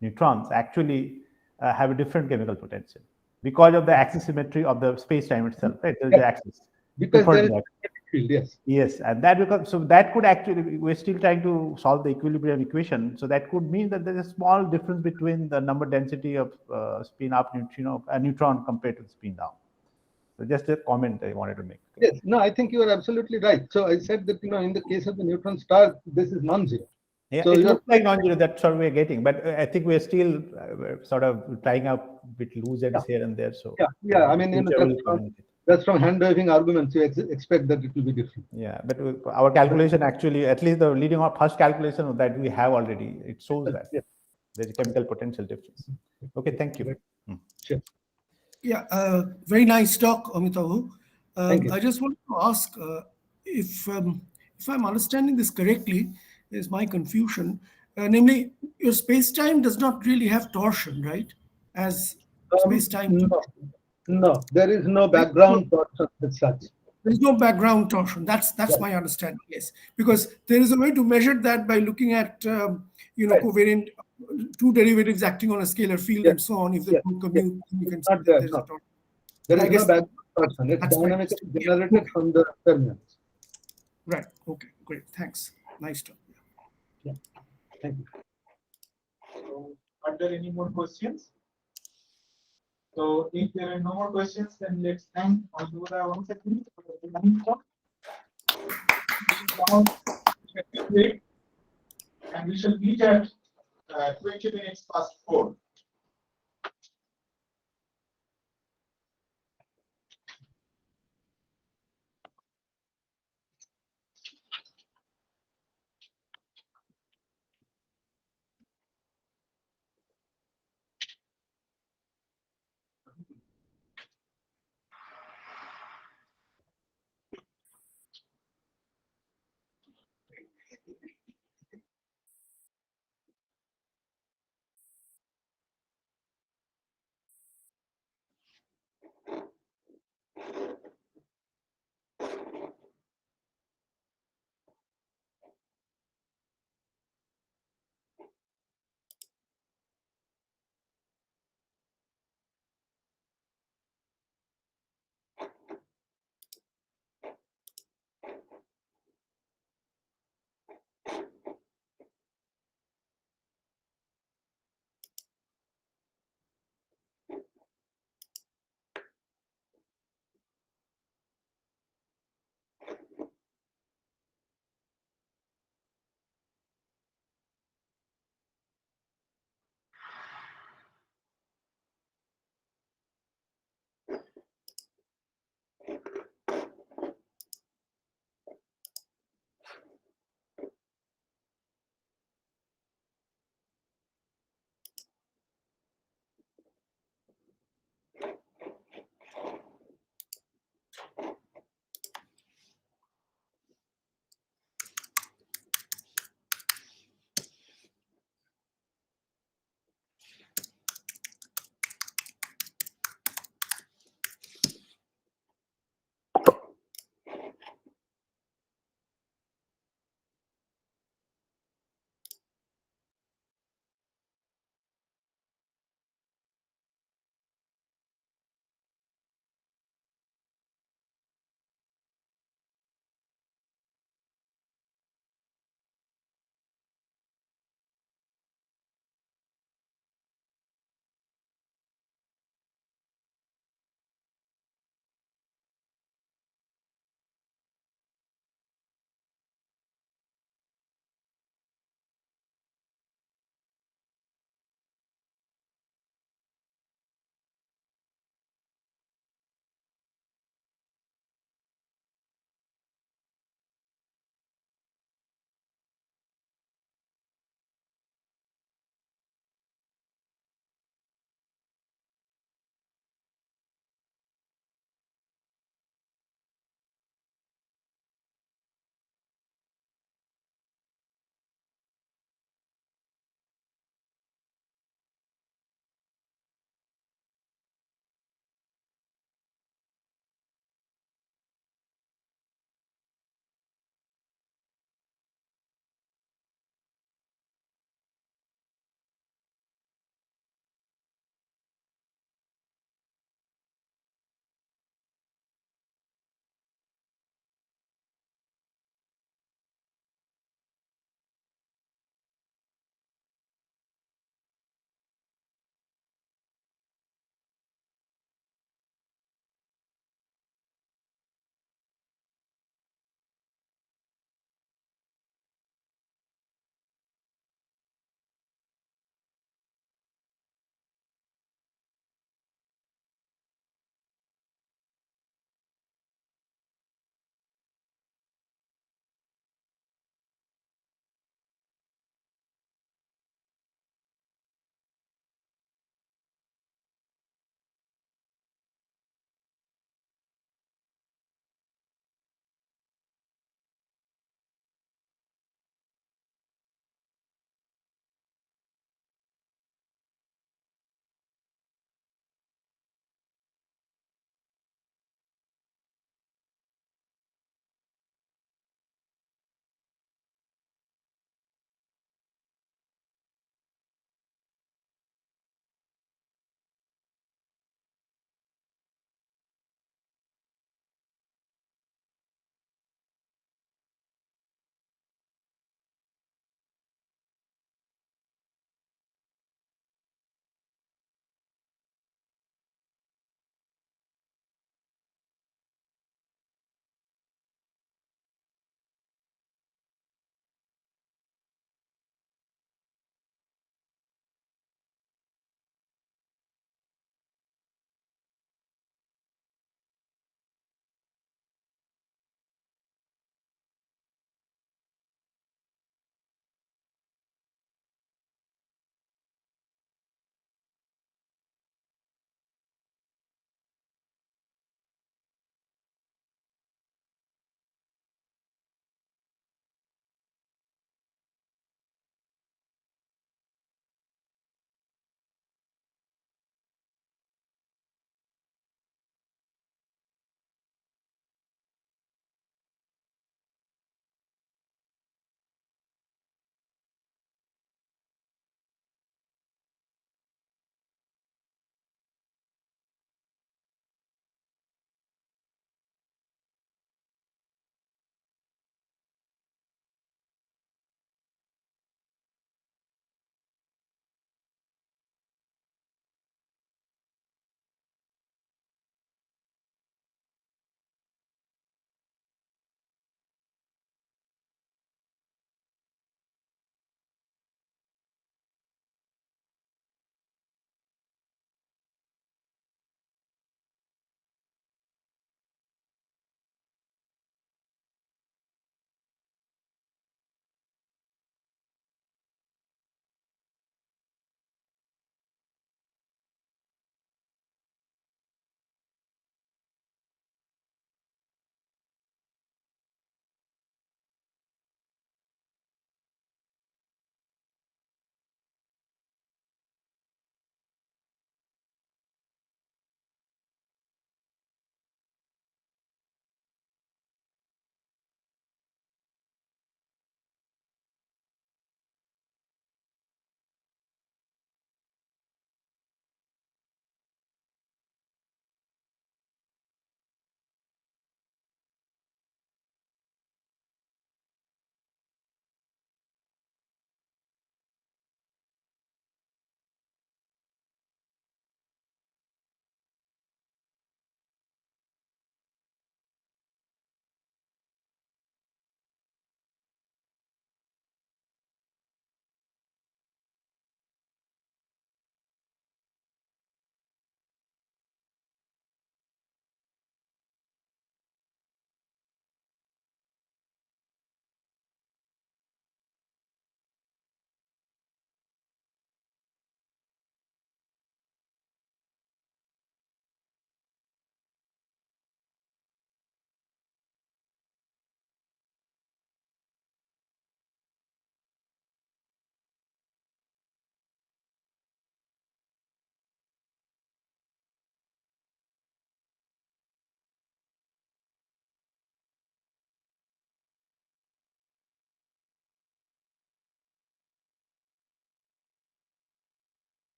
neutrons actually have a different chemical potential because of the axis symmetry of the space-time itself, right? There's the axis. Because there is a field, yes. Yes, and that because so that could actually, we're still trying to solve the equilibrium equation. So that could mean that there's a small difference between the number density of spin up neutron compared to the spin down. So just a comment I wanted to make. Yes, no, I think you are absolutely right. So I said that in the case of the neutron star, this is non-zero. Yeah, so it looks like non-zero. That's what we're getting, but I think we're still sort of tying up with loose ends here and there. So yeah. I mean, that's from hand-waving arguments. You expect that it will be different. Yeah, but our calculation actually, at least the leading or first calculation that we have already, it shows that there's a chemical potential difference. Okay, thank you. Sure. Yeah, very nice talk, Amitav. Thank you. I just want to ask if I'm understanding this correctly, is my confusion. Namely, your space-time does not really have torsion, right? As space-time. No, there is no background torsion as such. There is no background torsion. That's my understanding. Yes, because there is a way to measure that by looking at covariant two derivatives acting on a scalar field and so on. If they don't commute, you can see that there's a torsion. There is no background torsion. It's dynamically generated from the fermions. Right. Okay. Great. Thanks. Nice talk. Yeah. Thank you. So, are there any more questions? So, if there are no more questions, then let's thank Anuradha once again for the morning talk. And we shall meet at 20 minutes past 4.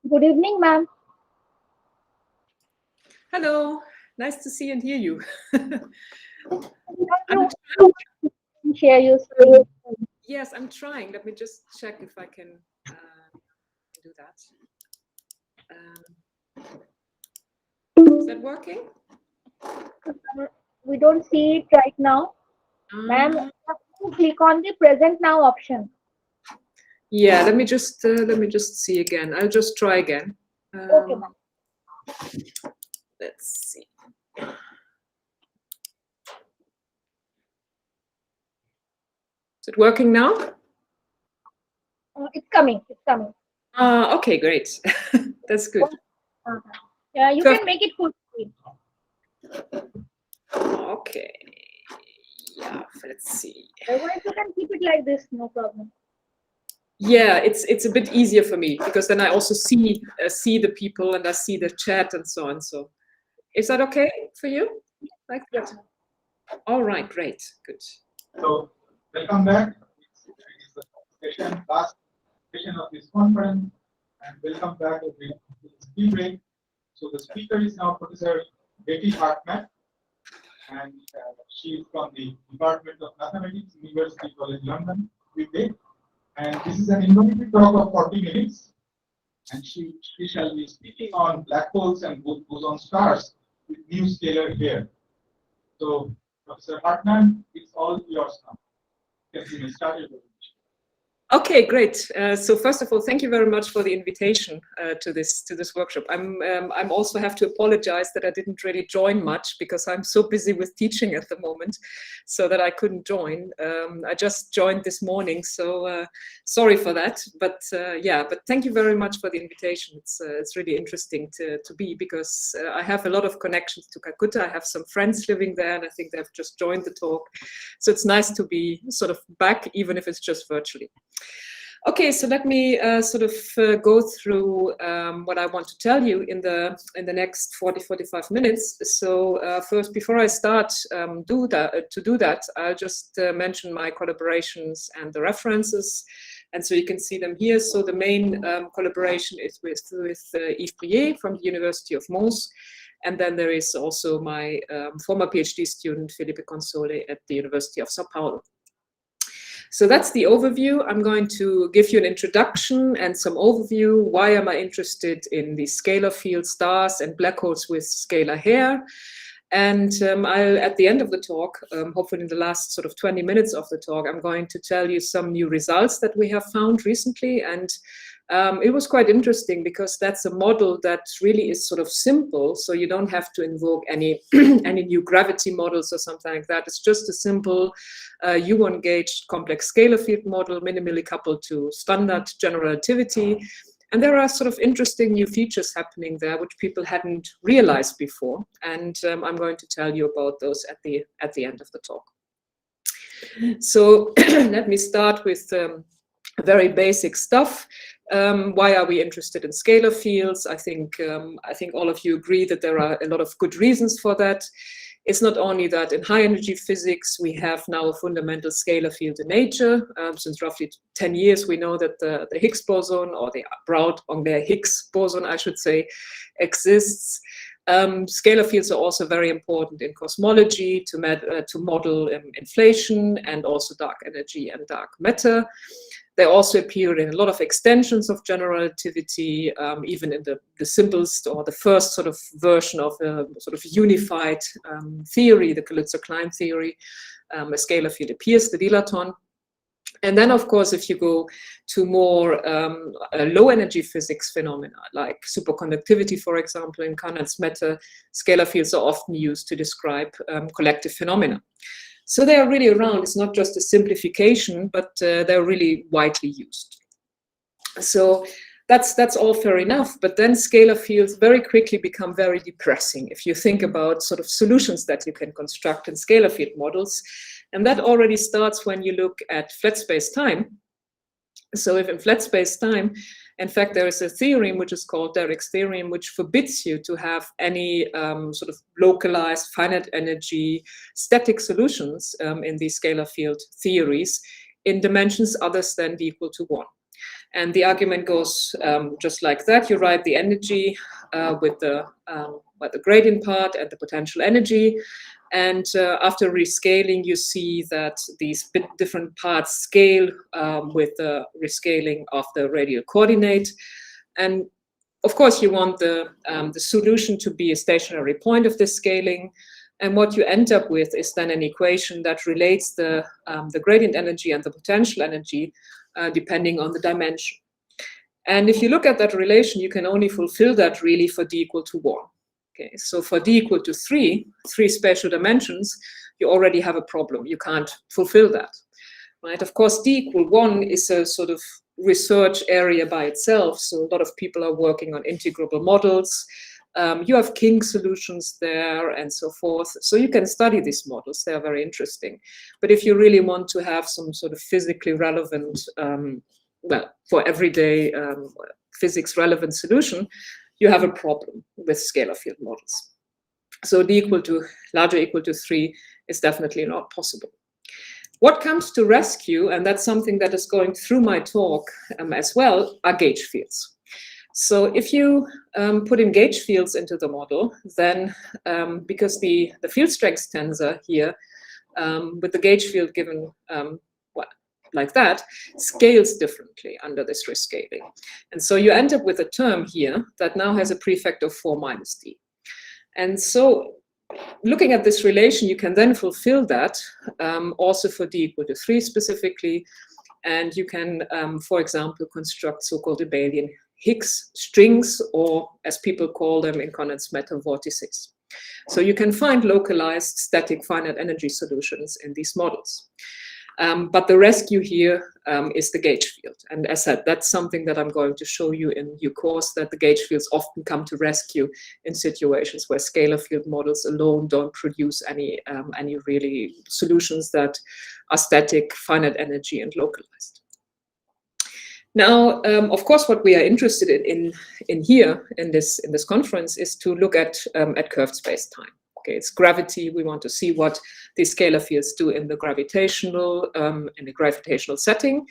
Good evening, ma'am. Hello, nice to see and hear you. Share your screen. Yes, I'm trying. Let me just check if I can do that. Is that working? We don't see it right now. Ma'am, you have to click on the present now option. Yeah, let me just see again. I'll just try again. Okay, ma'am. Let's see. Is it working now? It's coming. It's coming. Okay, great. That's good. Yeah, you can make it full screen. Okay. Yeah, let's see. Otherwise, you can keep it like this, no problem. Yeah, it's a bit easier for me because then I also see the people and I see the chat and so on. So, is that okay for you? Like that? All right, great, good. So, welcome back. This is the last session of this conference, and welcome back to the tea break. So, the speaker is now Professor Betty Hartman, and she is from the Department of Mathematics, University College London, UK. And this is an innovative talk of 40 minutes, and she shall be speaking on black holes and boson stars with new scalar here. So, Professor Hartman, it's all yours now. Yes, you may start your presentation. Okay, great. So first of all, thank you very much for the invitation to this workshop. I'm also have to apologize that I didn't really join much because I'm so busy with teaching at the moment, so that I couldn't join. I just joined this morning, so sorry for that. But yeah, but thank you very much for the invitation. It's really interesting to be, because I have a lot of connections to Calcutta. I have some friends living there, and I think they've just joined the talk. So it's nice to be sort of back, even if it's just virtually. Okay, so let me go through what I want to tell you in the next 40-45 minutes. So first, before I start to do that, I'll just mention my collaborations and the references, and so you can see them here. So the main collaboration is with Yves Brier from the University of Mons, and then there is also my former PhD student Felipe Console at the University of Sao Paulo. So that's the overview. I'm going to give you an introduction and some overview. Why am I interested in the scalar field stars and black holes with scalar hair? And I'll, at the end of the talk, hopefully in the last sort of 20 minutes of the talk, I'm going to tell you some new results that we have found recently. And it was quite interesting because that's a model that really is sort of simple. So you don't have to invoke any any new gravity models or something like that. It's just a simple U1 gauge complex scalar field model, minimally coupled to standard general relativity. And there are sort of interesting new features happening there, which people hadn't realized before. And I'm going to tell you about those at the end of the talk. So let me start with very basic stuff. Why are we interested in scalar fields? I think all of you agree that there are a lot of good reasons for that. It's not only that in high energy physics, we have now a fundamental scalar field in nature. Since roughly 10 years, we know that the Higgs boson, or the Brown-Higgs boson, I should say, exists. Scalar fields are also very important in cosmology to model inflation and also dark energy and dark matter. They also appear in a lot of extensions of general relativity, even in the simplest or the first sort of version of a sort of unified theory, the Kaluza-Klein theory. A scalar field appears, the dilaton. And then, of course, if you go to more low energy physics phenomena, like superconductivity, for example, in condensed matter, scalar fields are often used to describe collective phenomena. So they are really around. It's not just a simplification, but they're really widely used. So that's all fair enough. But then scalar fields very quickly become very depressing if you think about sort of solutions that you can construct in scalar field models. And that already starts when you look at flat space-time. So if in flat space-time, in fact, there is a theorem which is called Derrick's theorem, which forbids you to have any sort of localized finite energy static solutions in these scalar field theories in dimensions other than d = 1. And the argument goes just like that. You write the energy with the gradient part and the potential energy. And after rescaling, you see that these different parts scale with the rescaling of the radial coordinate. And of course, you want the solution to be a stationary point of this scaling. And what you end up with is then an equation that relates the gradient energy and the potential energy depending on the dimension. And if you look at that relation, you can only fulfill that really for d equal to 1. Okay, so for d equal to 3 spatial dimensions, you already have a problem. You can't fulfill that, right? Of course, d equal 1 is a sort of research area by itself. So a lot of people are working on integrable models. You have King solutions there and so forth. So you can study these models. They are very interesting. But if you really want to have some sort of physically relevant, well, for everyday physics relevant solution, you have a problem with scalar field models. So d equal to larger equal to 3 is definitely not possible. What comes to rescue, and that's something that is going through my talk as well, are gauge fields. So if you put in gauge fields into the model, then because the field strength tensor here, with the gauge field given like that, scales differently under this rescaling. And so you end up with a term here that now has a prefect of 4 minus d. And so looking at this relation, you can then fulfill that also for d equal to 3 specifically. And you can, for example, construct so-called abelian Higgs strings, or as people call them in condensed matter, vortices. So you can find localized static finite energy solutions in these models. But the rescue here is the gauge field. And as said, that's something that I'm going to show you in due course, that the gauge fields often come to rescue in situations where scalar field models alone don't produce any really solutions that are static, finite energy, and localized. Now, of course, what we are interested in here in this conference is to look at curved space-time. Okay, it's gravity. We want to see what these scalar fields do in the gravitational setting.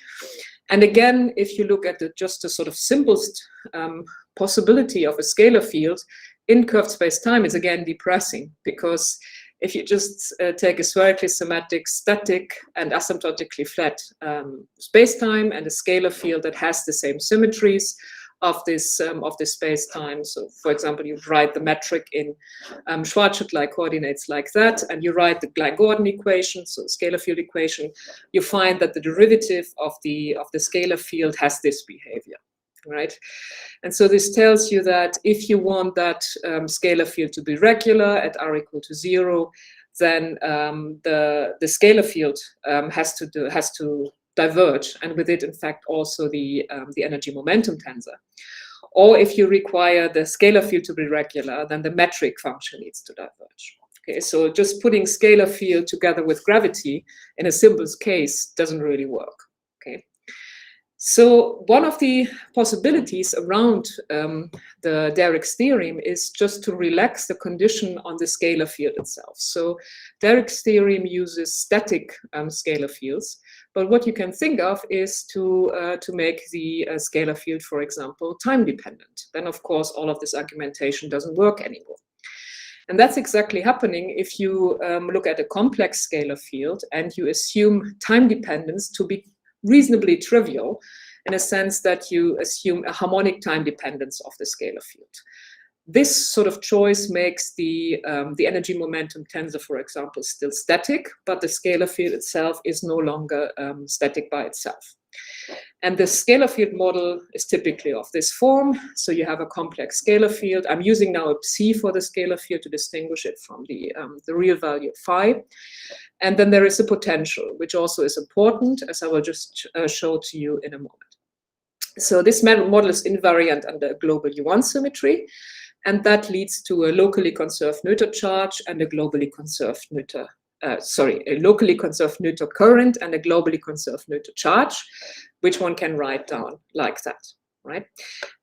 And again, if you look at just the sort of simplest possibility of a scalar field in curved space-time, it's again depressing, because if you just take a spherically symmetric, static, and asymptotically flat space-time and a scalar field that has the same symmetries of this space-time. So, for example, you write the metric in Schwarzschild-like coordinates like that, and you write the Gordon equation, so scalar field equation. You find that the derivative of the scalar field has this behavior, right? And so this tells you that if you want that scalar field to be regular at r equal to 0, then the scalar field has to diverge, and with it, in fact, also the energy momentum tensor. Or if you require the scalar field to be regular, then the metric function needs to diverge. Okay, so just putting scalar field together with gravity in a simple case doesn't really work. Okay. So one of the possibilities around the Derrick's theorem is just to relax the condition on the scalar field itself. So Derrick's theorem uses static scalar fields, but what you can think of is to make the scalar field, for example, time dependent. Then, of course, all of this argumentation doesn't work anymore. And that's exactly happening if you look at a complex scalar field and you assume time dependence to be reasonably trivial, in a sense that you assume a harmonic time dependence of the scalar field. This sort of choice makes the energy momentum tensor, for example, still static, but the scalar field itself is no longer static by itself. And the scalar field model is typically of this form. So you have a complex scalar field. I'm using now a psi for the scalar field to distinguish it from the real value of phi. And then there is a potential, which also is important, as I will just show to you in a moment. So this model is invariant under global U1 symmetry, and that leads to a locally conserved Noether charge and a globally conserved Noether, a locally conserved Noether current and a globally conserved Noether charge, which one can write down like that, right?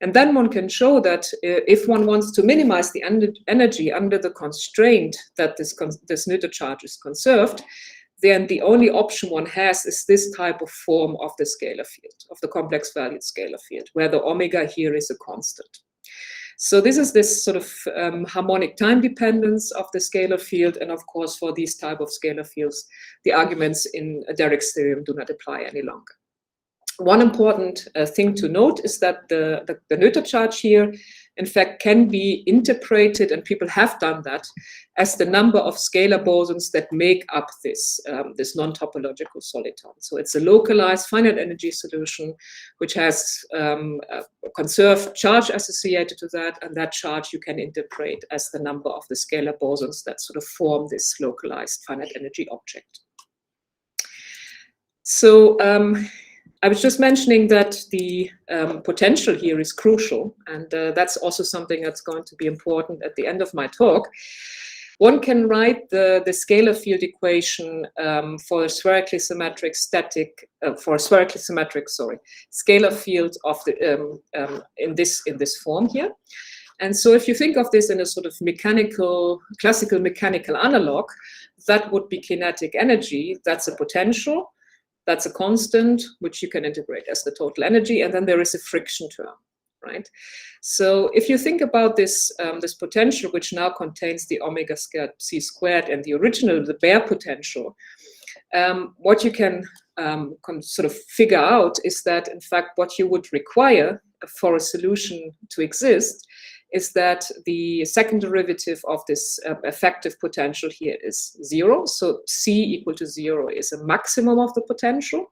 And then one can show that if one wants to minimize the energy under the constraint that this Noether charge is conserved, then the only option one has is this type of form of the scalar field, of the complex valued scalar field, where the omega here is a constant. So this is this sort of harmonic time dependence of the scalar field. And of course, for these type of scalar fields, the arguments in Derrick's theorem do not apply any longer. One important thing to note is that the Noether charge here, in fact, can be interpreted, and people have done that, as the number of scalar bosons that make up this, this non-topological soliton. So it's a localized finite energy solution, which has a conserved charge associated to that, and that charge you can interpret as the number of the scalar bosons that sort of form this localized finite energy object. So I was just mentioning that the potential here is crucial, and that's also something that's going to be important at the end of my talk. One can write the scalar field equation for a spherically symmetric scalar field of the in this form here. And so if you think of this in a sort of classical mechanical analog, that would be kinetic energy. That's a potential. That's a constant, which you can integrate as the total energy, and then there is a friction term, right? So if you think about this, this potential, which now contains the omega squared c squared and the original, the bare potential, what you can sort of figure out is that, in fact, what you would require for a solution to exist is that the second derivative of this effective potential here is 0. So C equal to 0 is a maximum of the potential.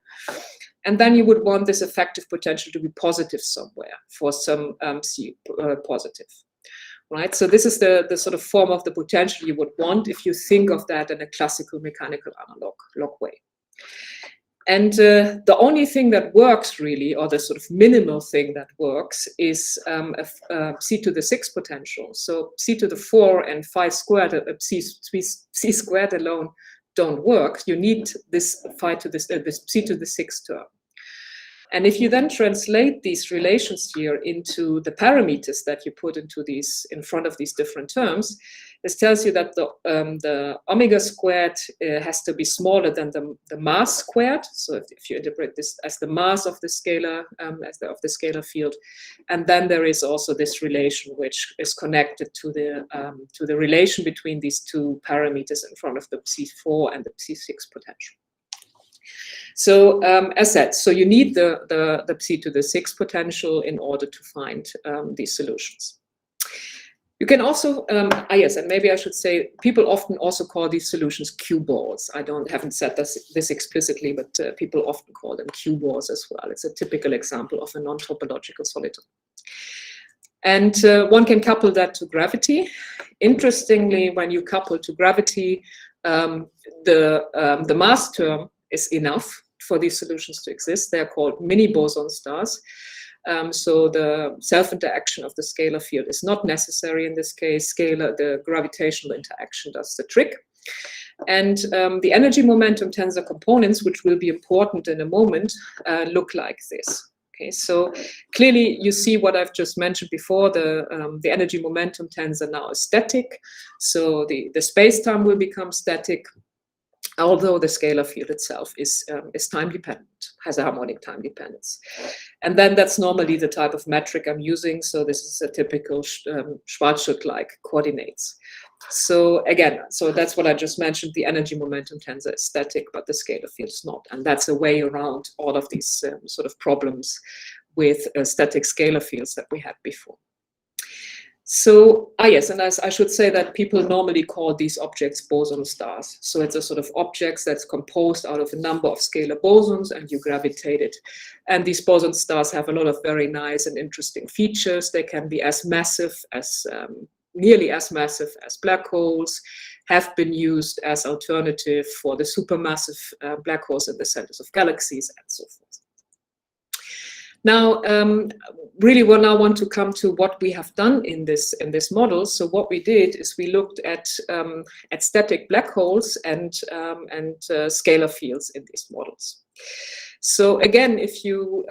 And then you would want this effective potential to be positive somewhere for some C positive, right? So this is the sort of form of the potential you would want if you think of that in a classical mechanical analog way. And the only thing that works really, or the sort of minimal thing that works, is c to the 6 potential. So c to the 4 and 5 squared, c squared alone don't work. You need this this c to the 6 term. And if you then translate these relations here into the parameters that you put into these in front of these different terms, this tells you that the omega squared has to be smaller than the mass squared. So if you interpret this as the mass of the scalar, of the scalar field, and then there is also this relation which is connected to the relation between these two parameters in front of the C4 and the C6 potential. So as said, so you need the c to the 6 potential in order to find these solutions. You can also, yes, and maybe I should say, people often also call these solutions Q-balls. I haven't said this explicitly, but people often call them Q-balls as well. It's a typical example of a non-topological soliton. And one can couple that to gravity. Interestingly, when you couple to gravity, the mass term is enough for these solutions to exist. They're called mini boson stars. So the self-interaction of the scalar field is not necessary in this case. The gravitational interaction does the trick. And the energy momentum tensor components, which will be important in a moment, look like this. Okay, so clearly you see what I've just mentioned before. The energy momentum tensor now is static. So the space-time will become static, although the scalar field itself is time dependent, has a harmonic time dependence. And then that's normally the type of metric I'm using. So this is a typical Schwarzschild-like coordinates. So again, so that's what I just mentioned. The energy momentum tensor is static, but the scalar field is not. And that's a way around all of these sort of problems with static scalar fields that we had before. So, yes, and I should say that people normally call these objects boson stars. So it's a sort of objects that's composed out of a number of scalar bosons, and you gravitate it. And these boson stars have a lot of very nice and interesting features. They can be as massive as, nearly as massive as black holes, have been used as alternative for the supermassive black holes in the centers of galaxies, and so forth. Now, really, we now want to come to what we have done in this model. So what we did is we looked at static black holes and scalar fields in these models. So again, if you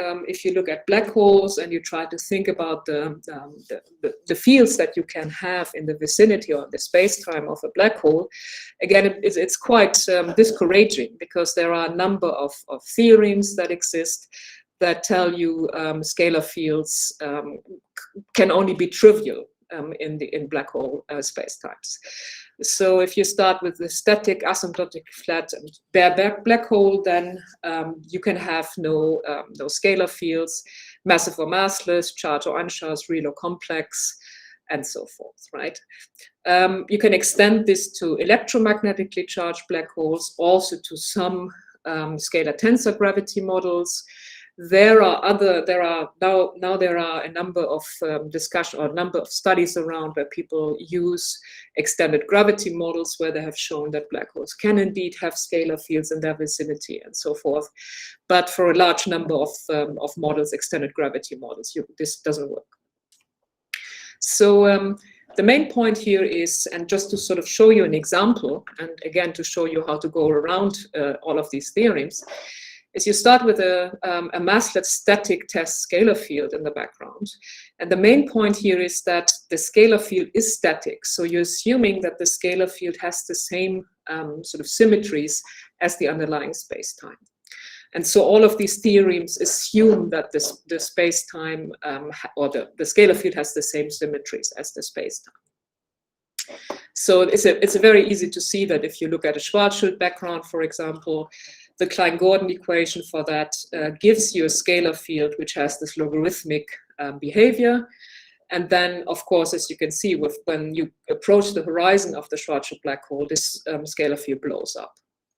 look at black holes and you try to think about the fields that you can have in the vicinity or the space-time of a black hole, again, it's quite discouraging, because there are a number of theorems that exist that tell you scalar fields can only be trivial in black hole spacetimes. So if you start with the static, asymptotic, flat, and bare black hole, then you can have no scalar fields, massive or massless, charged or uncharged, real or complex, and so forth, right? You can extend this to electromagnetically charged black holes, also to some scalar tensor gravity models. There are a number of discussion or a number of studies around where people use extended gravity models, where they have shown that black holes can indeed have scalar fields in their vicinity and so forth. But for a large number of models, extended gravity models, this doesn't work. So the main point here is, and just to sort of show you an example, and again to show you how to go around all of these theorems, is you start with a massless static test scalar field in the background. And the main point here is that the scalar field is static. So you're assuming that the scalar field has the same sort of symmetries as the underlying space-time. And so all of these theorems assume that the space-time or the scalar field has the same symmetries as the space-time. So it's very easy to see that if you look at a Schwarzschild background, for example, the Klein-Gordon equation for that gives you a scalar field which has this logarithmic behavior. And then, of course, as you can see, when you approach the horizon of the Schwarzschild black hole, this scalar field blows up,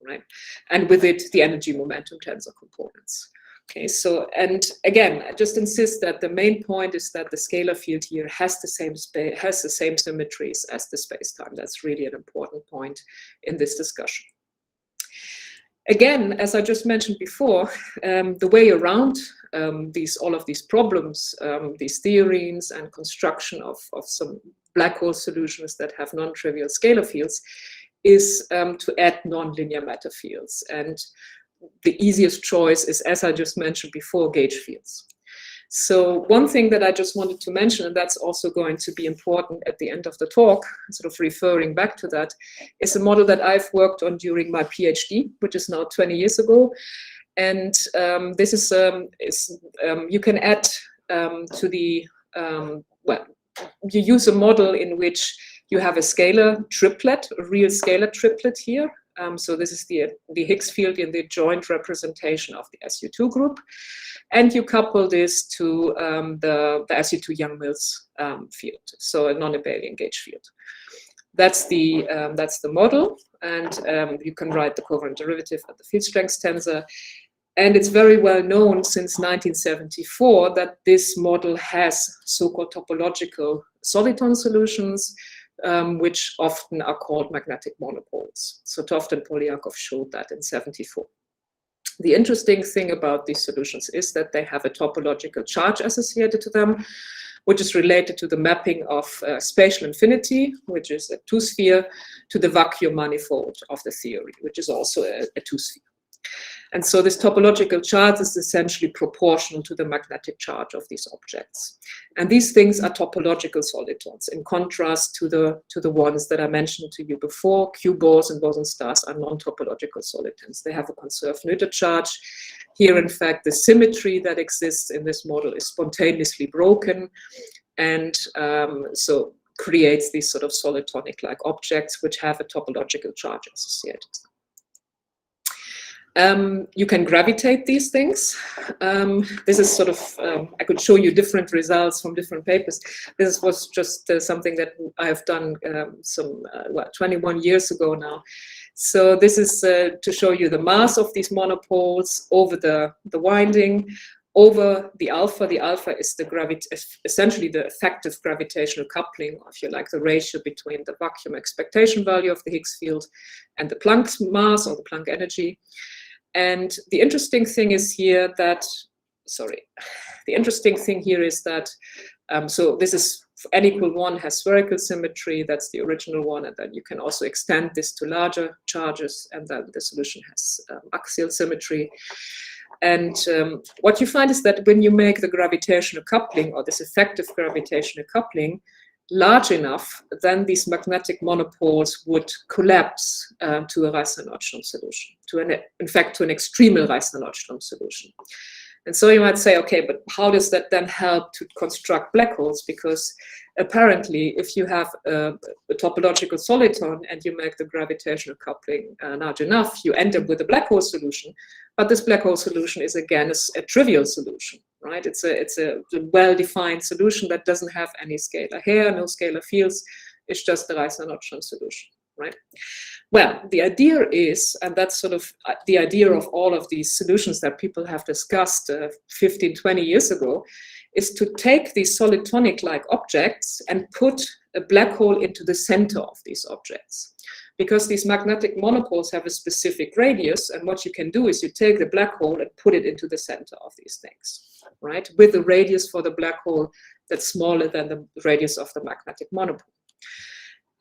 right? And with it, the energy momentum tensor components. Okay, so, and again, I just insist that the main point is that the scalar field here has the same symmetries as the space-time. That's really an important point in this discussion. Again, as I just mentioned before, the way around all of these problems, these theorems and construction of some black hole solutions that have non-trivial scalar fields, is to add nonlinear matter fields. And the easiest choice is, as I just mentioned before, gauge fields. So one thing that I just wanted to mention, and that's also going to be important at the end of the talk, sort of referring back to that, is a model that I've worked on during my PhD, which is now 20 years ago. And this is, you can add to the, well, you use a model in which you have a scalar triplet, a real scalar triplet here. So this is the Higgs field in the joint representation of the SU2 group. And you couple this to the SU2 Young-Mills field, so a non-abelian gauge field. That's the model, and you can write the covariant derivative at the field strength tensor. And it's very well known since 1974 that this model has so-called topological soliton solutions, which often are called magnetic monopoles. So Toft and Polyakov showed that in '74. The interesting thing about these solutions is that they have a topological charge associated to them, which is related to the mapping of spatial infinity, which is a two-sphere, to the vacuum manifold of the theory, which is also a two-sphere. And so this topological charge is essentially proportional to the magnetic charge of these objects. And these things are topological solitons, in contrast to the ones that I mentioned to you before. Q-bors and boson stars are non-topological solitons. They have a conserved Noether charge. Here, in fact, the symmetry that exists in this model is spontaneously broken, and so creates these sort of solitonic-like objects which have a topological charge associated. You can gravitate these things. This is sort of, I could show you different results from different papers. This was just something that I have done 21 years ago now. So this is to show you the mass of these monopoles over the winding, over the alpha. The alpha is essentially the effective gravitational coupling, if you like, the ratio between the vacuum expectation value of the Higgs field and the Planck's mass or the Planck energy. And the interesting thing is here that the interesting thing here is that, so this is n equal 1 has spherical symmetry, that's the original one, and then you can also extend this to larger charges, and then the solution has axial symmetry. And what you find is that when you make the gravitational coupling, or this effective gravitational coupling, large enough, then these magnetic monopoles would collapse to a Reissner-Nordström solution, in fact, to an extremal Reissner-Nordström solution. And so you might say, okay, but how does that then help to construct black holes? Because apparently, if you have a topological soliton and you make the gravitational coupling large enough, you end up with a black hole solution. But this black hole solution is, again, a trivial solution, right? It's a well-defined solution that doesn't have any scalar hair, no scalar fields. It's just the Reissner-Nordström solution, right? Well, the idea is, and that's sort of the idea of all of these solutions that people have discussed 15, 20 years ago, is to take these solitonic-like objects and put a black hole into the center of these objects. Because these magnetic monopoles have a specific radius, and what you can do is you take the black hole and put it into the center of these things, right? With the radius for the black hole that's smaller than the radius of the magnetic monopole.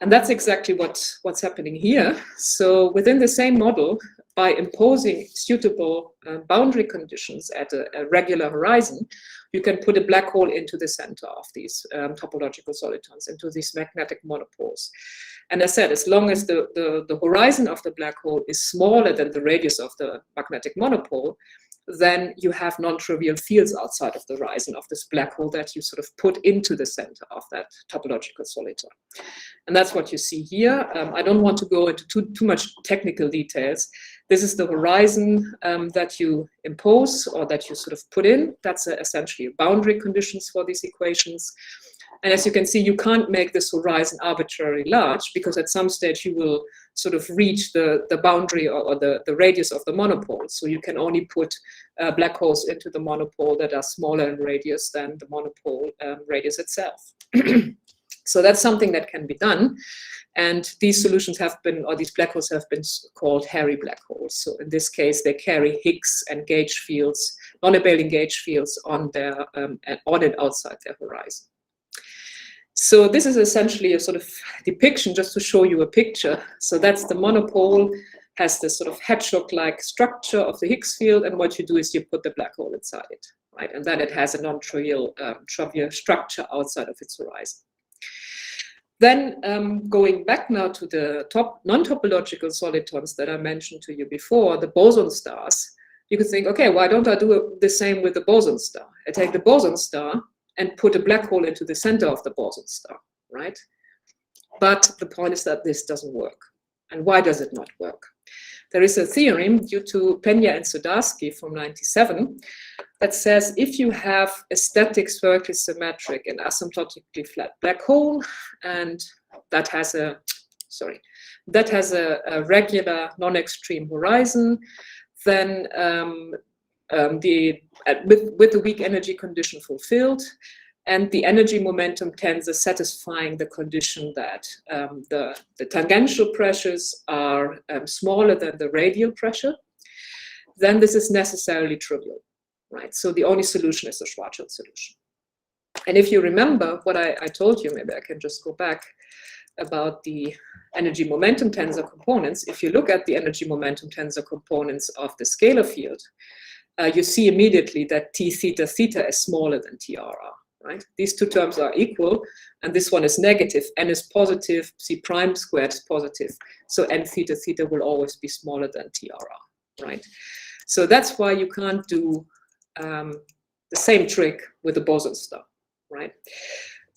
And that's exactly what's happening here. So within the same model, by imposing suitable boundary conditions at a regular horizon, you can put a black hole into the center of these topological solitons, into these magnetic monopoles. And as I said, as long as the horizon of the black hole is smaller than the radius of the magnetic monopole, then you have non-trivial fields outside of the horizon of this black hole that you sort of put into the center of that topological soliton. And that's what you see here. I don't want to go into too much technical details. This is the horizon that you impose, or that you sort of put in. That's essentially boundary conditions for these equations. And as you can see, you can't make this horizon arbitrarily large, because at some stage you will sort of reach the boundary or the radius of the monopole. So you can only put black holes into the monopole that are smaller in radius than the monopole radius itself. So that's something that can be done. And these solutions have been, or these black holes have been called hairy black holes. So in this case, they carry Higgs and gauge fields, non-abelian gauge fields on their on and outside their horizon. So this is essentially a sort of depiction, just to show you a picture. So that's the monopole, has this sort of hedgehog-like structure of the Higgs field, and what you do is you put the black hole inside it, right? And then it has a non-trivial trivial structure outside of its horizon. Then going back now to the non-topological solitons that I mentioned to you before, the boson stars, you could think, okay, why don't I do the same with the boson star? I take the boson star and put a black hole into the center of the boson star, right? But the point is that this doesn't work. And why does it not work? There is a theorem due to Pena and Sudarsky from '97 that says if you have a static spherically symmetric and asymptotically flat black hole, and that has a regular non-extreme horizon, then with the weak energy condition fulfilled, and the energy momentum tensor satisfying the condition that the tangential pressures are smaller than the radial pressure, then this is necessarily trivial, right? So the only solution is the Schwarzschild solution. And if you remember what I told you, maybe I can just go back about the energy momentum tensor components. If you look at the energy momentum tensor components of the scalar field, you see immediately that T theta theta is smaller than TRR, right? These two terms are equal, and this one is negative. N is positive, C prime squared is positive. So N theta theta will always be smaller than TRR, right? So that's why you can't do the same trick with the boson star, right?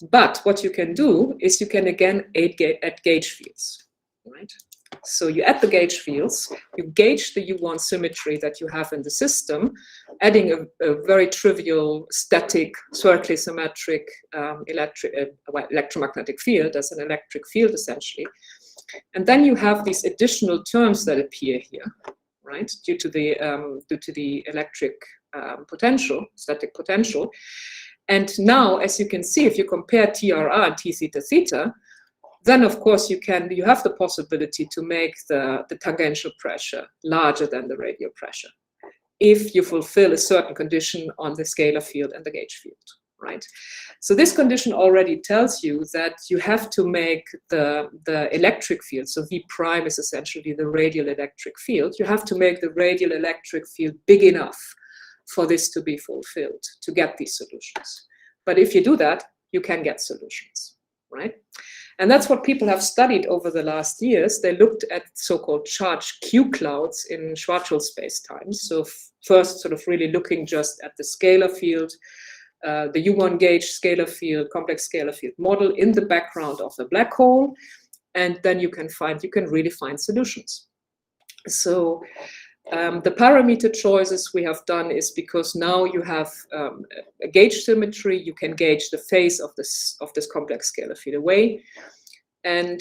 But what you can do is you can again add gauge fields, right? So you add the gauge fields, you gauge the U1 symmetry that you have in the system, adding a very trivial static spherically symmetric electromagnetic field as an electric field essentially. And then you have these additional terms that appear here, right? Due to the electric potential, static potential. And now, as you can see, if you compare TRR and T theta theta, then of course you have the possibility to make the tangential pressure larger than the radial pressure. if you fulfill a certain condition on the scalar field and the gauge field, right? So this condition already tells you that you have to make the electric field, so V prime is essentially the radial electric field, you have to make the radial electric field big enough for this to be fulfilled, to get these solutions. But if you do that, you can get solutions, right? And that's what people have studied over the last years. They looked at so-called charged Q clouds in Schwarzschild spacetimes. So first sort of really looking just at the scalar field, the U1 gauge scalar field, complex scalar field model in the background of the black hole. And then you can really find solutions. So the parameter choices we have done is because now you have a gauge symmetry, you can gauge the phase of this complex scalar field away. And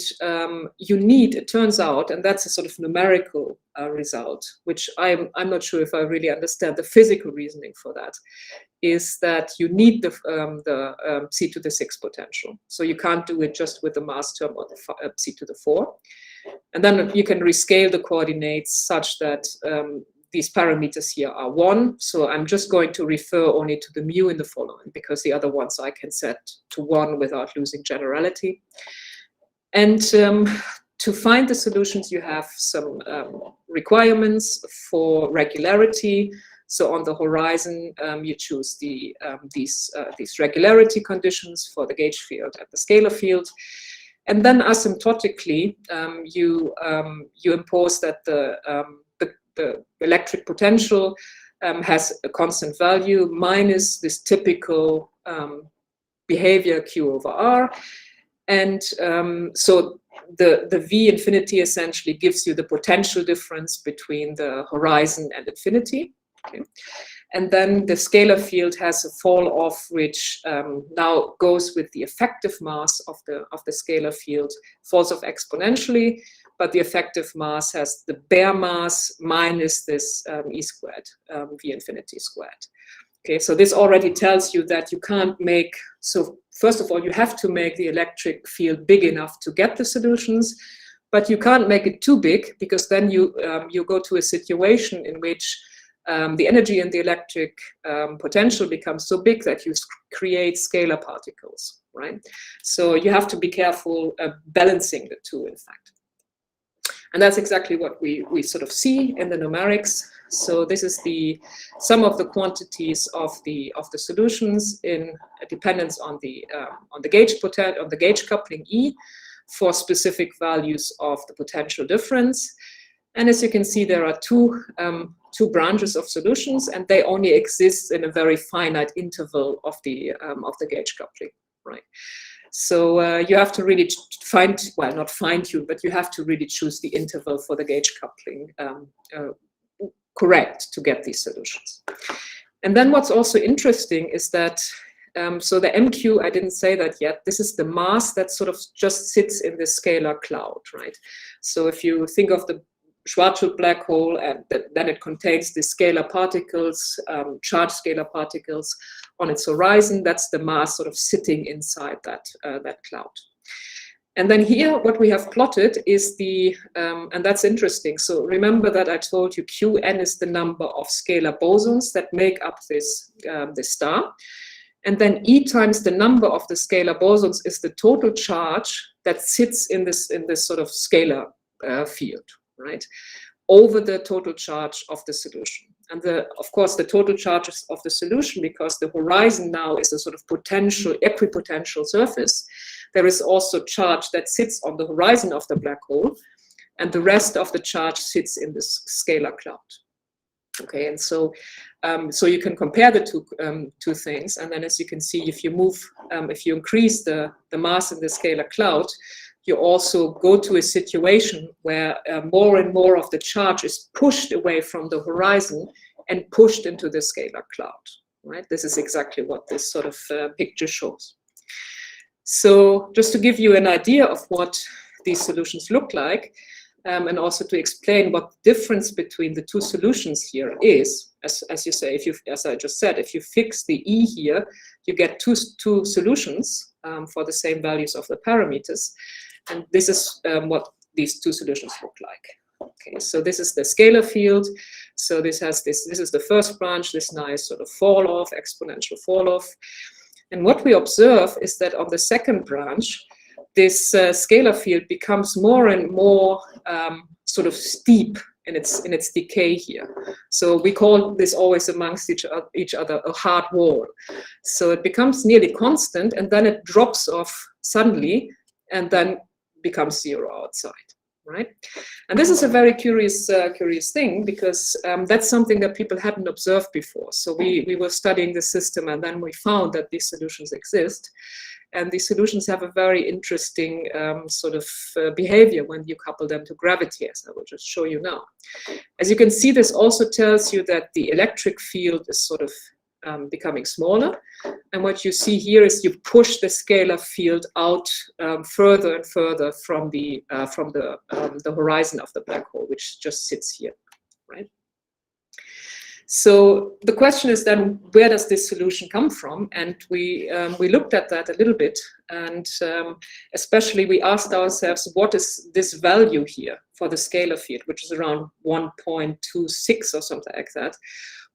you need, it turns out, and that's a sort of numerical result, which I'm not sure if I really understand the physical reasoning for that, is that you need the c to the 6 potential. So you can't do it just with the mass term or the c to the 4. And then you can rescale the coordinates such that these parameters here are 1. So I'm just going to refer only to the mu in the following, because the other ones I can set to 1 without losing generality. And to find the solutions, you have some requirements for regularity. So on the horizon, you choose these regularity conditions for the gauge field and the scalar field. And then asymptotically, you impose that the electric potential has a constant value minus this typical behavior Q over R. And so the V infinity essentially gives you the potential difference between the horizon and infinity. Okay. And then the scalar field has a fall off, which now goes with the effective mass of the scalar field, falls off exponentially, but the effective mass has the bare mass minus this E squared, V infinity squared. Okay, so this already tells you that you can't make, so first of all, you have to make the electric field big enough to get the solutions, but you can't make it too big, because then you go to a situation in which the energy in the electric potential becomes so big that you create scalar particles, right? So you have to be careful balancing the two, in fact. And that's exactly what we sort of see in the numerics. So this is the sum of the quantities of the solutions in dependence on the gauge coupling E for specific values of the potential difference. And as you can see, there are two branches of solutions, and they only exist in a very finite interval of the gauge coupling, right? So you have to really not fine tune, but you have to really choose the interval for the gauge coupling correct to get these solutions. And then what's also interesting is that, so the MQ, I didn't say that yet, this is the mass that sort of just sits in the scalar cloud, right? So if you think of the Schwarzschild black hole, and then it contains the scalar particles, charged scalar particles on its horizon. That's the mass sort of sitting inside that cloud. And then here, what we have plotted is and that's interesting. So remember that I told you Qn is the number of scalar bosons that make up this star. And then E times the number of the scalar bosons is the total charge that sits in this sort of scalar field, right, over the total charge of the solution. And of course, the total charge of the solution, because the horizon now is a sort of potential, equipotential surface, there is also charge that sits on the horizon of the black hole, and the rest of the charge sits in this scalar cloud. Okay, and so you can compare the two things, and then as you can see, if you increase the mass in the scalar cloud, you also go to a situation where more and more of the charge is pushed away from the horizon and pushed into the scalar cloud, right? This is exactly what this sort of picture shows. So just to give you an idea of what these solutions look like, and also to explain what the difference between the two solutions here is, as you say, as I just said, if you fix the E here, you get two solutions for the same values of the parameters. And this is what these two solutions look like. Okay, so this is the scalar field. So this has this is the first branch, this nice sort of fall off, exponential fall off. And what we observe is that on the second branch, this scalar field becomes more and more sort of steep in its decay here. So we call this always amongst each other a hard wall. So it becomes nearly constant, and then it drops off suddenly, and then becomes zero outside. Right, and this is a very curious thing, because that's something that people hadn't observed before. So we were studying the system, and then we found that these solutions exist, and these solutions have a very interesting sort of behavior when you couple them to gravity, as I will just show you now. As you can see, this also tells you that the electric field is sort of becoming smaller. And what you see here is you push the scalar field out further and further from the horizon of the black hole, which just sits here, right? So the question is then, where does this solution come from? And we looked at that a little bit, and especially we asked ourselves, what is this value here for the scalar field, which is around 1.26 or something like that?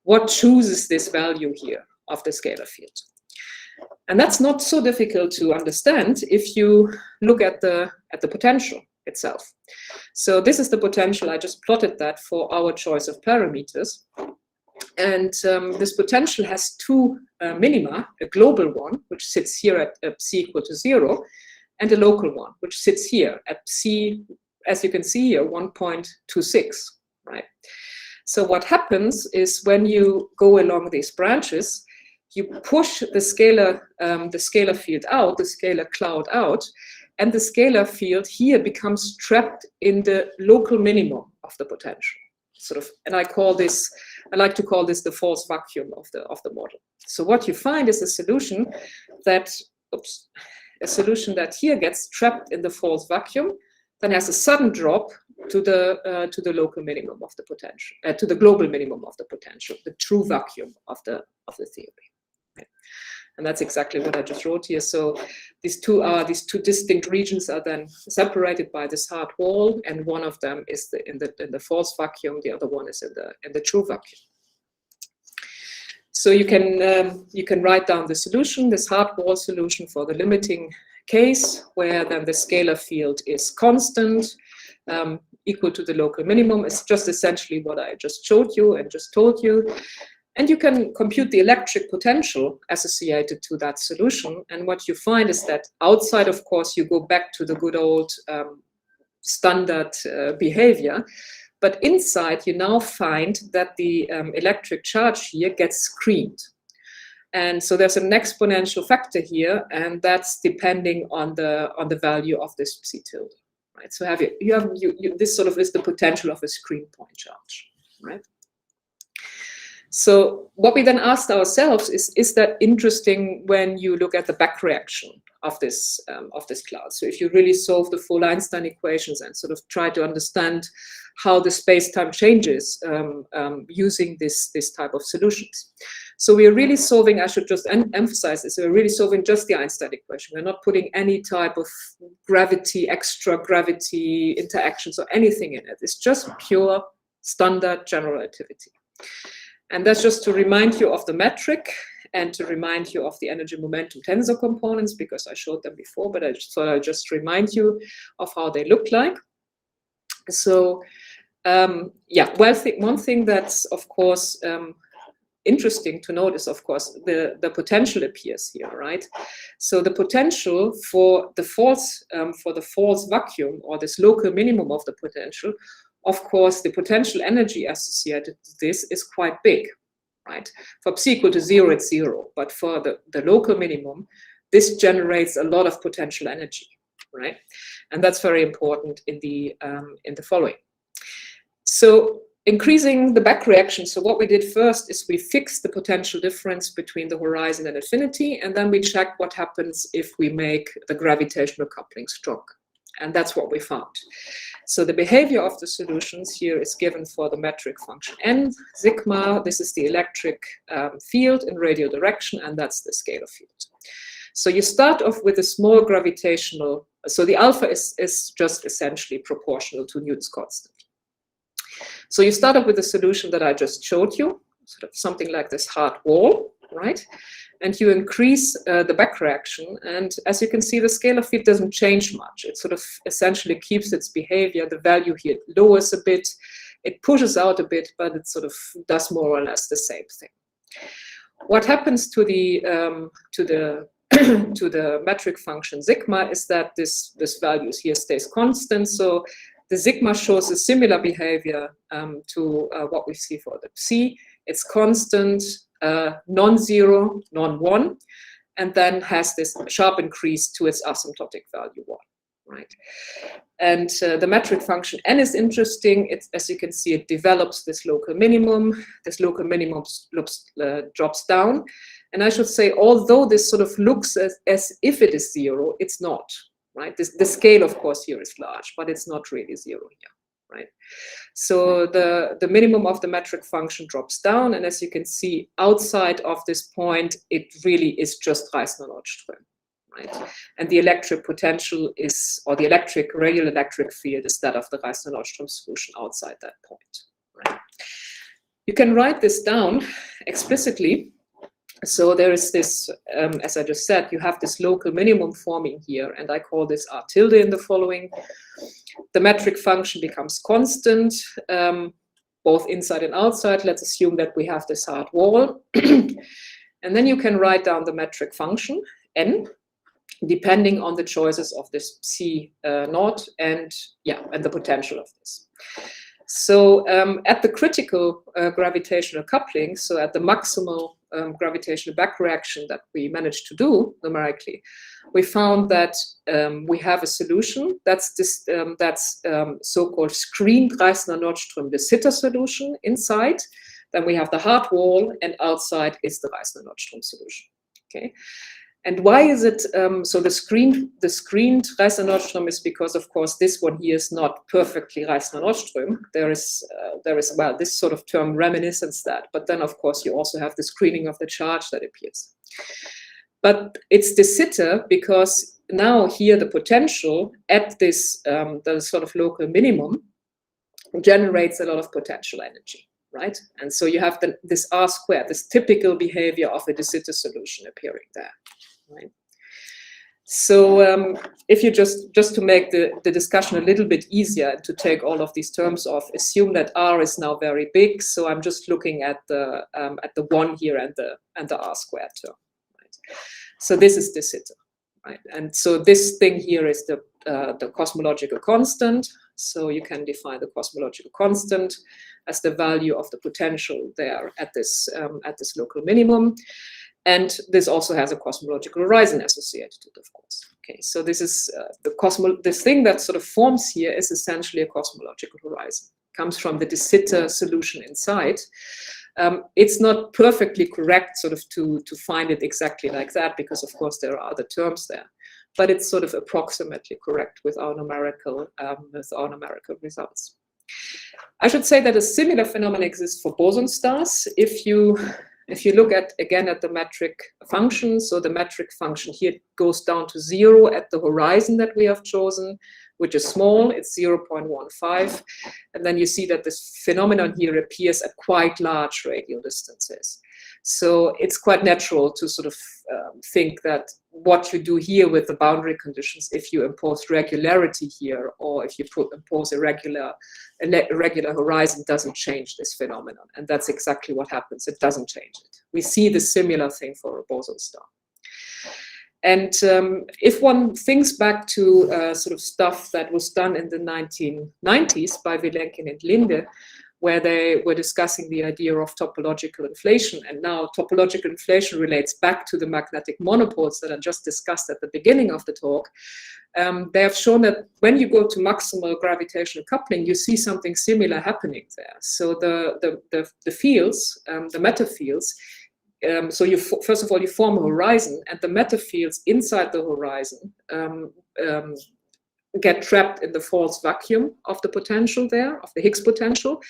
What chooses this value here of the scalar field? And that's not so difficult to understand if you look at the potential itself. So this is the potential. I just plotted that for our choice of parameters. And this potential has two minima, a global one, which sits here at c equal to 0, and a local one, which sits here at c, as you can see here, 1.26, right? So what happens is when you go along these branches, you push the scalar field out, the scalar cloud out, and the scalar field here becomes trapped in the local minimum of the potential. Sort of, and I like to call this the false vacuum of the model. So what you find is a solution that here gets trapped in the false vacuum, then has a sudden drop to the local minimum of the potential, to the global minimum of the potential, the true vacuum of the theory. Okay. And that's exactly what I just wrote here. So these two distinct regions are then separated by this hard wall, and one of them is in the false vacuum, the other one is in the true vacuum. So you can write down the solution, this hard wall solution for the limiting case, where then the scalar field is constant, equal to the local minimum. It's just essentially what I just showed you and just told you. And you can compute the electric potential associated to that solution. And what you find is that outside, of course, you go back to the good old standard behavior. But inside, you now find that the electric charge here gets screened. And so there's an exponential factor here, and that's depending on the value of this psi tilde. Right? So this sort of is the potential of a screen point charge, right? So what we then asked ourselves is that interesting when you look at the back reaction of this cloud? So if you really solve the full Einstein equations and sort of try to understand how the space-time changes using this type of solutions. So we are really solving, I should just emphasize this, we're really solving just the Einstein equation. We're not putting any type of gravity, extra gravity interactions or anything in it. It's just pure standard general relativity. And that's just to remind you of the metric and to remind you of the energy momentum tensor components, because I showed them before, but I just thought I'd just remind you of how they look like. So yeah, well, one thing that's, of course, interesting to notice, of course, the potential appears here, right? So the potential for the false vacuum, or this local minimum of the potential, of course, the potential energy associated to this is quite big, right? For psi equal to 0, it's 0, but for the local minimum, this generates a lot of potential energy, right? And that's very important in the following. So increasing the back reaction. So what we did first is we fixed the potential difference between the horizon and infinity, and then we checked what happens if we make the gravitational coupling strong. And that's what we found. So the behavior of the solutions here is given for the metric function n, sigma. This is the electric field in radial direction, and that's the scalar field. So you start off with a small gravitational, so the alpha is just essentially proportional to Newton's constant. So you start up with the solution that I just showed you, sort of something like this hard wall, right? And you increase the back reaction. And as you can see, the scalar field doesn't change much. It sort of essentially keeps its behavior. The value here lowers a bit. It pushes out a bit, but it sort of does more or less the same thing. What happens to the to the metric function sigma is that this value here stays constant. So the sigma shows a similar behavior to what we see for the psi. It's constant, non-zero, non-1, and then has this sharp increase to its asymptotic value 1, right? And the metric function n is interesting. It's, as you can see, it develops this local minimum. This local minimum drops down. And I should say, although this sort of looks as if it is 0, it's not, right? The scale, of course, here is large, but it's not really 0 here, right? So the minimum of the metric function drops down. And as you can see, outside of this point, it really is just Reissner-Nordström, right? And the electric potential is, or the radial electric field is that of the Reissner-Nordström solution outside that point, right? You can write this down explicitly. So there is this, as I just said, you have this local minimum forming here, and I call this R tilde in the following. The metric function becomes constant, both inside and outside. Let's assume that we have this hard wall. And then you can write down the metric function, n, depending on the choices of this C naught and the potential of this. So at the critical gravitational coupling, so at the maximal gravitational back reaction that we managed to do numerically, we found that we have a solution that's this so-called screened Reissner-Nordström de Sitter solution inside. Then we have the hard wall, and outside is the Reissner-Nordström solution. Okay. And why is it so the screened Reissner-Nordström is because, of course, this one here is not perfectly Reissner-Nordström. There is well, this sort of term reminiscence that, but then of course you also have the screening of the charge that appears. But it's de Sitter because now here the potential at this the sort of local minimum generates a lot of potential energy, right? And so you have this R squared, this typical behavior of a de Sitter solution appearing there. Right. So if you just to make the discussion a little bit easier, to take all of these terms off, assume that R is now very big. So I'm just looking at the 1 here and the R squared term. Right. So this is de Sitter, right? And so this thing here is the cosmological constant. So you can define the cosmological constant as the value of the potential there at this local minimum. And this also has a cosmological horizon associated with it, of course. Okay, so this is this thing that sort of forms here is essentially a cosmological horizon. It comes from the de Sitter solution inside. It's not perfectly correct sort of to find it exactly like that, because of course there are other terms there, but it's sort of approximately correct with our numerical results. I should say that a similar phenomenon exists for boson stars. If you look again at the metric function, so the metric function here goes down to 0 at the horizon that we have chosen, which is small, it's 0.15. And then you see that this phenomenon here appears at quite large radial distances. So it's quite natural to sort of think that what you do here with the boundary conditions, if you impose regularity here, or if you impose a regular horizon, doesn't change this phenomenon. And that's exactly what happens. It doesn't change it. We see the similar thing for a boson star. And if one thinks back to sort of stuff that was done in the 1990s by Vilenkin and Linde, where they were discussing the idea of topological inflation. And now topological inflation relates back to the magnetic monopoles that I just discussed at the beginning of the talk. They have shown that when you go to maximal gravitational coupling, you see something similar happening there. So the fields, the matter fields, so first of all, you form a horizon, and the matter fields inside the horizon get trapped in the false vacuum of the potential there, of the Higgs potential,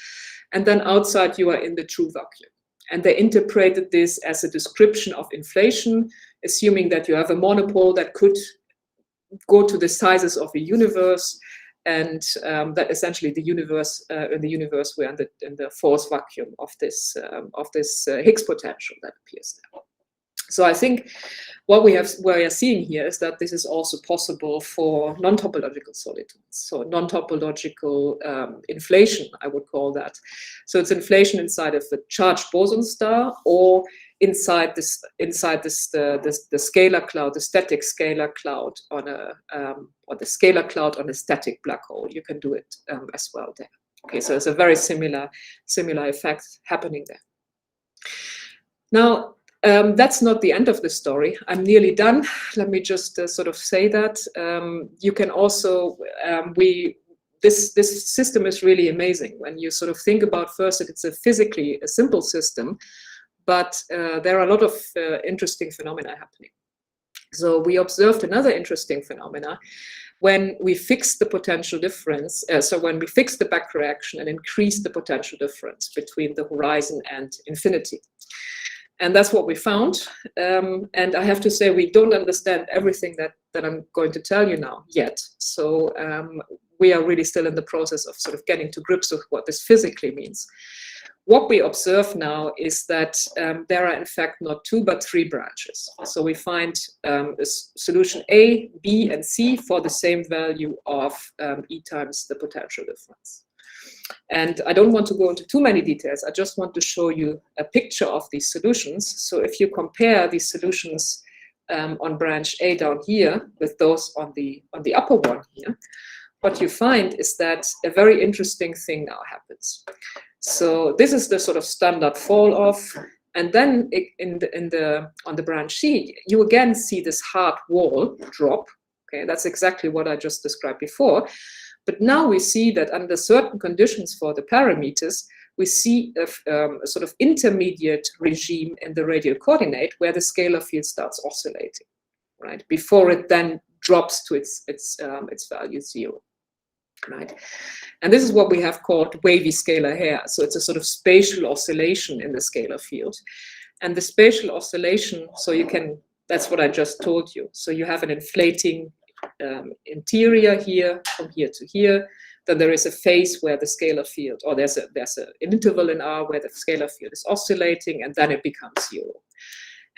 and then outside you are in the true vacuum. And they interpreted this as a description of inflation, assuming that you have a monopole that could go to the sizes of a universe, and that essentially the universe, in the universe, we're in the force vacuum of this Higgs potential that appears there. So I think what we are seeing here is that this is also possible for non-topological solitons. So non-topological inflation, I would call that. So it's inflation inside of the charged boson star, or inside the scalar cloud, the static scalar cloud on or the scalar cloud on a static black hole. You can do it as well there. Okay, so it's a very similar effect happening there. Now, that's not the end of the story. I'm nearly done. Let me just sort of say that. You can also, this system is really amazing. When you sort of think about first that it's physically a simple system, but there are a lot of interesting phenomena happening. So we observed another interesting phenomena when we fix the potential difference. So when we fix the back reaction and increase the potential difference between the horizon and infinity. And that's what we found. And I have to say, we don't understand everything that I'm going to tell you now yet. So we are really still in the process of sort of getting to grips with what this physically means. What we observe now is that there are in fact not 2, but 3 branches. So we find a solution A, B, and C for the same value of E times the potential difference. And I don't want to go into too many details. I just want to show you a picture of these solutions. So if you compare these solutions on branch A down here with those on the upper one here, what you find is that a very interesting thing now happens. So this is the sort of standard fall off. And then on the branch C, you again see this hard wall drop. Okay, that's exactly what I just described before. But now we see that under certain conditions for the parameters, we see a sort of intermediate regime in the radial coordinate where the scalar field starts oscillating, right? Before it then drops to its value 0, right? And this is what we have called wavy scalar hair. So it's a sort of spatial oscillation in the scalar field. And the spatial oscillation, so you can, that's what I just told you. So you have an inflating interior here from here to here. Then there is a phase where the scalar field, or there's an interval in R where the scalar field is oscillating, and then it becomes 0.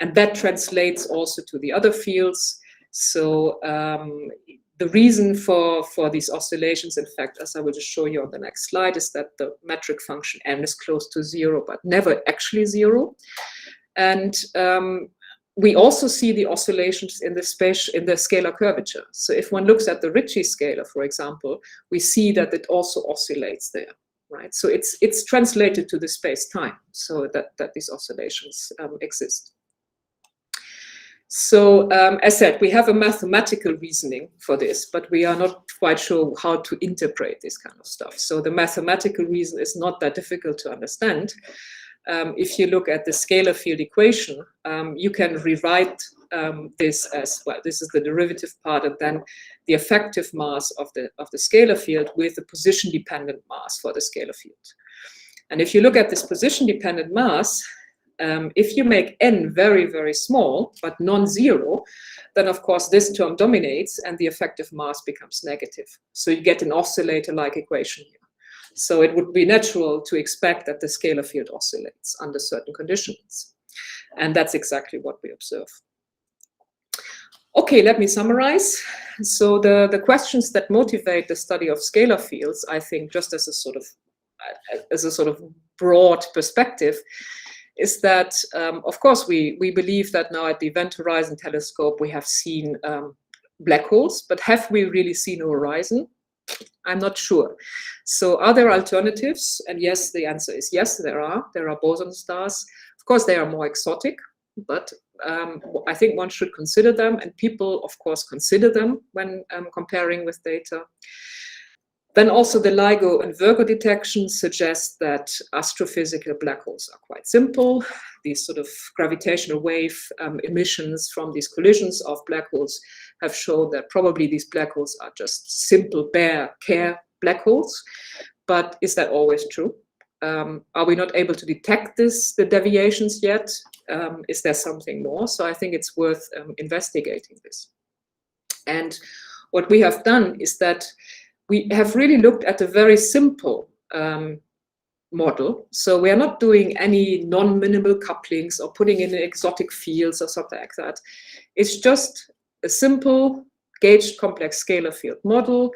And that translates also to the other fields. So the reason for these oscillations, in fact, as I will just show you on the next slide, is that the metric function n is close to 0, but never actually 0. And we also see the oscillations in the scalar curvature. So if one looks at the Ricci scalar, for example, we see that it also oscillates there, right? So it's translated to the space-time, so that these oscillations exist. So as said, we have a mathematical reasoning for this, but we are not quite sure how to interpret this kind of stuff. So the mathematical reason is not that difficult to understand. If you look at the scalar field equation, you can rewrite this as, well, this is the derivative part, and then the effective mass of the scalar field with the position-dependent mass for the scalar field. And if you look at this position-dependent mass, if you make n very, very small, but non-zero, then of course this term dominates and the effective mass becomes negative. So you get an oscillator-like equation here. So it would be natural to expect that the scalar field oscillates under certain conditions. And that's exactly what we observe. Okay, let me summarize. So the questions that motivate the study of scalar fields, I think, just as a sort of broad perspective, is that, of course, we believe that now at the Event Horizon Telescope we have seen black holes, but have we really seen a horizon? I'm not sure. So are there alternatives? And yes, the answer is yes, there are. There are boson stars. Of course, they are more exotic, but I think one should consider them, and people, of course, consider them when comparing with data. Then also the LIGO and Virgo detection suggests that astrophysical black holes are quite simple. These sort of gravitational wave emissions from these collisions of black holes have shown that probably these black holes are just simple bare Kerr black holes. But is that always true? Are we not able to detect the deviations yet? Is there something more? So I think it's worth investigating this. And what we have done is that we have really looked at a very simple model. So we are not doing any non-minimal couplings or putting in exotic fields or something like that. It's just a simple gauged complex scalar field model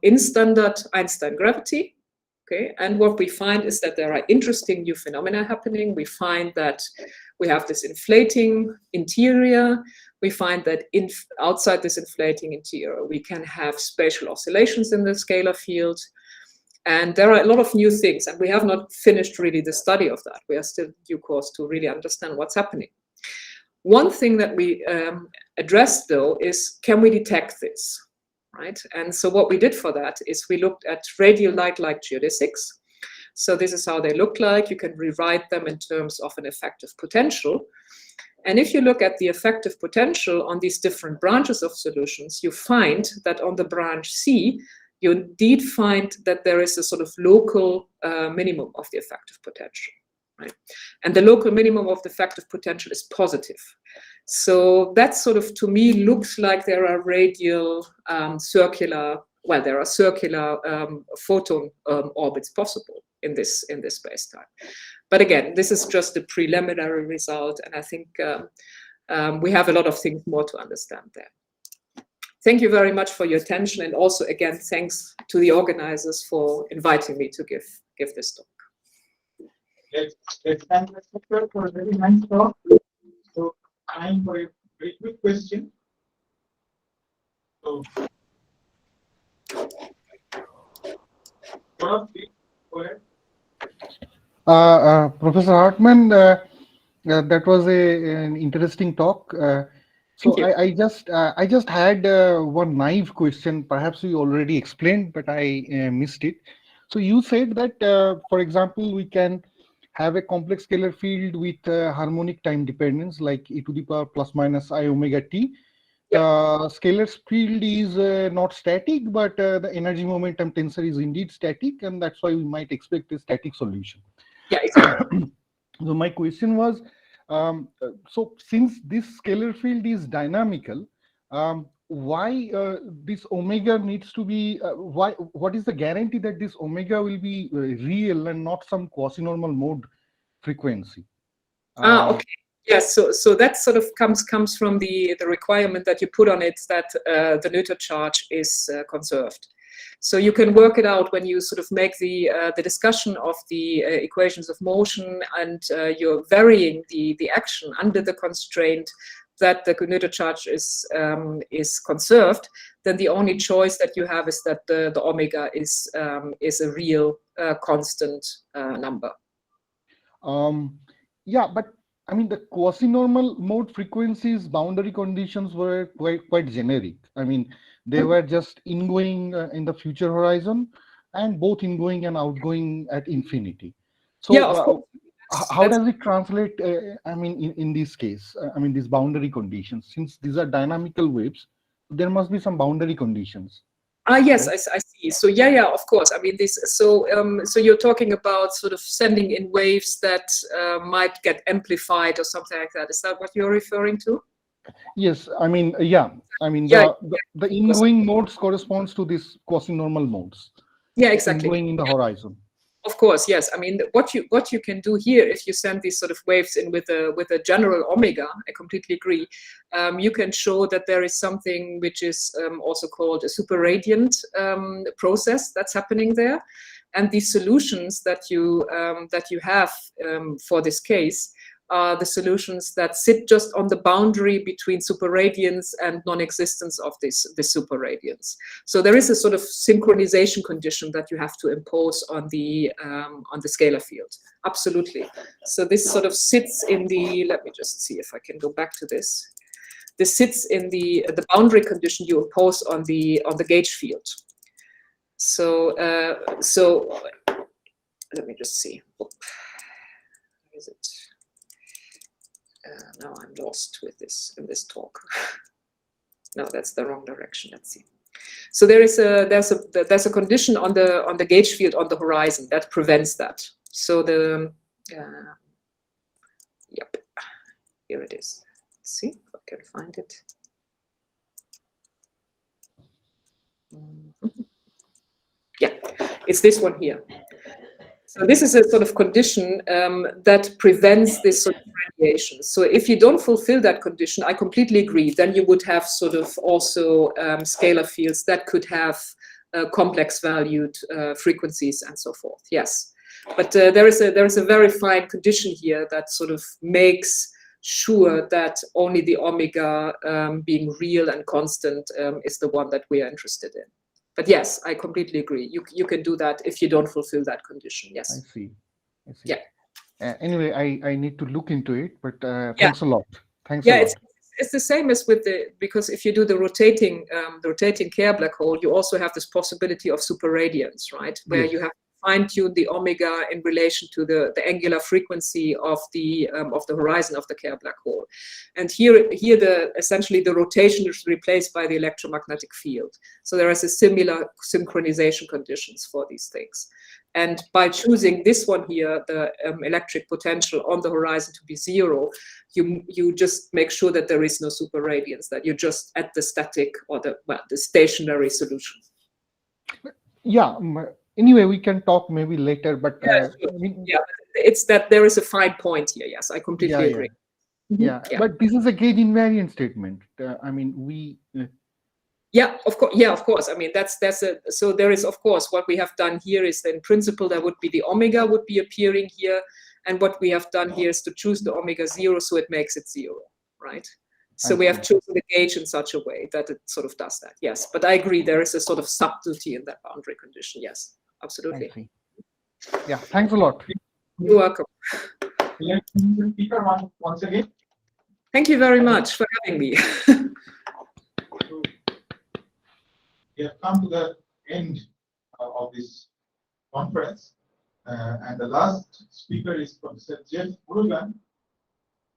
in standard Einstein gravity. Okay, and what we find is that there are interesting new phenomena happening. We find that we have this inflating interior. We find that outside this inflating interior, we can have spatial oscillations in the scalar field. And there are a lot of new things, and we have not finished really the study of that. We are still due course to really understand what's happening. One thing that we addressed, though, is can we detect this, right? And so what we did for that is we looked at radial light-like geodesics. So this is how they look like. You can rewrite them in terms of an effective potential. And if you look at the effective potential on these different branches of solutions, you find that on the branch C, you indeed find that there is a sort of local minimum of the effective potential, right? And the local minimum of the effective potential is positive. So that sort of, to me, looks like there are radial circular, well, there are circular photon orbits possible in this space-time. But again, this is just a preliminary result, and I think we have a lot of things more to understand there. Thank you very much for your attention, and also again thanks to the organizers for inviting me to give this talk. Let's thank the speaker for a very nice talk. So time for a very quick question. So go ahead. Professor Hartmann, that was an interesting talk. So I just had one naive question. Perhaps you already explained, but I missed it. So you said that, for example, we can have a complex scalar field with harmonic time dependence, like e to the power plus minus I omega t. The scalar field is not static, but the energy momentum tensor is indeed static, and that's why we might expect a static solution. Yeah, exactly. So my question was, so since this scalar field is dynamical, why this omega needs to be, what is the guarantee that this omega will be real and not some quasi-normal mode frequency? Okay. Yes, so that sort of comes from the requirement that you put on it that the Noether charge is conserved. So you can work it out when you sort of make the discussion of the equations of motion, and you're varying the action under the constraint that the Noether charge is conserved. Then the only choice that you have is that the omega is a real constant number. Yeah, but I mean, the quasi-normal mode frequencies boundary conditions were quite generic. I mean, they were just ingoing in the future horizon, and both ingoing and outgoing at infinity. So yeah, of course. How does it translate, I mean, in this case, I mean, these boundary conditions, since these are dynamical waves, there must be some boundary conditions. Yes, right? I see. So yeah, of course. I mean, this. So you're talking about sort of sending in waves that might get amplified or something like that. Is that what you're referring to? Yes, I mean, yeah. I mean, the ingoing modes corresponds to these quasi-normal modes. Yeah, exactly. Ingoing in the horizon. Of course, yes. I mean, what you can do here, if you send these sort of waves in with a general omega, I completely agree. You can show that there is something which is also called a super radiant process that's happening there, and these solutions that you have for this case are the solutions that sit just on the boundary between superradiance and non-existence of this superradiance. So there is a sort of synchronization condition that you have to impose on the scalar field. Absolutely. So this sort of sits in the, let me just see if I can go back to this. This sits in the boundary condition you impose on the gauge field. So let me just see. Where is it? Now I'm lost with this in this talk. No, that's the wrong direction. Let's see. So there's a condition on the gauge field on the horizon that prevents that. So yep, here it is. Let's see if I can find it. It's this one here. So this is a sort of condition that prevents this sort of radiation. So if you don't fulfill that condition, I completely agree, then you would have sort of also scalar fields that could have complex valued frequencies and so forth. Yes, but there is a very fine condition here that sort of makes sure that only the omega being real and constant is the one that we are interested in. But yes, I completely agree. You can do that if you don't fulfill that condition. Yes. I see. Yeah. Anyway, I need to look into it, but thanks a lot. Thanks a lot. It's the same as with because if you do the rotating Kerr black hole, you also have this possibility of superradiance, right? Where you have fine-tune the omega in relation to the angular frequency of the horizon of the Kerr black hole. And here essentially the rotation is replaced by the electromagnetic field. So there is a similar synchronization conditions for these things. And by choosing this one here, the electric potential on the horizon to be 0, you just make sure that there is no superradiance, that you're just at the static or the stationary solution. Yeah. Anyway, we can talk maybe later, but sure. It's that there is a fine point here. Yes, I completely agree. Yeah, but this is a gauge invariant statement. I mean, we. Yeah, of course. Yeah, of course. I mean, so there is, of course, what we have done here is that in principle there would be the omega would be appearing here, and what we have done here is to choose the omega 0 so it makes it 0, right? So we have chosen the gauge in such a way that it sort of does that. Yes, but I agree there is a sort of subtlety in that boundary condition. Yes, absolutely. Yeah, thanks a lot. You're welcome. Speaker once again. Thank you very much for having me. We have come to the end of this conference, and the last speaker is Professor Jeff Murugan,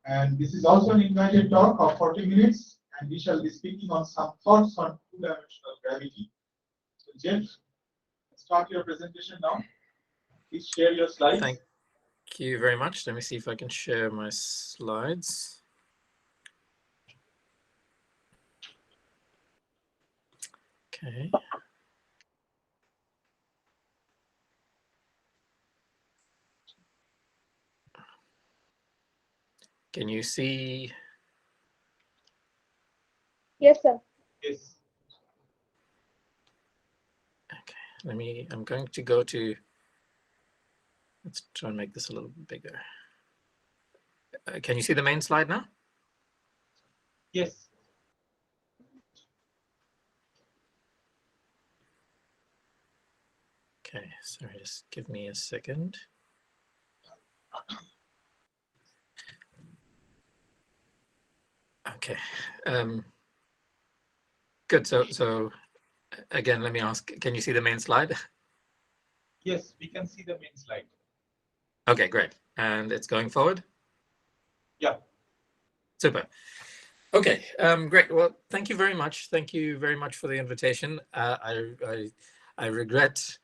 and this is also an invited talk of 40 minutes, and we shall be speaking on some thoughts on two-dimensional gravity. So Jeff, start your presentation now. Please share your slides. Thank you very much. Let me see if I can share my slides. Okay. Can you see? Yes, sir. Yes. Okay. I'm going to go to. Let's try and make this a little bit bigger. Can you see the main slide now? Yes. Okay, sorry, just give me a second. Okay, good. So again, let me ask, can you see the main slide? Yes, we can see the main slide. Okay, great. And it's going forward? Yeah. Super. Okay, great. Well, thank you very much. Thank you very much for the invitation. I regret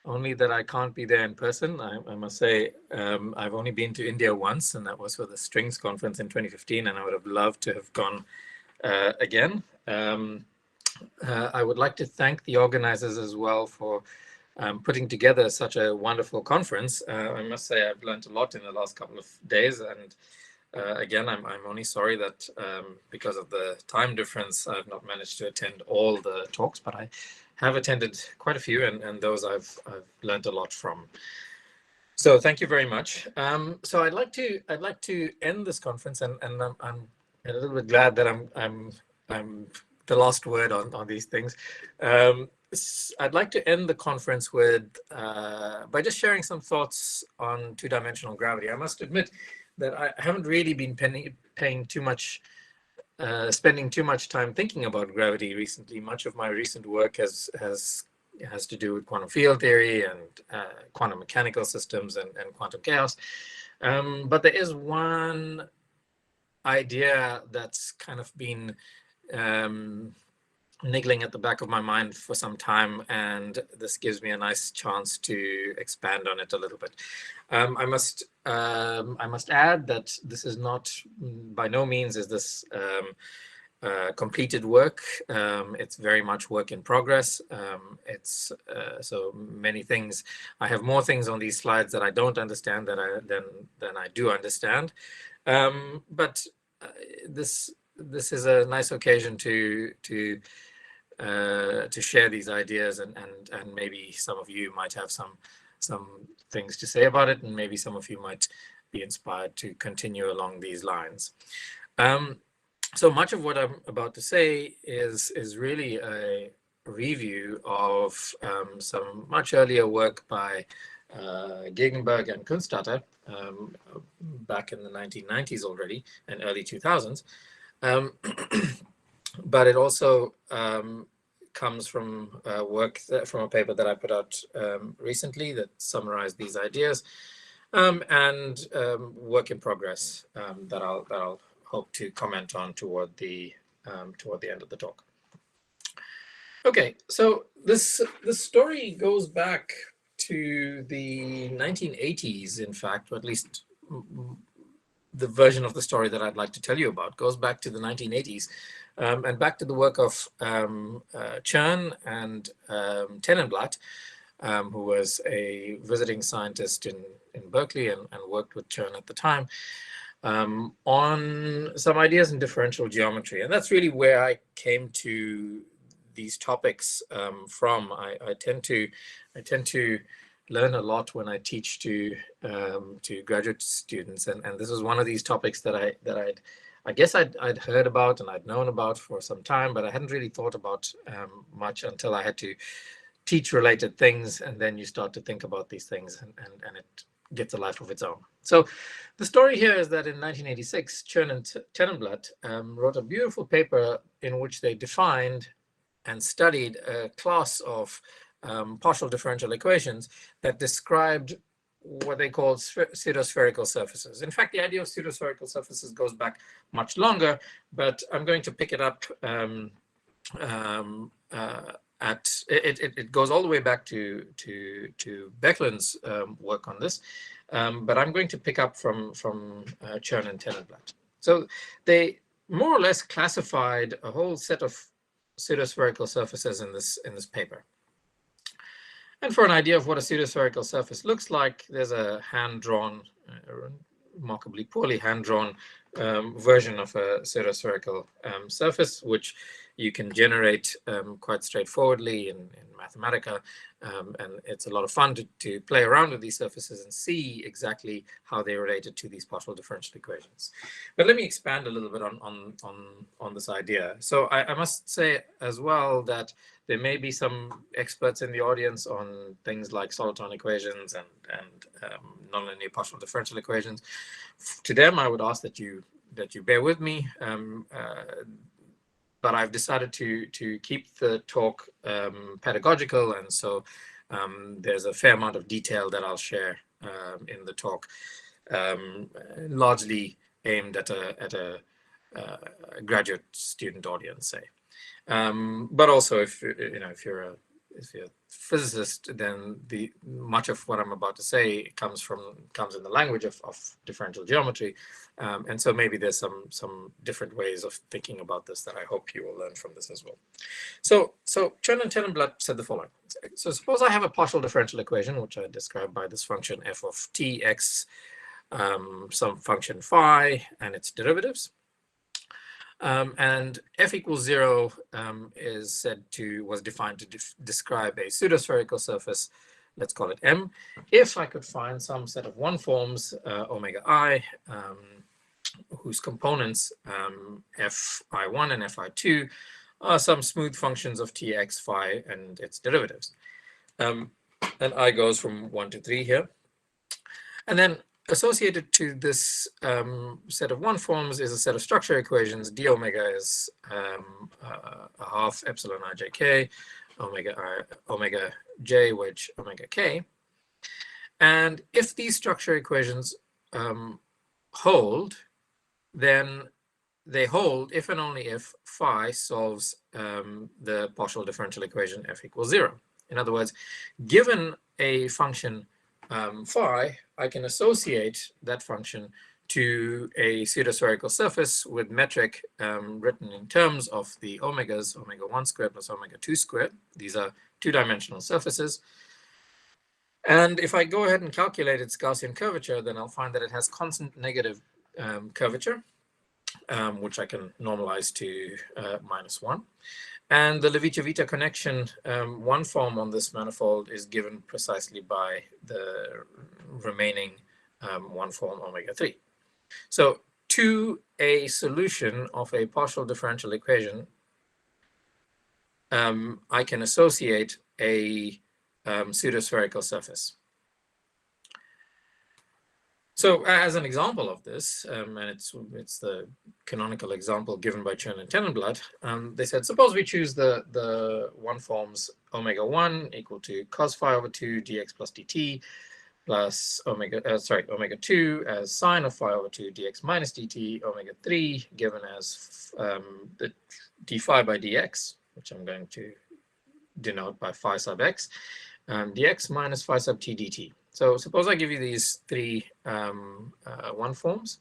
only that I can't be there in person. I must say, I've only been to India once, and that was for the Strings conference in 2015, and I would have loved to have gone again. I would like to thank the organizers as well for putting together such a wonderful conference. I must say I've learned a lot in the last couple of days, and again, I'm only sorry that because of the time difference, I've not managed to attend all the talks, but I have attended quite a few, and those I've learned a lot from. So thank you very much. So I'd like to end this conference, and I'm a little bit glad that I'm the last word on these things. I'd like to end the conference with by just sharing some thoughts on two-dimensional gravity. I must admit that I haven't really been spending too much time thinking about gravity recently. Much of my recent work has to do with quantum field theory and quantum mechanical systems and quantum chaos. But there is one idea that's kind of been niggling at the back of my mind for some time, and this gives me a nice chance to expand on it a little bit. I must add that this is not, by no means is this completed work. It's very much work in progress. It's so many things. I have more things on these slides that I don't understand than I do understand. But this is a nice occasion to share these ideas, and maybe some of you might have some things to say about it, and maybe some of you might be inspired to continue along these lines. So much of what I'm about to say is really a review of some much earlier work by Gegenberg and Kunstadter back in the 1990s already and early 2000s. But it also comes from work from a paper that I put out recently that summarized these ideas, and work in progress that I'll hope to comment on toward the end of the talk. Okay, so this story goes back to the 1980s, in fact, or at least the version of the story that I'd like to tell you about goes back to the 1980s, and back to the work of Chern and Tenenblatt, who was a visiting scientist in Berkeley and worked with Chern at the time, on some ideas in differential geometry. And that's really where I came to these topics from. I tend to learn a lot when I teach to graduate students, and this is one of these topics that I guess I'd heard about and I'd known about for some time, but I hadn't really thought about much until I had to teach related things, and then you start to think about these things, and it gets a life of its own. So the story here is that in 1986, Chern and Tenenblatt wrote a beautiful paper in which they defined and studied a class of partial differential equations that described what they called pseudospherical surfaces. In fact, the idea of pseudospherical surfaces goes back much longer, but I'm going to pick it up it goes all the way back to Beckland's work on this, but I'm going to pick up from Chern and Tenenblatt. So they more or less classified a whole set of pseudospherical surfaces in this paper. And for an idea of what a pseudospherical surface looks like, there's a hand-drawn, remarkably poorly hand-drawn version of a pseudospherical surface, which you can generate quite straightforwardly in Mathematica, and it's a lot of fun to play around with these surfaces and see exactly how they related to these partial differential equations. But let me expand a little bit on this idea. So I must say as well that there may be some experts in the audience on things like soliton equations and nonlinear partial differential equations. To them, I would ask that you bear with me. But I've decided to keep the talk pedagogical, and so there's a fair amount of detail that I'll share in the talk, largely aimed at a graduate student audience, say. But also, if you're a physicist, then much of what I'm about to say comes in the language of differential geometry, and so maybe there's some different ways of thinking about this that I hope you will learn from this as well. So Chern and Tenenblatt said the following. So suppose I have a partial differential equation, which I describe by this function f of t x, some function phi and its derivatives. And f equals 0 was defined to describe a pseudospherical surface. Let's call it M. If I could find some set of one forms, omega I, whose components fi1 and fi2 are some smooth functions of tx, phi, and its derivatives. And I goes from 1 to 3 here. And then associated to this set of one forms is a set of structure equations. D omega is a half epsilon ijk, omega j wedge omega k. And if these structure equations hold, then they hold if and only if phi solves the partial differential equation f equals 0. In other words, given a function phi, I can associate that function to a pseudospherical surface with metric written in terms of the omegas, omega 1 squared plus omega 2 squared. These are two-dimensional surfaces. And if I go ahead and calculate its Gaussian curvature, then I'll find that it has constant negative curvature, which I can normalize to -1. And the Levi-Civita connection, one form on this manifold is given precisely by the remaining one form omega 3. So to a solution of a partial differential equation, I can associate a pseudospherical surface. So as an example of this, and it's the canonical example given by Chern and Tenenblatt, they said, suppose we choose the one forms omega 1 equal to cos phi over 2 dx plus dt plus omega 2 as sine of phi over 2 dx minus dt, omega 3 given as the d phi by dx, which I'm going to denote by phi sub x, dx minus phi sub t dt. So suppose I give you these three one forms.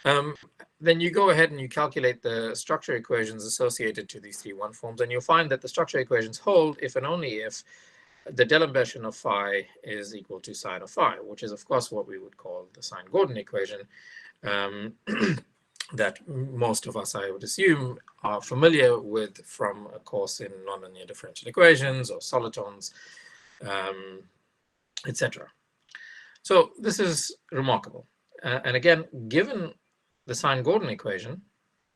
Then you go ahead and you calculate the structure equations associated to these three one forms, and you'll find that the structure equations hold if and only if the D'Alembert of phi is equal to sine of phi, which is of course what we would call the Sine-Gordon equation that most of us, I would assume, are familiar with from a course in nonlinear differential equations or solitons, etc. So this is remarkable. And again, given the Sine-Gordon equation,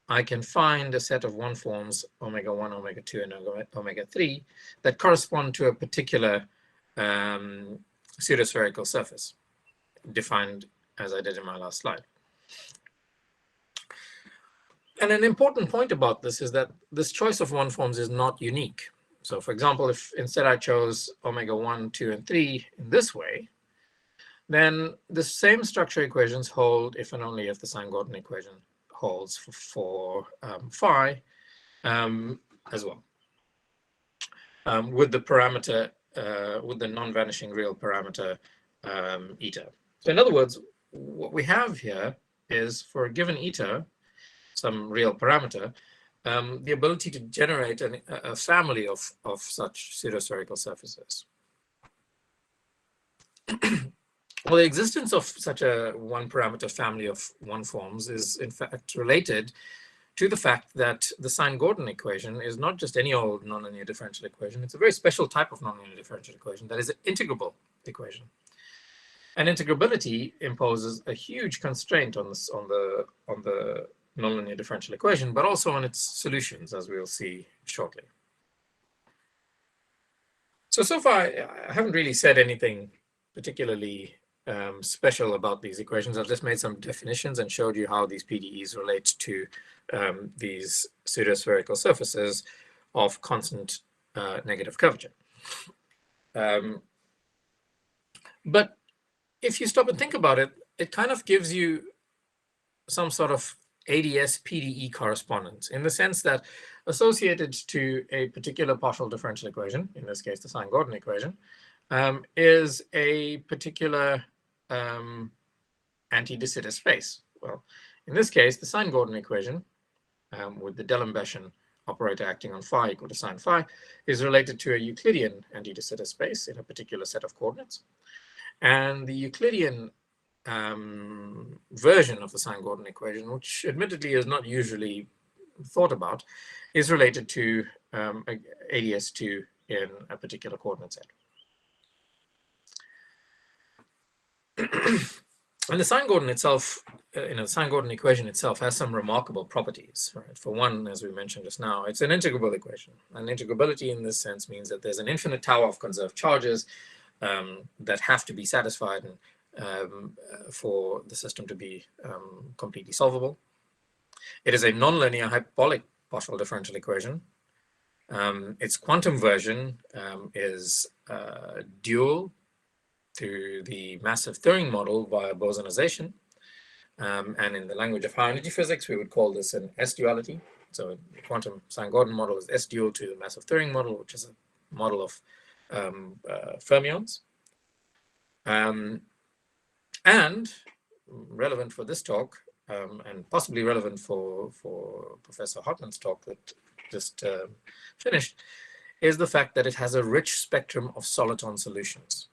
I can find a set of one forms, omega 1, omega 2, and omega 3, that correspond to a particular pseudospherical surface, defined as I did in my last slide. And an important point about this is that this choice of one forms is not unique. So for example, if instead I chose omega 1, 2, and 3 in this way, then the same structure equations hold if and only if the Sine-Gordon equation holds for phi as well, with the parameter, with the non-vanishing real parameter eta. So in other words, what we have here is for a given eta, some real parameter, the ability to generate a family of such pseudospherical surfaces. Well, the existence of such a one-parameter family of one forms is in fact related to the fact that the Sine-Gordon equation is not just any old nonlinear differential equation. It's a very special type of nonlinear differential equation that is an integrable equation. And integrability imposes a huge constraint on the nonlinear differential equation, but also on its solutions, as we'll see shortly. So far, I haven't really said anything particularly special about these equations. I've just made some definitions and showed you how these PDEs relate to these pseudospherical surfaces of constant negative curvature. But if you stop and think about it, it kind of gives you some sort of ADS PDE correspondence in the sense that associated to a particular partial differential equation, in this case the Sine-Gordon equation, is a particular anti-de Sitter space. Well, in this case, the Sine-Gordon equation with the D'Alembert operator acting on phi equal to sine phi is related to a Euclidean anti-de Sitter space in a particular set of coordinates. And the Euclidean version of the Sine-Gordon equation, which admittedly is not usually thought about, is related to ADS2 in a particular coordinate set. And the Sine-Gordon itself, the Sine-Gordon equation itself has some remarkable properties. Right? For one, as we mentioned just now, it's an integrable equation. And integrability in this sense means that there's an infinite tower of conserved charges that have to be satisfied for the system to be completely solvable. It is a nonlinear hyperbolic partial differential equation. Its quantum version is dual to the massive Turing model via bosonization. And in the language of high energy physics, we would call this an S-duality. So the quantum Sine-Gordon model is S-dual to the massive Turing model, which is a model of fermions. And relevant for this talk, and possibly relevant for Professor Hartman's talk that just finished, is the fact that it has a rich spectrum of soliton solutions.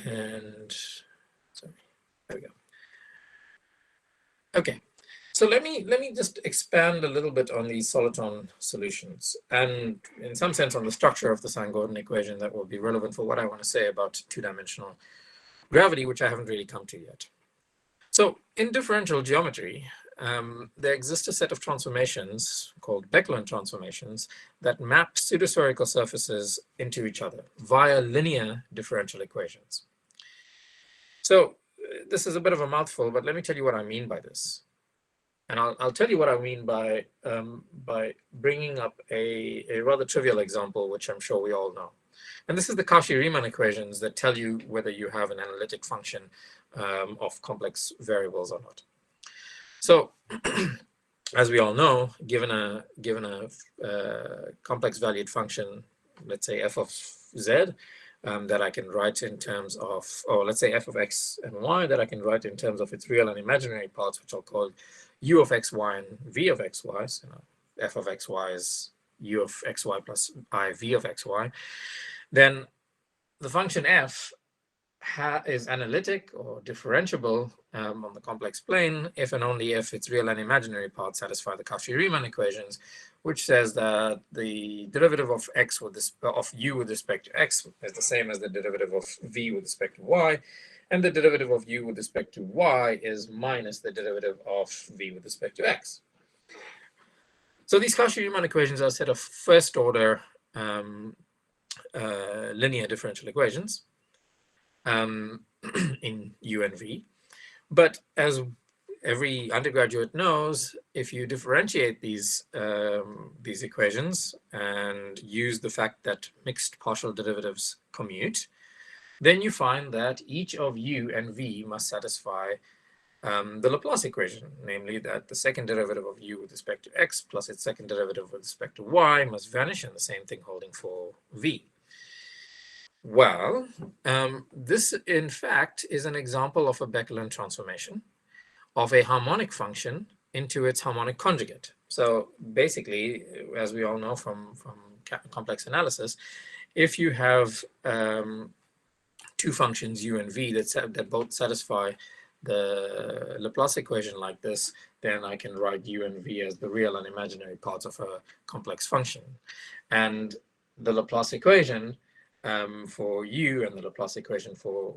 And sorry, there we go. Okay, so let me just expand a little bit on these soliton solutions, and in some sense on the structure of the Sine-Gordon equation that will be relevant for what I want to say about two-dimensional gravity, which I haven't really come to yet. So in differential geometry, there exists a set of transformations called Becquerel transformations that map pseudospherical surfaces into each other via linear differential equations. So this is a bit of a mouthful, but let me tell you what I mean by this. And I'll tell you what I mean by bringing up a rather trivial example, which I'm sure we all know. And this is the Cauchy-Riemann equations that tell you whether you have an analytic function of complex variables or not. So, as we all know, given a complex valued function, let's say f of z, that I can write in terms of, or let's say f of x and y, that I can write in terms of its real and imaginary parts, which I'll call u of xy and v of xy. So, f of xy is u of xy plus I v of xy. Then the function f is analytic or differentiable on the complex plane if and only if its real and imaginary parts satisfy the Cauchy-Riemann equations, which says that the derivative of x of u with respect to x is the same as the derivative of v with respect to y, and the derivative of u with respect to y is minus the derivative of v with respect to x. So these Cauchy-Riemann equations are a set of first order linear differential equations in U and V. But as every undergraduate knows, if you differentiate these equations and use the fact that mixed partial derivatives commute, then you find that each of U and V must satisfy the Laplace equation, namely that the second derivative of U with respect to x plus its second derivative with respect to y must vanish, and the same thing holding for V. Well, this in fact is an example of a Becquerel transformation of a harmonic function into its harmonic conjugate. So basically, as we all know from complex analysis, if you have two functions u and v that both satisfy the Laplace equation like this, then I can write u and v as the real and imaginary parts of a complex function. And the Laplace equation for u and the Laplace equation for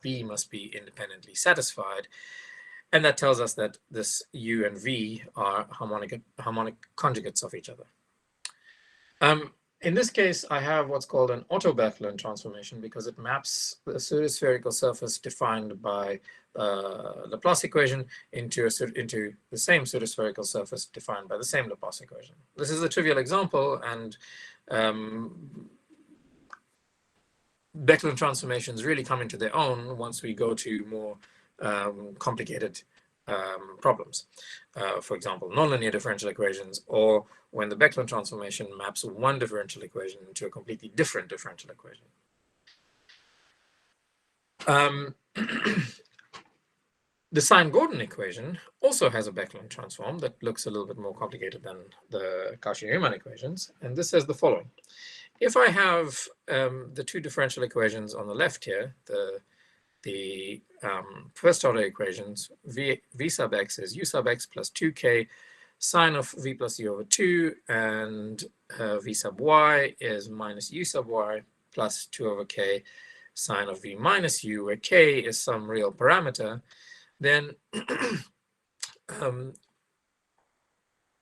v must be independently satisfied. And that tells us that this u and v are harmonic conjugates of each other. In this case, I have what's called an auto-Becquerel transformation because it maps the pseudospherical surface defined by Laplace equation into the same pseudospherical surface defined by the same Laplace equation. This is a trivial example, and Becquerel transformations really come into their own once we go to more complicated problems. For example, nonlinear differential equations, or when the Becquerel transformation maps one differential equation into a completely different differential equation. The Sine-Gordon equation also has a Becquerel transform that looks a little bit more complicated than the Cauchy-Riemann equations, and this says the following. If I have the two differential equations on the left here, the first order equations, v sub x is u sub x plus 2k sine of v plus u over 2, and v sub y is minus u sub y plus 2 over k sine of v minus u, where k is some real parameter, then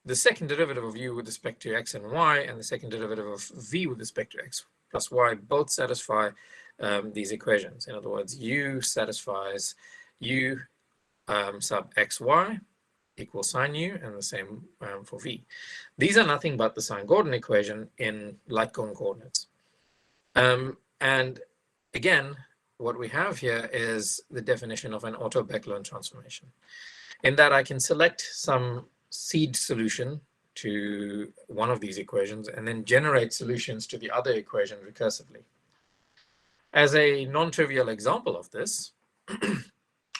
the second derivative of u with respect to x and y and the second derivative of v with respect to x plus y both satisfy these equations. In other words, u satisfies u sub xy equals sine u, and the same for v. These are nothing but the Sine-Gordon equation in light cone coordinates. And again, what we have here is the definition of an auto-Becquerel transformation, in that I can select some seed solution to one of these equations and then generate solutions to the other equation recursively. As a non-trivial example of this,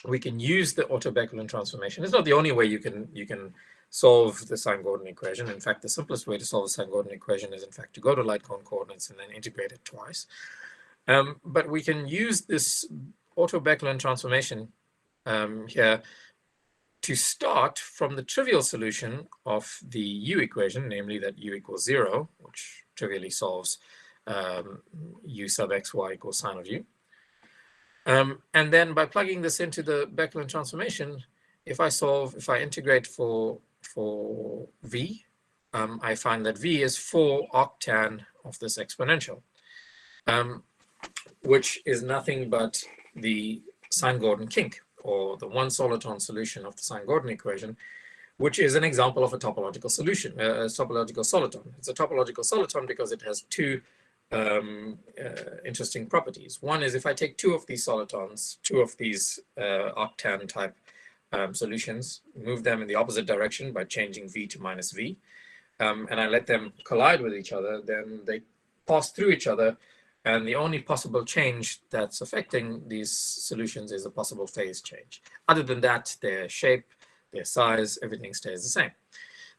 we can use the auto-Becquerel transformation. It's not the only way you can solve the sine-Gordon equation. In fact, the simplest way to solve the sine-Gordon equation is, in fact, to go to light cone coordinates and then integrate it twice. But we can use this auto-Becquerel transformation here to start from the trivial solution of the U equation, namely that U equals 0, which trivially solves U sub xy equals sine of U. And then by plugging this into the Becquerel transformation, if I integrate for V, I find that V is 4 octan of this exponential, which is nothing but the sine-Gordon kink, or the one soliton solution of the sine-Gordon equation, which is an example of a topological solution, a topological soliton. It's a topological soliton because it has two interesting properties. One is if I take two of these solitons, two of these octan type solutions, move them in the opposite direction by changing V to minus V, and I let them collide with each other, then they pass through each other, and the only possible change that's affecting these solutions is a possible phase change. Other than that, their shape, their size, everything stays the same.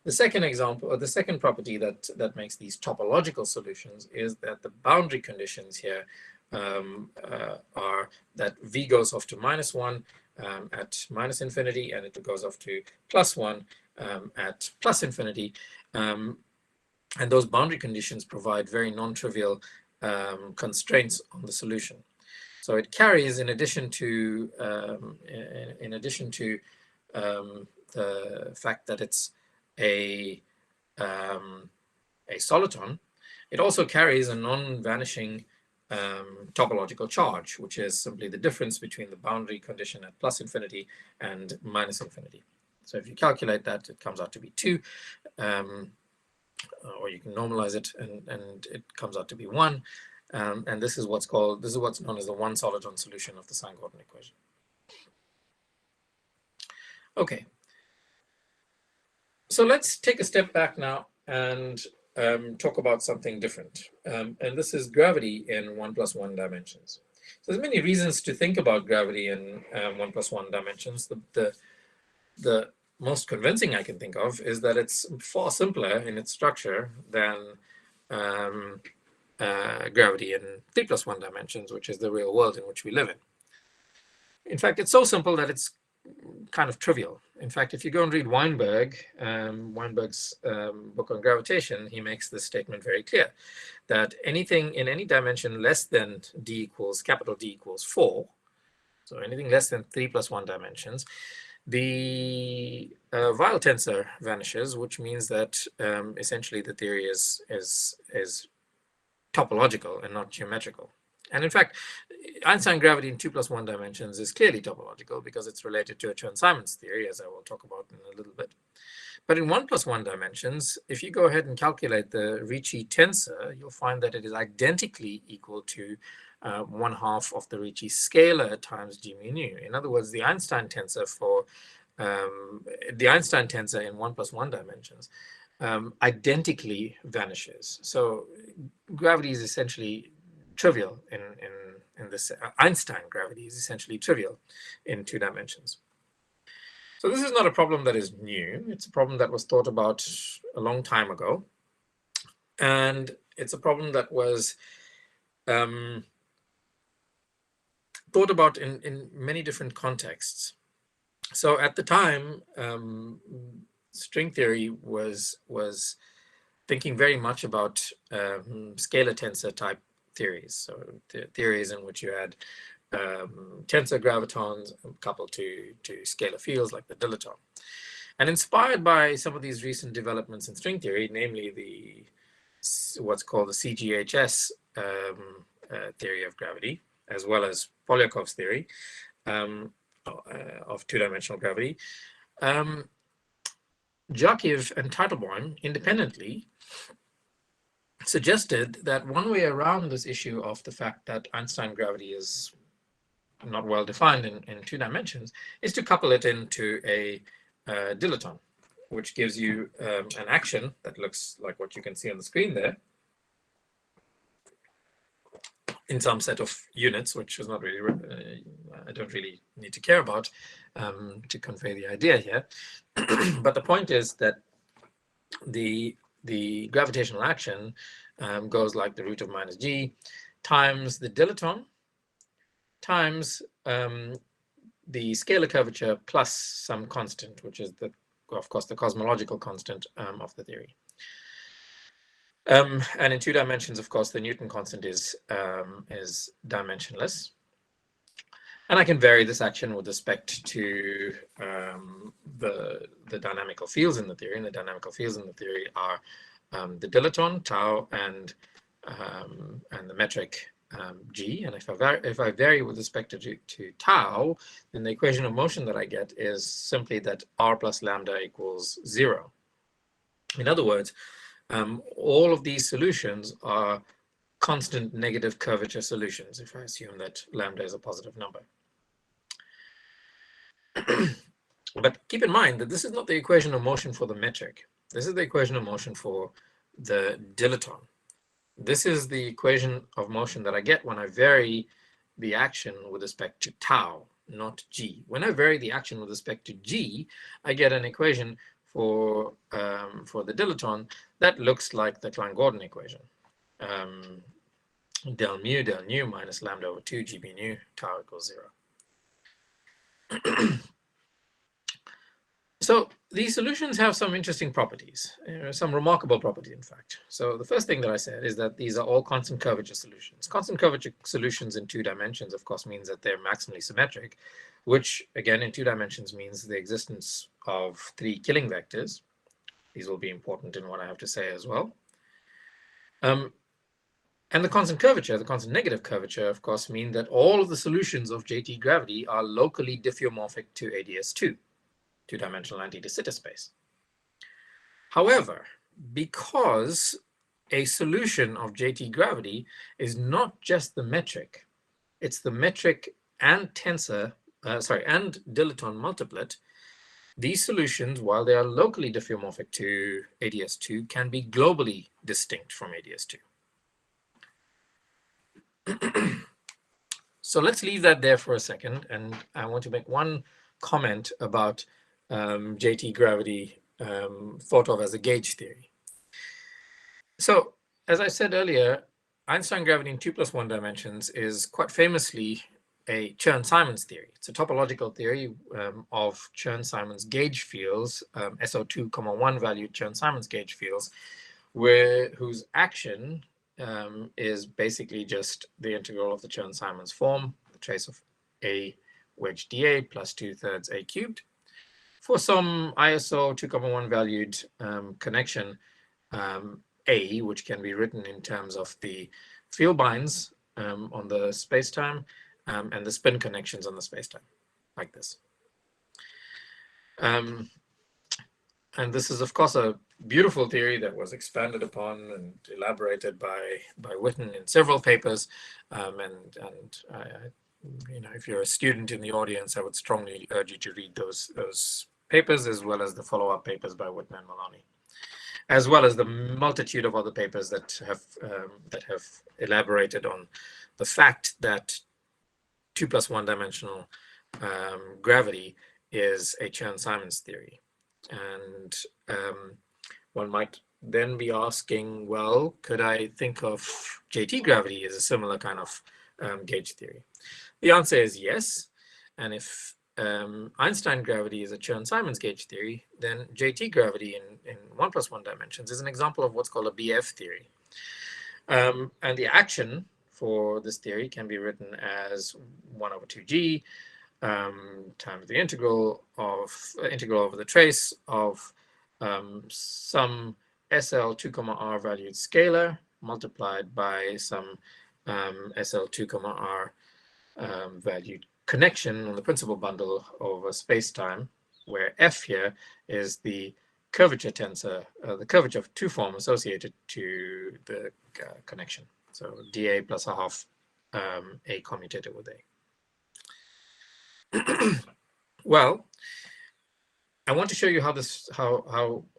The second example, or the second property that makes these topological solutions is that the boundary conditions here are that V goes off to -1 at minus infinity, and it goes off to +1 at plus infinity. And those boundary conditions provide very non-trivial constraints on the solution. So it carries, in addition to the fact that it's a soliton, it also carries a non-vanishing topological charge, which is simply the difference between the boundary condition at plus infinity and minus infinity. So if you calculate that, it comes out to be 2. Or you can normalize it, and it comes out to be 1. And this is what's known as the one soliton solution of the sine-Gordon equation. Okay. So let's take a step back now and talk about something different. And this is gravity in 1 + 1 dimensions. So there's many reasons to think about gravity in 1 + 1 dimensions. The most convincing I can think of is that it's far simpler in its structure than gravity in 3 + 1 dimensions, which is the real world in which we live in. In fact, it's so simple that it's kind of trivial. In fact, if you go and read Weinberg's book on gravitation, he makes this statement very clear, that anything in any dimension less than capital D equals 4, so anything less than 3 + 1 dimensions, the Weyl tensor vanishes, which means that essentially the theory is topological and not geometrical. And in fact, Einstein gravity in 2 + 1 dimensions is clearly topological because it's related to a Chern-Simons theory, as I will talk about in a little bit. But in 1 + 1 dimensions, if you go ahead and calculate the Ricci tensor, you'll find that it is identically equal to 1/2 of the Ricci scalar times g mu nu. In other words, the Einstein tensor in 1 + 1 dimensions identically vanishes. So gravity is essentially trivial in this. Einstein gravity is essentially trivial in 2 dimensions. So this is not a problem that is new. It's a problem that was thought about a long time ago. And it's a problem that was thought about in many different contexts. So at the time, string theory was thinking very much about scalar tensor type theories. So theories in which you had tensor gravitons coupled to scalar fields like the dilaton. And inspired by some of these recent developments in string theory, namely what's called the CGHS theory of gravity, as well as Polyakov's theory of 2-dimensional gravity, Jakiv and Teitelbaum independently suggested that one way around this issue of the fact that Einstein gravity is not well defined in 2 dimensions is to couple it into a dilaton, which gives you an action that looks like what you can see on the screen there. in some set of units, which is not really, I don't really need to care about to convey the idea here. But the point is that the gravitational action goes like the root of minus g times the dilaton times the scalar curvature plus some constant, which is of course the cosmological constant of the theory. And in 2 dimensions, of course, the Newton constant is dimensionless. And I can vary this action with respect to the dynamical fields in the theory. And the dynamical fields in the theory are the dilaton, tau, and the metric g. And if I vary with respect to tau, then the equation of motion that I get is simply that r plus lambda equals 0. In other words, all of these solutions are constant negative curvature solutions if I assume that lambda is a positive number. But keep in mind that this is not the equation of motion for the metric. This is the equation of motion for the dilaton. This is the equation of motion that I get when I vary the action with respect to tau, not g. When I vary the action with respect to g, I get an equation for the dilaton that looks like the Klein-Gordon equation. Del nu minus lambda over 2 gb nu, tau equals 0. So these solutions have some interesting properties, some remarkable properties, in fact. So the first thing that I said is that these are all constant curvature solutions. Constant curvature solutions in 2 dimensions, of course, means that they're maximally symmetric, which, again, in 2 dimensions means the existence of 3 Killing vectors. These will be important in what I have to say as well. And the constant curvature, the constant negative curvature, of course, mean that all of the solutions of JT gravity are locally diffeomorphic to ADS2, 2-dimensional anti-de Sitter space. However, because a solution of JT gravity is not just the metric, it's the metric and tensor, and dilaton multiplet, these solutions, while they are locally diffeomorphic to ADS2, can be globally distinct from ADS2. So let's leave that there for a second, and I want to make one comment about JT gravity thought of as a gauge theory. So, as I said earlier, Einstein gravity in 2 + 1 dimensions is quite famously a Chern-Simons theory. It's a topological theory of Chern-Simons gauge fields, SO2, 1 valued Chern-Simons gauge fields, whose action is basically just the integral of the Chern-Simons form, the trace of a wedge dA plus 2/3 a cubed, for some ISO 2, 1 valued connection A, which can be written in terms of the field binds on the spacetime and the spin connections on the spacetime, like this. And this is, of course, a beautiful theory that was expanded upon and elaborated by Witten in several papers. You know, if you're a student in the audience, I would strongly urge you to read those papers, as well as the follow-up papers by Witten and Maloney, as well as the multitude of other papers that have elaborated on the fact that 2 + 1 dimensional gravity is a Chern-Simons theory. And one might then be asking, well, could I think of JT gravity as a similar kind of gauge theory? The answer is yes. And if Einstein gravity is a Chern-Simons gauge theory, then JT gravity in 1 + 1 dimensions is an example of what's called a BF theory. And the action for this theory can be written as 1/2g times the integral over the trace of some SL 2, R valued scalar multiplied by some SL 2, R valued connection on the principal bundle over space-time, where F here is the curvature tensor, the curvature of 2 form associated to the connection. So dA plus 1/2 A commutated with A. Well, I want to show you how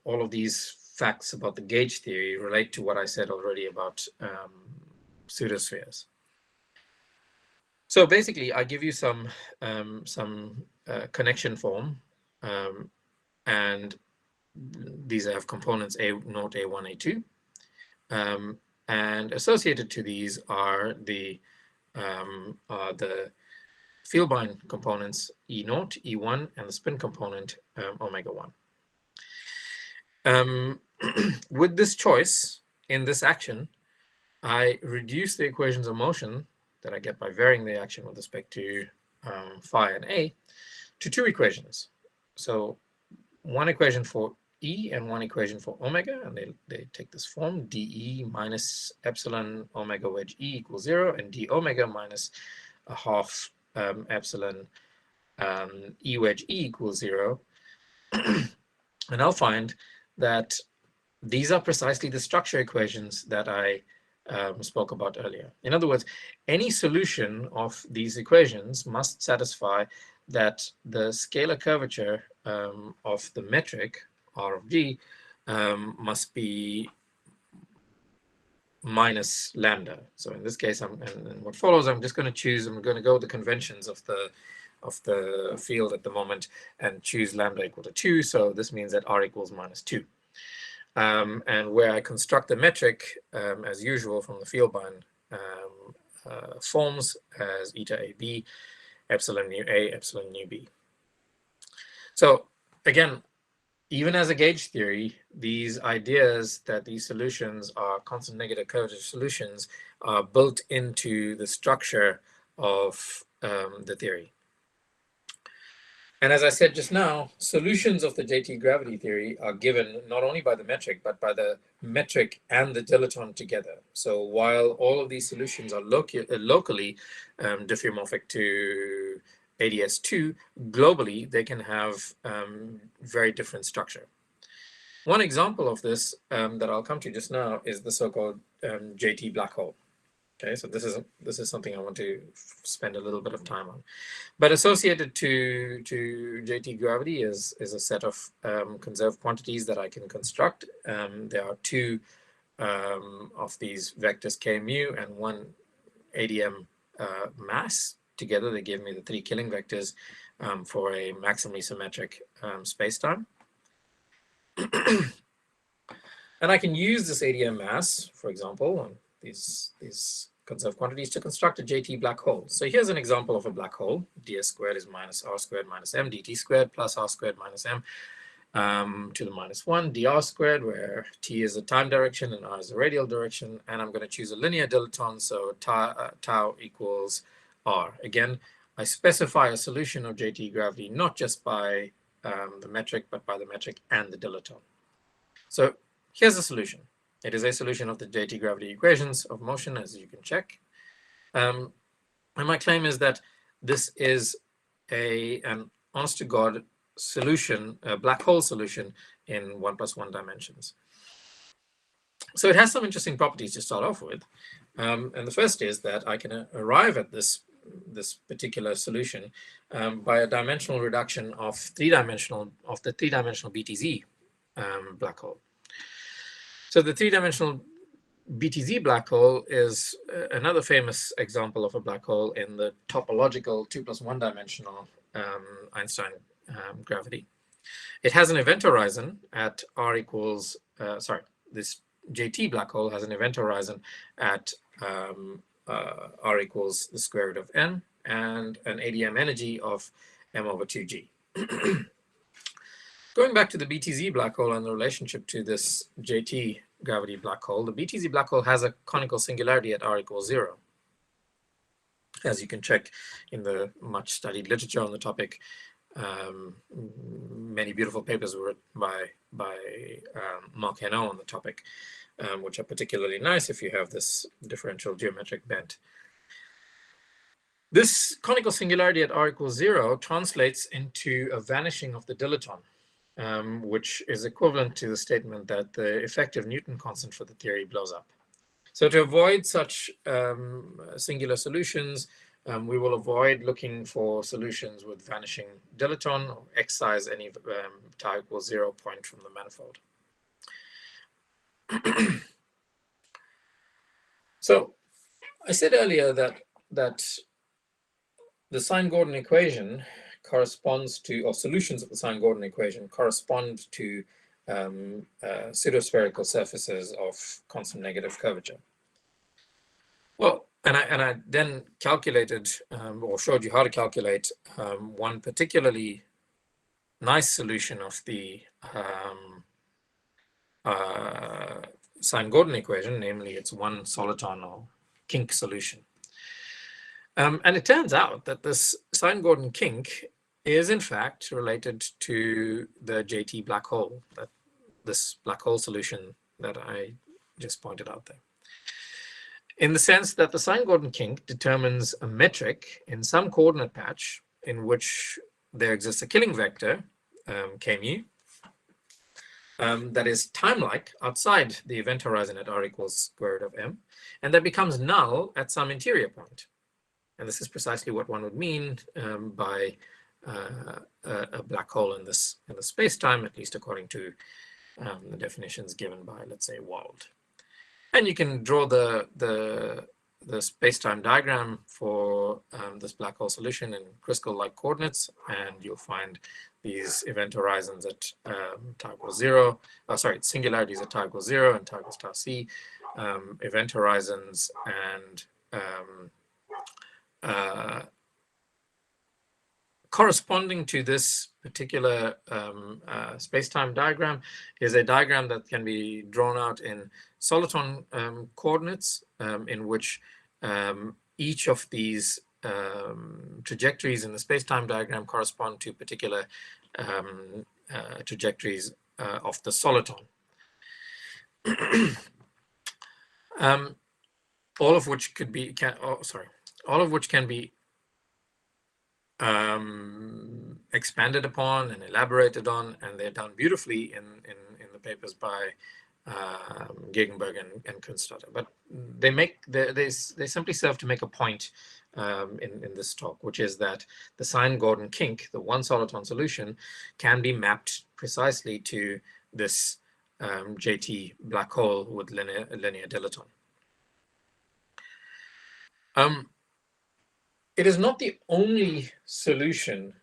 all of these facts about the gauge theory relate to what I said already about pseudospheres. So basically, I give you some connection form, and these have components A0, A1, A2, and associated to these are the field-bind components E0, E1, and the spin component omega 1. With this choice in this action, I reduce the equations of motion that I get by varying the action with respect to phi and A to two equations. So one equation for E and one equation for omega, and they take this form: dE minus epsilon omega wedge E equals 0, and d omega minus a half epsilon E wedge E equals 0. And I'll find that these are precisely the structure equations that I spoke about earlier. In other words, any solution of these equations must satisfy that the scalar curvature of the metric R of G must be minus lambda. So in this case, and what follows, I'm just going to choose, I'm going to go with the conventions of the field at the moment and choose lambda equal to 2. So this means that R equals minus 2. And where I construct the metric, as usual, from the field-bind forms as eta AB, epsilon mu A, epsilon mu B. So again, even as a gauge theory, these ideas that these solutions are constant negative curvature solutions are built into the structure of the theory. And as I said just now, solutions of the JT gravity theory are given not only by the metric, but by the metric and the dilaton together. So while all of these solutions are locally diffeomorphic to ADS2, globally, they can have very different structure. One example of this that I'll come to just now is the so-called JT black hole. Okay, so this is something I want to spend a little bit of time on. But associated to JT gravity is a set of conserved quantities that I can construct. There are two of these vectors k mu and one ADM mass. Together, they give me the 3 killing vectors for a maximally symmetric spacetime. And I can use this ADM mass, for example, on these conserved quantities to construct a JT black hole. So here's an example of a black hole. ds squared is minus r squared minus m, dt squared plus r squared minus m to the minus 1, dr squared, where t is the time direction and r is the radial direction. And I'm going to choose a linear dilaton, so tau equals r. Again, I specify a solution of JT gravity not just by the metric, but by the metric and the dilaton. So here's the solution. It is a solution of the JT gravity equations of motion, as you can check. And my claim is that this is an honest-to-God solution, a black hole solution in 1 + 1 dimensions. So it has some interesting properties to start off with. And the first is that I can arrive at this particular solution by a dimensional reduction of the three-dimensional BTZ black hole. So the three-dimensional BTZ black hole is another famous example of a black hole in the topological 2 + 1 dimensional Einstein gravity. It has an event horizon at r equals, this JT black hole has an event horizon at r equals the square root of n and an ADM energy of m/2g. Going back to the BTZ black hole and the relationship to this JT gravity black hole, the BTZ black hole has a conical singularity at r equals 0. As you can check in the much studied literature on the topic, many beautiful papers were written by Mark Henault on the topic, which are particularly nice if you have this differential geometric bent. This conical singularity at r equals 0 translates into a vanishing of the dilaton, which is equivalent to the statement that the effective Newton constant for the theory blows up. So to avoid such singular solutions, we will avoid looking for solutions with vanishing dilaton or excise any tau equals 0 point from the manifold. So I said earlier that the Sine-Gordon equation corresponds to, or solutions of the Sine-Gordon equation correspond to pseudospherical surfaces of constant negative curvature. Well, and I then calculated or showed you how to calculate one particularly nice solution of the Sine-Gordon equation, namely its one soliton or kink solution. And it turns out that this Sine-Gordon kink is in fact related to the JT black hole, this black hole solution that I just pointed out there. In the sense that the Sine-Gordon kink determines a metric in some coordinate patch in which there exists a killing vector, k mu, that is time-like outside the event horizon at r equals square root of m, and that becomes null at some interior point. And this is precisely what one would mean by a black hole in this space-time, at least according to the definitions given by, let's say, Wald. And you can draw the space-time diagram for this black hole solution in Kruskal-like coordinates, and you'll find these event horizons at tau equals 0. Singularities at tau equals 0 and tau equals tau c, event horizons, and corresponding to this particular space-time diagram is a diagram that can be drawn out in soliton coordinates, in which each of these trajectories in the space-time diagram correspond to particular trajectories of the soliton. All of which can be expanded upon and elaborated on, and they're done beautifully in the papers by Gegenberg and Kunstadter. But they simply serve to make a point in this talk, which is that the Sine-Gordon kink, the one soliton solution, can be mapped precisely to this JT black hole with linear dilaton. It is not the only solution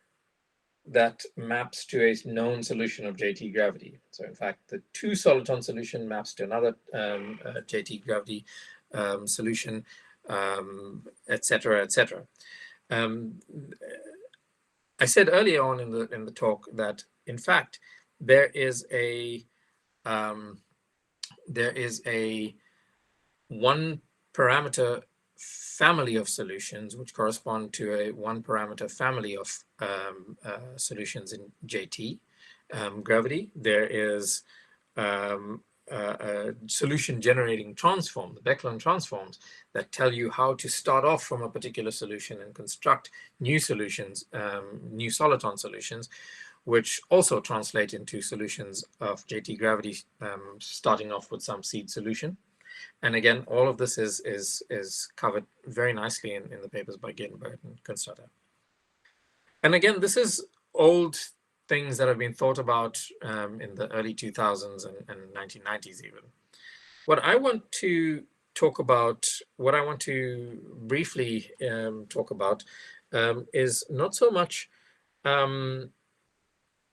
that maps to a known solution of JT gravity. So in fact, the two soliton solution maps to another JT gravity solution, etc., etc. I said earlier on in the talk that in fact there is a one parameter family of solutions which correspond to a one parameter family of solutions in JT gravity. There is a solution generating transform, the Becklund transforms, that tell you how to start off from a particular solution and construct new solutions, new soliton solutions, which also translate into solutions of JT gravity, starting off with some seed solution. And again, all of this is covered very nicely in the papers by Gegenberg and Kunstadter. And again, this is old things that have been thought about in the early 2000s and 1990s even. What I want to talk about, what I want to briefly talk about is not so much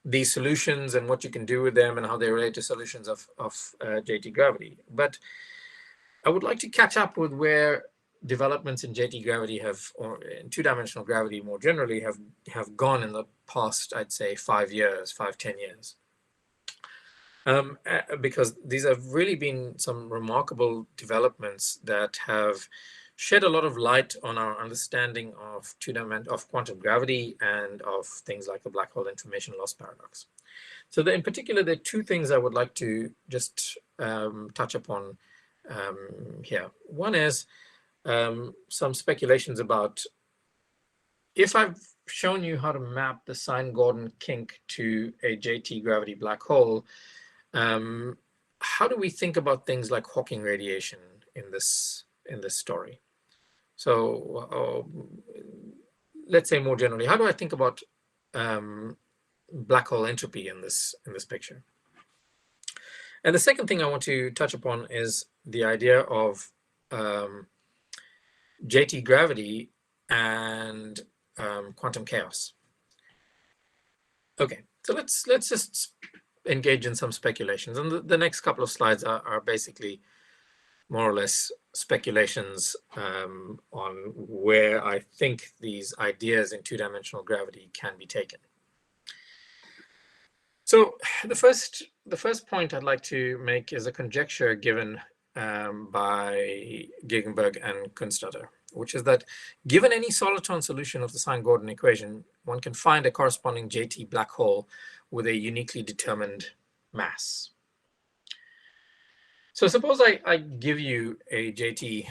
these solutions and what you can do with them and how they relate to solutions of JT gravity, but I would like to catch up with where developments in JT gravity have, or in two-dimensional gravity more generally, have gone in the past, I'd say, 10 years. Because these have really been some remarkable developments that have shed a lot of light on our understanding of quantum gravity and of things like the black hole information loss paradox. So in particular, there are two things I would like to just touch upon here. One is some speculations about, if I've shown you how to map the Sine-Gordon kink to a JT gravity black hole, how do we think about things like Hawking radiation in this story? So let's say more generally, how do I think about black hole entropy in this picture? And the second thing I want to touch upon is the idea of JT gravity and quantum chaos. Okay, so let's just engage in some speculations, and the next couple of slides are basically more or less speculations on where I think these ideas in two-dimensional gravity can be taken. So the first point I'd like to make is a conjecture given by Gegenberg and Kunstadter, which is that given any soliton solution of the Sine-Gordon equation, one can find a corresponding JT black hole with a uniquely determined mass. So suppose I give you a JT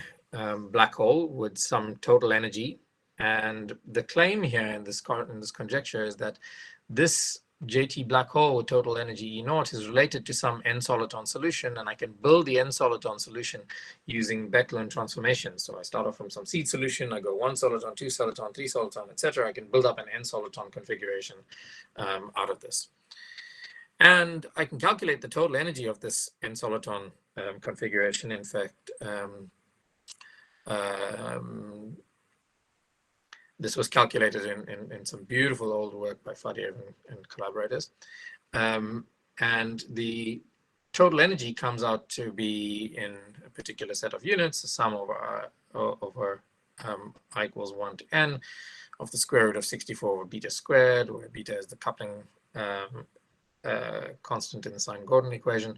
black hole with some total energy, and the claim here in this conjecture is that this JT black hole with total energy E0 is related to some n-soliton solution, and I can build the n-soliton solution using Beck-Lund transformations. So I start off from some seed solution, I go 1 soliton, 2 soliton, 3 soliton, etc. I can build up an n-soliton configuration out of this. And I can calculate the total energy of this n-soliton configuration. In fact, this was calculated in some beautiful old work by Fadiev and collaborators. And the total energy comes out to be in a particular set of units, the sum over I equals 1 to n of the square root of 64 over beta squared, where beta is the coupling constant in the Sine-Gordon equation.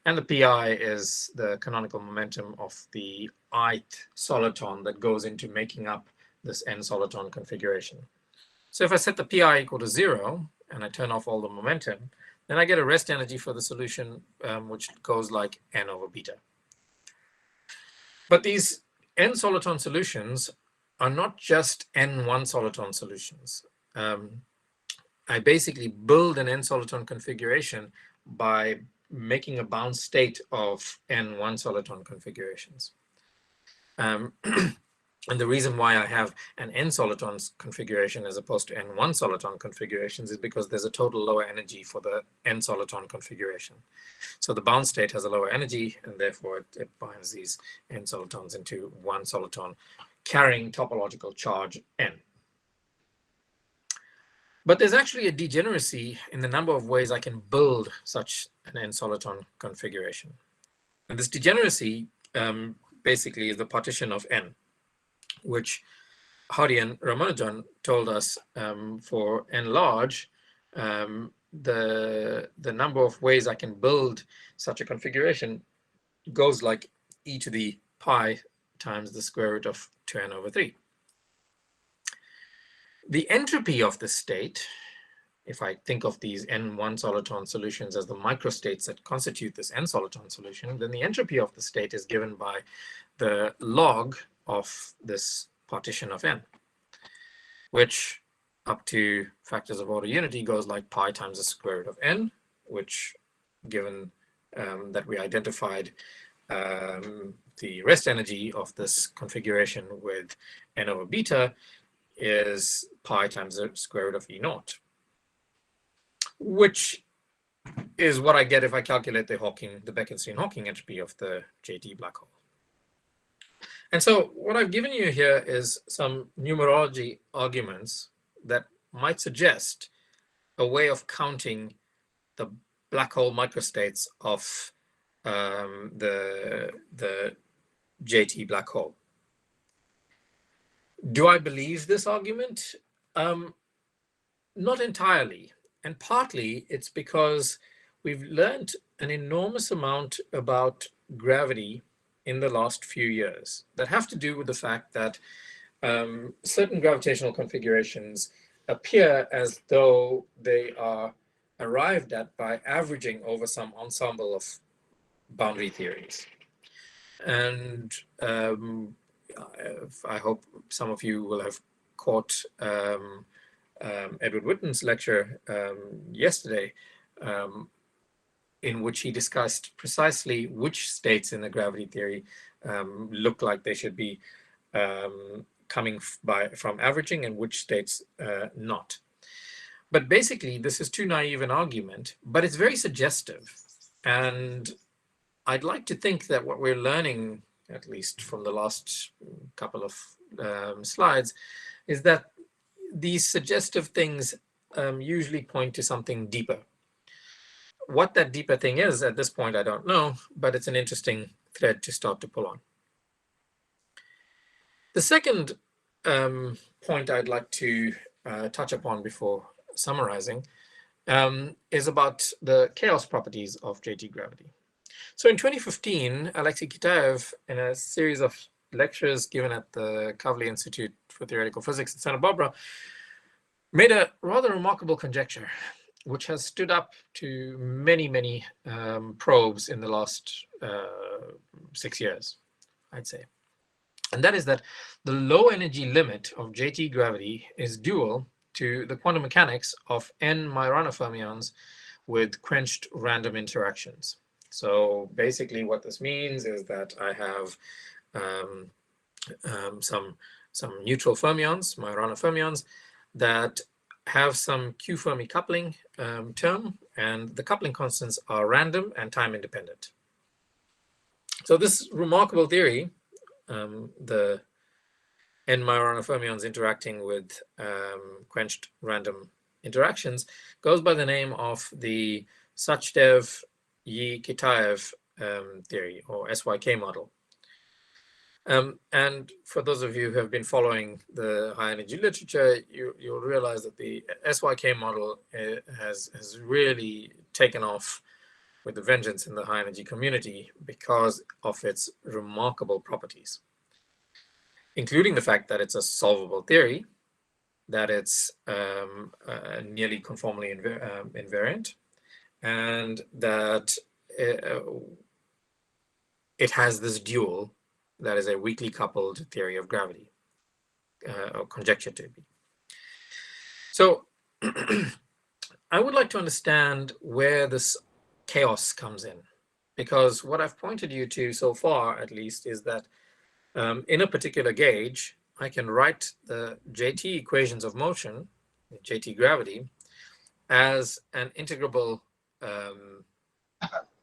And the pi is the canonical momentum of the ith soliton that goes into making up this n-soliton configuration. So if I set the pi equal to 0 and I turn off all the momentum, then I get a rest energy for the solution, which goes like n over beta. But these n-soliton solutions are not just n1 soliton solutions. I basically build an n-soliton configuration by making a bound state of n1 soliton configurations. And the reason why I have an n-soliton configuration as opposed to n1 soliton configurations is because there's a total lower energy for the n-soliton configuration. So the bound state has a lower energy, and therefore it binds these n-solitons into one soliton, carrying topological charge n. But there's actually a degeneracy in the number of ways I can build such an n-soliton configuration. And this degeneracy basically is the partition of n, which Hardy and Ramanujan told us for n large, the number of ways I can build such a configuration goes like e to the pi times the square root of 2n over 3. The entropy of the state, if I think of these n1 soliton solutions as the microstates that constitute this n-soliton solution, then the entropy of the state is given by the log of this partition of n, which up to factors of order unity goes like pi times the square root of n, which given that we identified the rest energy of this configuration with n over beta is pi times the square root of E0, which is what I get if I calculate the Bekenstein-Hawking entropy of the JT black hole. And so what I've given you here is some numerology arguments that might suggest a way of counting the black hole microstates of the JT black hole. Do I believe this argument? Not entirely. And partly it's because we've learned an enormous amount about gravity in the last few years that have to do with the fact that certain gravitational configurations appear as though they are arrived at by averaging over some ensemble of boundary theories. And I hope some of you will have caught Edward Witten's lecture yesterday, in which he discussed precisely which states in the gravity theory look like they should be coming from averaging and which states not. But basically, this is too naive an argument, but it's very suggestive. And I'd like to think that what we're learning, at least from the last couple of slides, is that these suggestive things usually point to something deeper. What that deeper thing is at this point, I don't know, but it's an interesting thread to start to pull on. The second point I'd like to touch upon before summarizing is about the chaos properties of JT gravity. So in 2015, Alexei Kitaev, in a series of lectures given at the Kavli Institute for Theoretical Physics in Santa Barbara, made a rather remarkable conjecture, which has stood up to many probes in the last 6 years, I'd say. And that is that the low energy limit of JT gravity is dual to the quantum mechanics of n Majorana fermions with quenched random interactions. So basically what this means is that I have some neutral fermions, Majorana fermions, that have some Q Fermi coupling term, and the coupling constants are random and time independent. So this remarkable theory, the n Majorana fermions interacting with quenched random interactions, goes by the name of the Sachdev-Yi-Kitaev theory, or SYK model. And for those of you who have been following the high energy literature, you'll realize that the SYK model has really taken off with a vengeance in the high energy community because of its remarkable properties, including the fact that it's a solvable theory, that it's nearly conformally invariant, and that it has this dual that is a weakly coupled theory of gravity, or conjecture to be. So I would like to understand where this chaos comes in, because what I've pointed you to so far, at least, is that in a particular gauge, I can write the JT equations of motion, JT gravity, as an integrable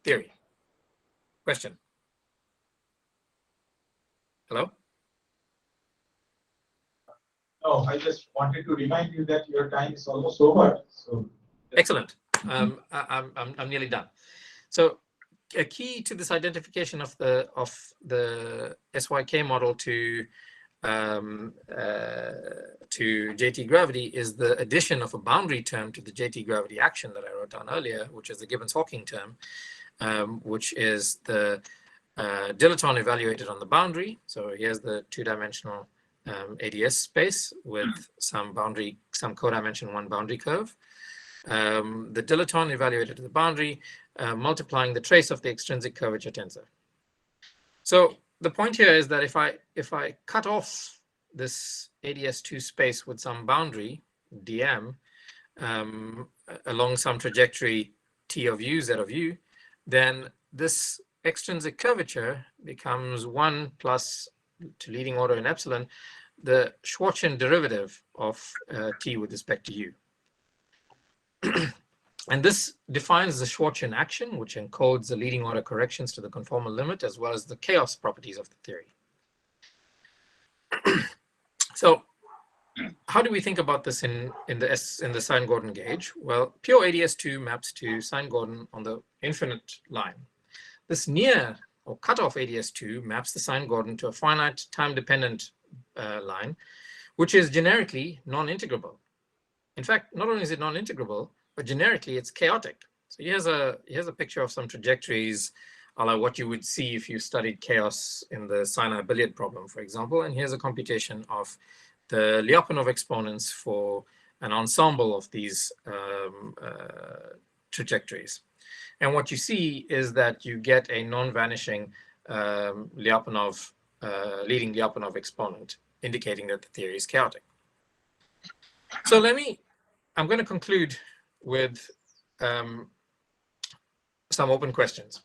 theory. Question? Hello? No, I just wanted to remind you that your time is almost over. So excellent. I'm nearly done. So a key to this identification of the SYK model to JT gravity is the addition of a boundary term to the JT gravity action that I wrote down earlier, which is the Gibbons-Hawking term, which is the dilaton evaluated on the boundary. So here's the two-dimensional ADS space with some codimension 1 boundary curve. The dilaton evaluated at the boundary, multiplying the trace of the extrinsic curvature tensor. So the point here is that if I cut off this ADS2 space with some boundary dm along some trajectory t of u, z of u, then this extrinsic curvature becomes 1 plus, to leading order in epsilon, the Schwarzian derivative of t with respect to u. And this defines the Schwarzian action, which encodes the leading order corrections to the conformal limit, as well as the chaos properties of the theory. So how do we think about this in the Sine-Gordon gauge? Well, pure ADS2 maps to Sine-Gordon on the infinite line. This near or cutoff ADS2 maps the Sine-Gordon to a finite time-dependent line, which is generically non-integrable. In fact, not only is it non-integrable, but generically it's chaotic. So here's a picture of some trajectories, a la what you would see if you studied chaos in the Sinai billiard problem, for example. And here's a computation of the Lyapunov exponents for an ensemble of these trajectories. And what you see is that you get a non-vanishing Lyapunov, leading Lyapunov exponent, indicating that the theory is chaotic. So I'm going to conclude with some open questions.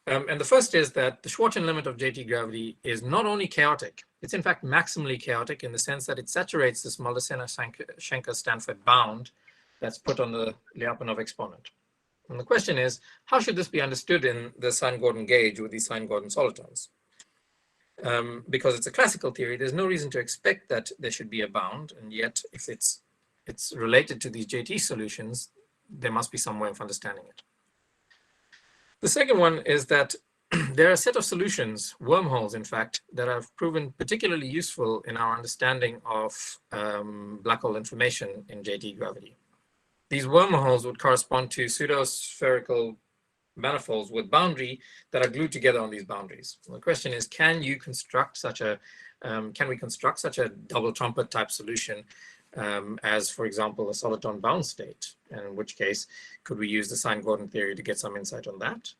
And the first is that the Schwarzian limit of JT gravity is not only chaotic, it's in fact maximally chaotic in the sense that it saturates this Mulder-Schenker-Stanford bound that's put on the Lyapunov exponent. And the question is, how should this be understood in the Sine-Gordon gauge with these Sine-Gordon solitons? because it's a classical theory, there's no reason to expect that there should be a bound. And yet, if it's related to these JT solutions, there must be some way of understanding it. The second one is that there are a set of solutions, wormholes, in fact, that have proven particularly useful in our understanding of black hole information in JT gravity. These wormholes would correspond to pseudo-spherical manifolds with boundary that are glued together on these boundaries. The question is, can we construct such a double trumpet type solution as, for example, a soliton bound state? And in which case, could we use the Sine-Gordon theory to get some insight on that?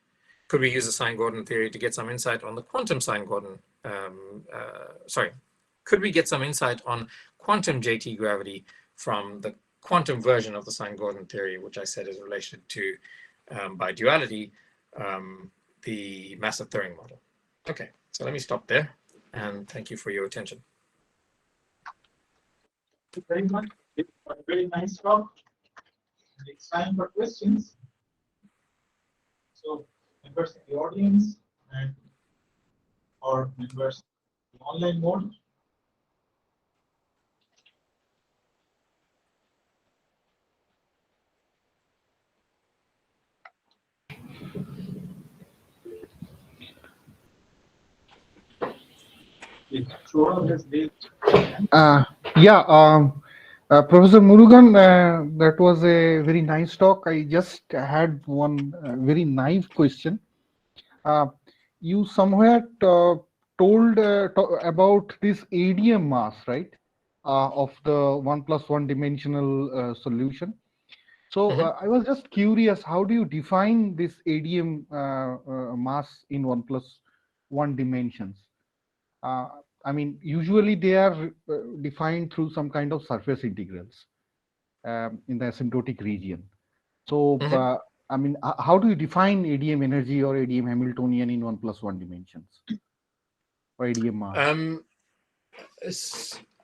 Could we use the Sine-Gordon theory to get some insight on the quantum Sine-Gordon? Could we get some insight on quantum JT gravity from the quantum version of the Sine-Gordon theory, which I said is related to, by duality, the massive Turing model? Okay, so let me stop there, and thank you for your attention. Thank you very much. It was a very nice talk. It's time for questions. So, members in the audience and or members in online mode. Professor Murugan, that was a very nice talk. I just had one very naive question. You somewhere told about this ADM mass, right, of the 1+1 dimensional solution. So I was just curious, how do you define this ADM mass in 1+1 dimensions? I mean, usually they are defined through some kind of surface integrals in the asymptotic region. So, I mean, how do you define ADM energy or ADM Hamiltonian in 1+1 dimensions or ADM mass?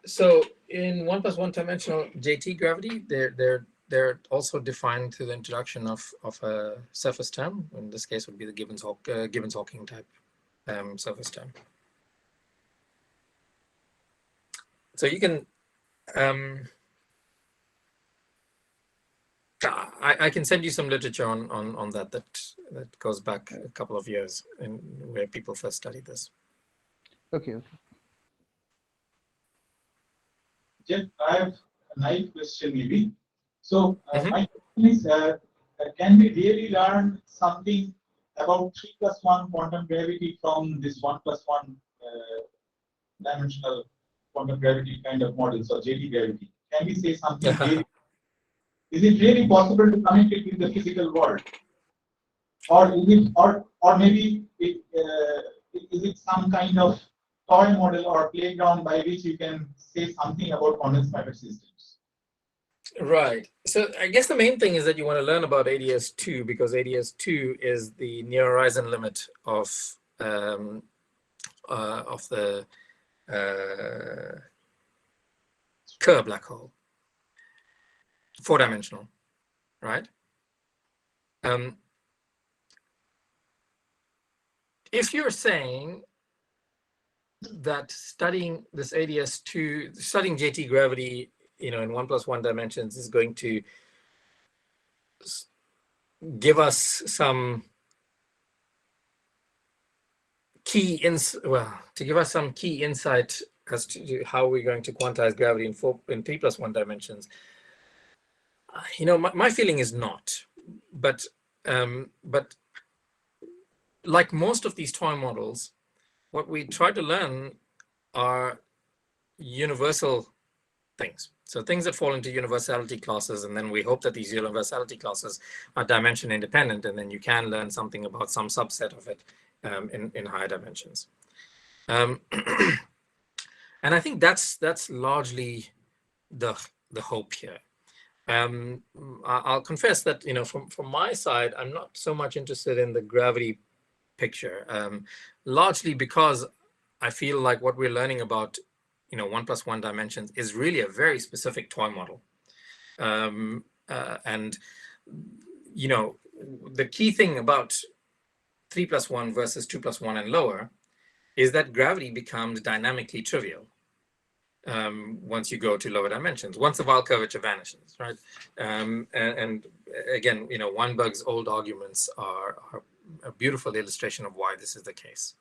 So in 1+1 dimensional JT gravity, they're also defined through the introduction of a surface term. In this case, would be the Gibbons-Hawking type surface term. So you can, I can send you some literature on that goes back a couple of years and where people first studied this. Okay. Jeff, I have a naive question maybe. So my question is, can we really learn something about 3+1 quantum gravity from this 1+1 dimensional quantum gravity kind of models or JT gravity? Can we say something really? Is it really possible to connect it with the physical world, or is it, or maybe is it some kind of toy model or playground by which you can say something about condensed matter systems? Right. So I guess the main thing is that you want to learn about ADS2 because ADS2 is the near horizon limit of the Kerr black hole, 4-dimensional, right? If you're saying that studying this ADS2, studying JT gravity, in 1+1 dimensions is going to give us some key insight as to how we're going to quantize gravity in 3+1 dimensions. My feeling is not, but like most of these toy models, what we try to learn are universal things. So things that fall into universality classes, and then we hope that these universality classes are dimension independent, and then you can learn something about some subset of it in higher dimensions. And I think that's largely the hope here. I'll confess that from my side, I'm not so much interested in the gravity picture, largely because I feel like what we're learning about 1+1 dimensions is really a very specific toy model. And the key thing about 3+1 versus 2+1 and lower is that gravity becomes dynamically trivial once you go to lower dimensions, once the Weyl curvature vanishes, right? And again, Weinberg's old arguments are a beautiful illustration of why this is the case.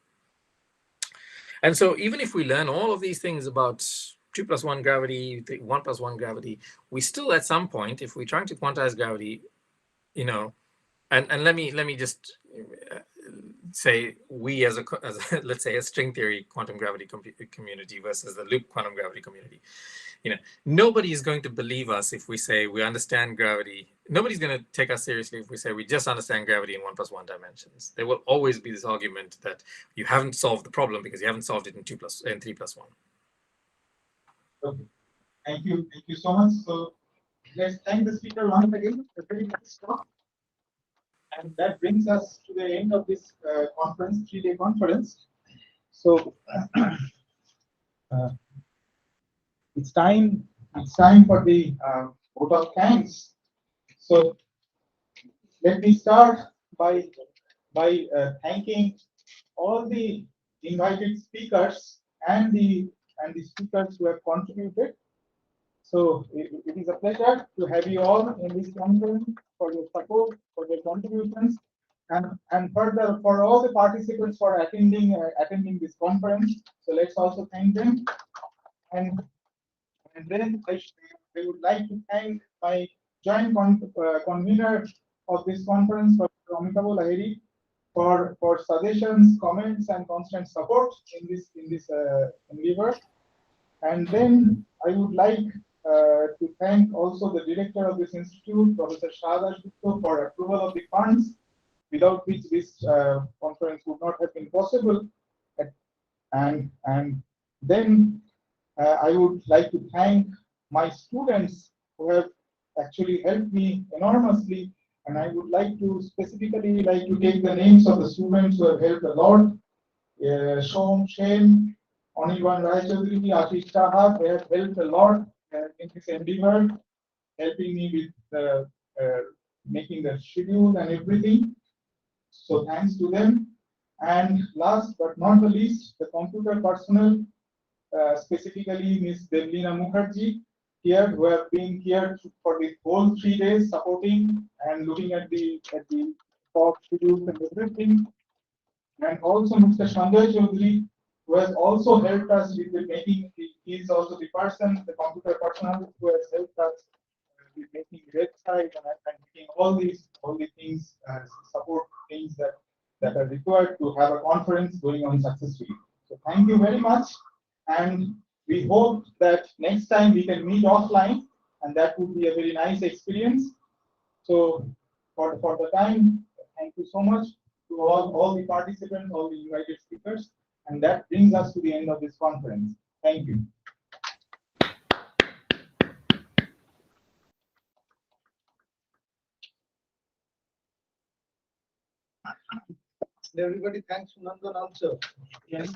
And so even if we learn all of these things about 2+1 gravity, 1+1 gravity, we still at some point, if we're trying to quantize gravity, and let me just say we as a let's say a string theory quantum gravity community versus the loop quantum gravity community, nobody is going to believe us if we say we understand gravity. Nobody's going to take us seriously if we say we just understand gravity in 1+1 dimensions. There will always be this argument that you haven't solved the problem because you haven't solved it in 3+1. Okay, thank you so much. So let's thank the speaker once again. A very nice talk. And that brings us to the end of this conference, 3-day conference. So it's time for the vote of thanks. So let me start by thanking all the invited speakers and the speakers who have contributed. So it is a pleasure to have you all in this conference, for your support, for your contributions, and further for all the participants for attending this conference. So let's also thank them. And then I would like to thank my joint convener of this conference, Dr. Amitabh Lahiri, for suggestions, comments, and constant support in this endeavor. And then I would like to thank also the director of this institute, Professor Shahadar Gupta, for approval of the funds, without which this conference would not have been possible. And then I would like to thank my students who have actually helped me enormously. And I would like to specifically take the names of the students who have helped a lot. Shom Shen, Anirban Raichaudhuri, Ashish Saha, they have helped a lot in this endeavor, helping me with making the schedule and everything. So thanks to them. And last but not the least, the computer personnel, specifically Ms. Devlina Mukherjee, here, who have been here for the whole 3 days, supporting and looking at the talk schedules and everything. And also Mr. Sanjay Chaudhary, who has also helped us with the making. He is also the person, the computer personnel, who has helped us with making the website and making all the things, support things that are required to have a conference going on successfully. So thank you very much, and we hope that next time we can meet offline, and that would be a very nice experience. So for the time, thank you so much to all the participants, all the invited speakers, and that brings us to the end of this conference. Thank you. Everybody, thanks Nandan also. Yes.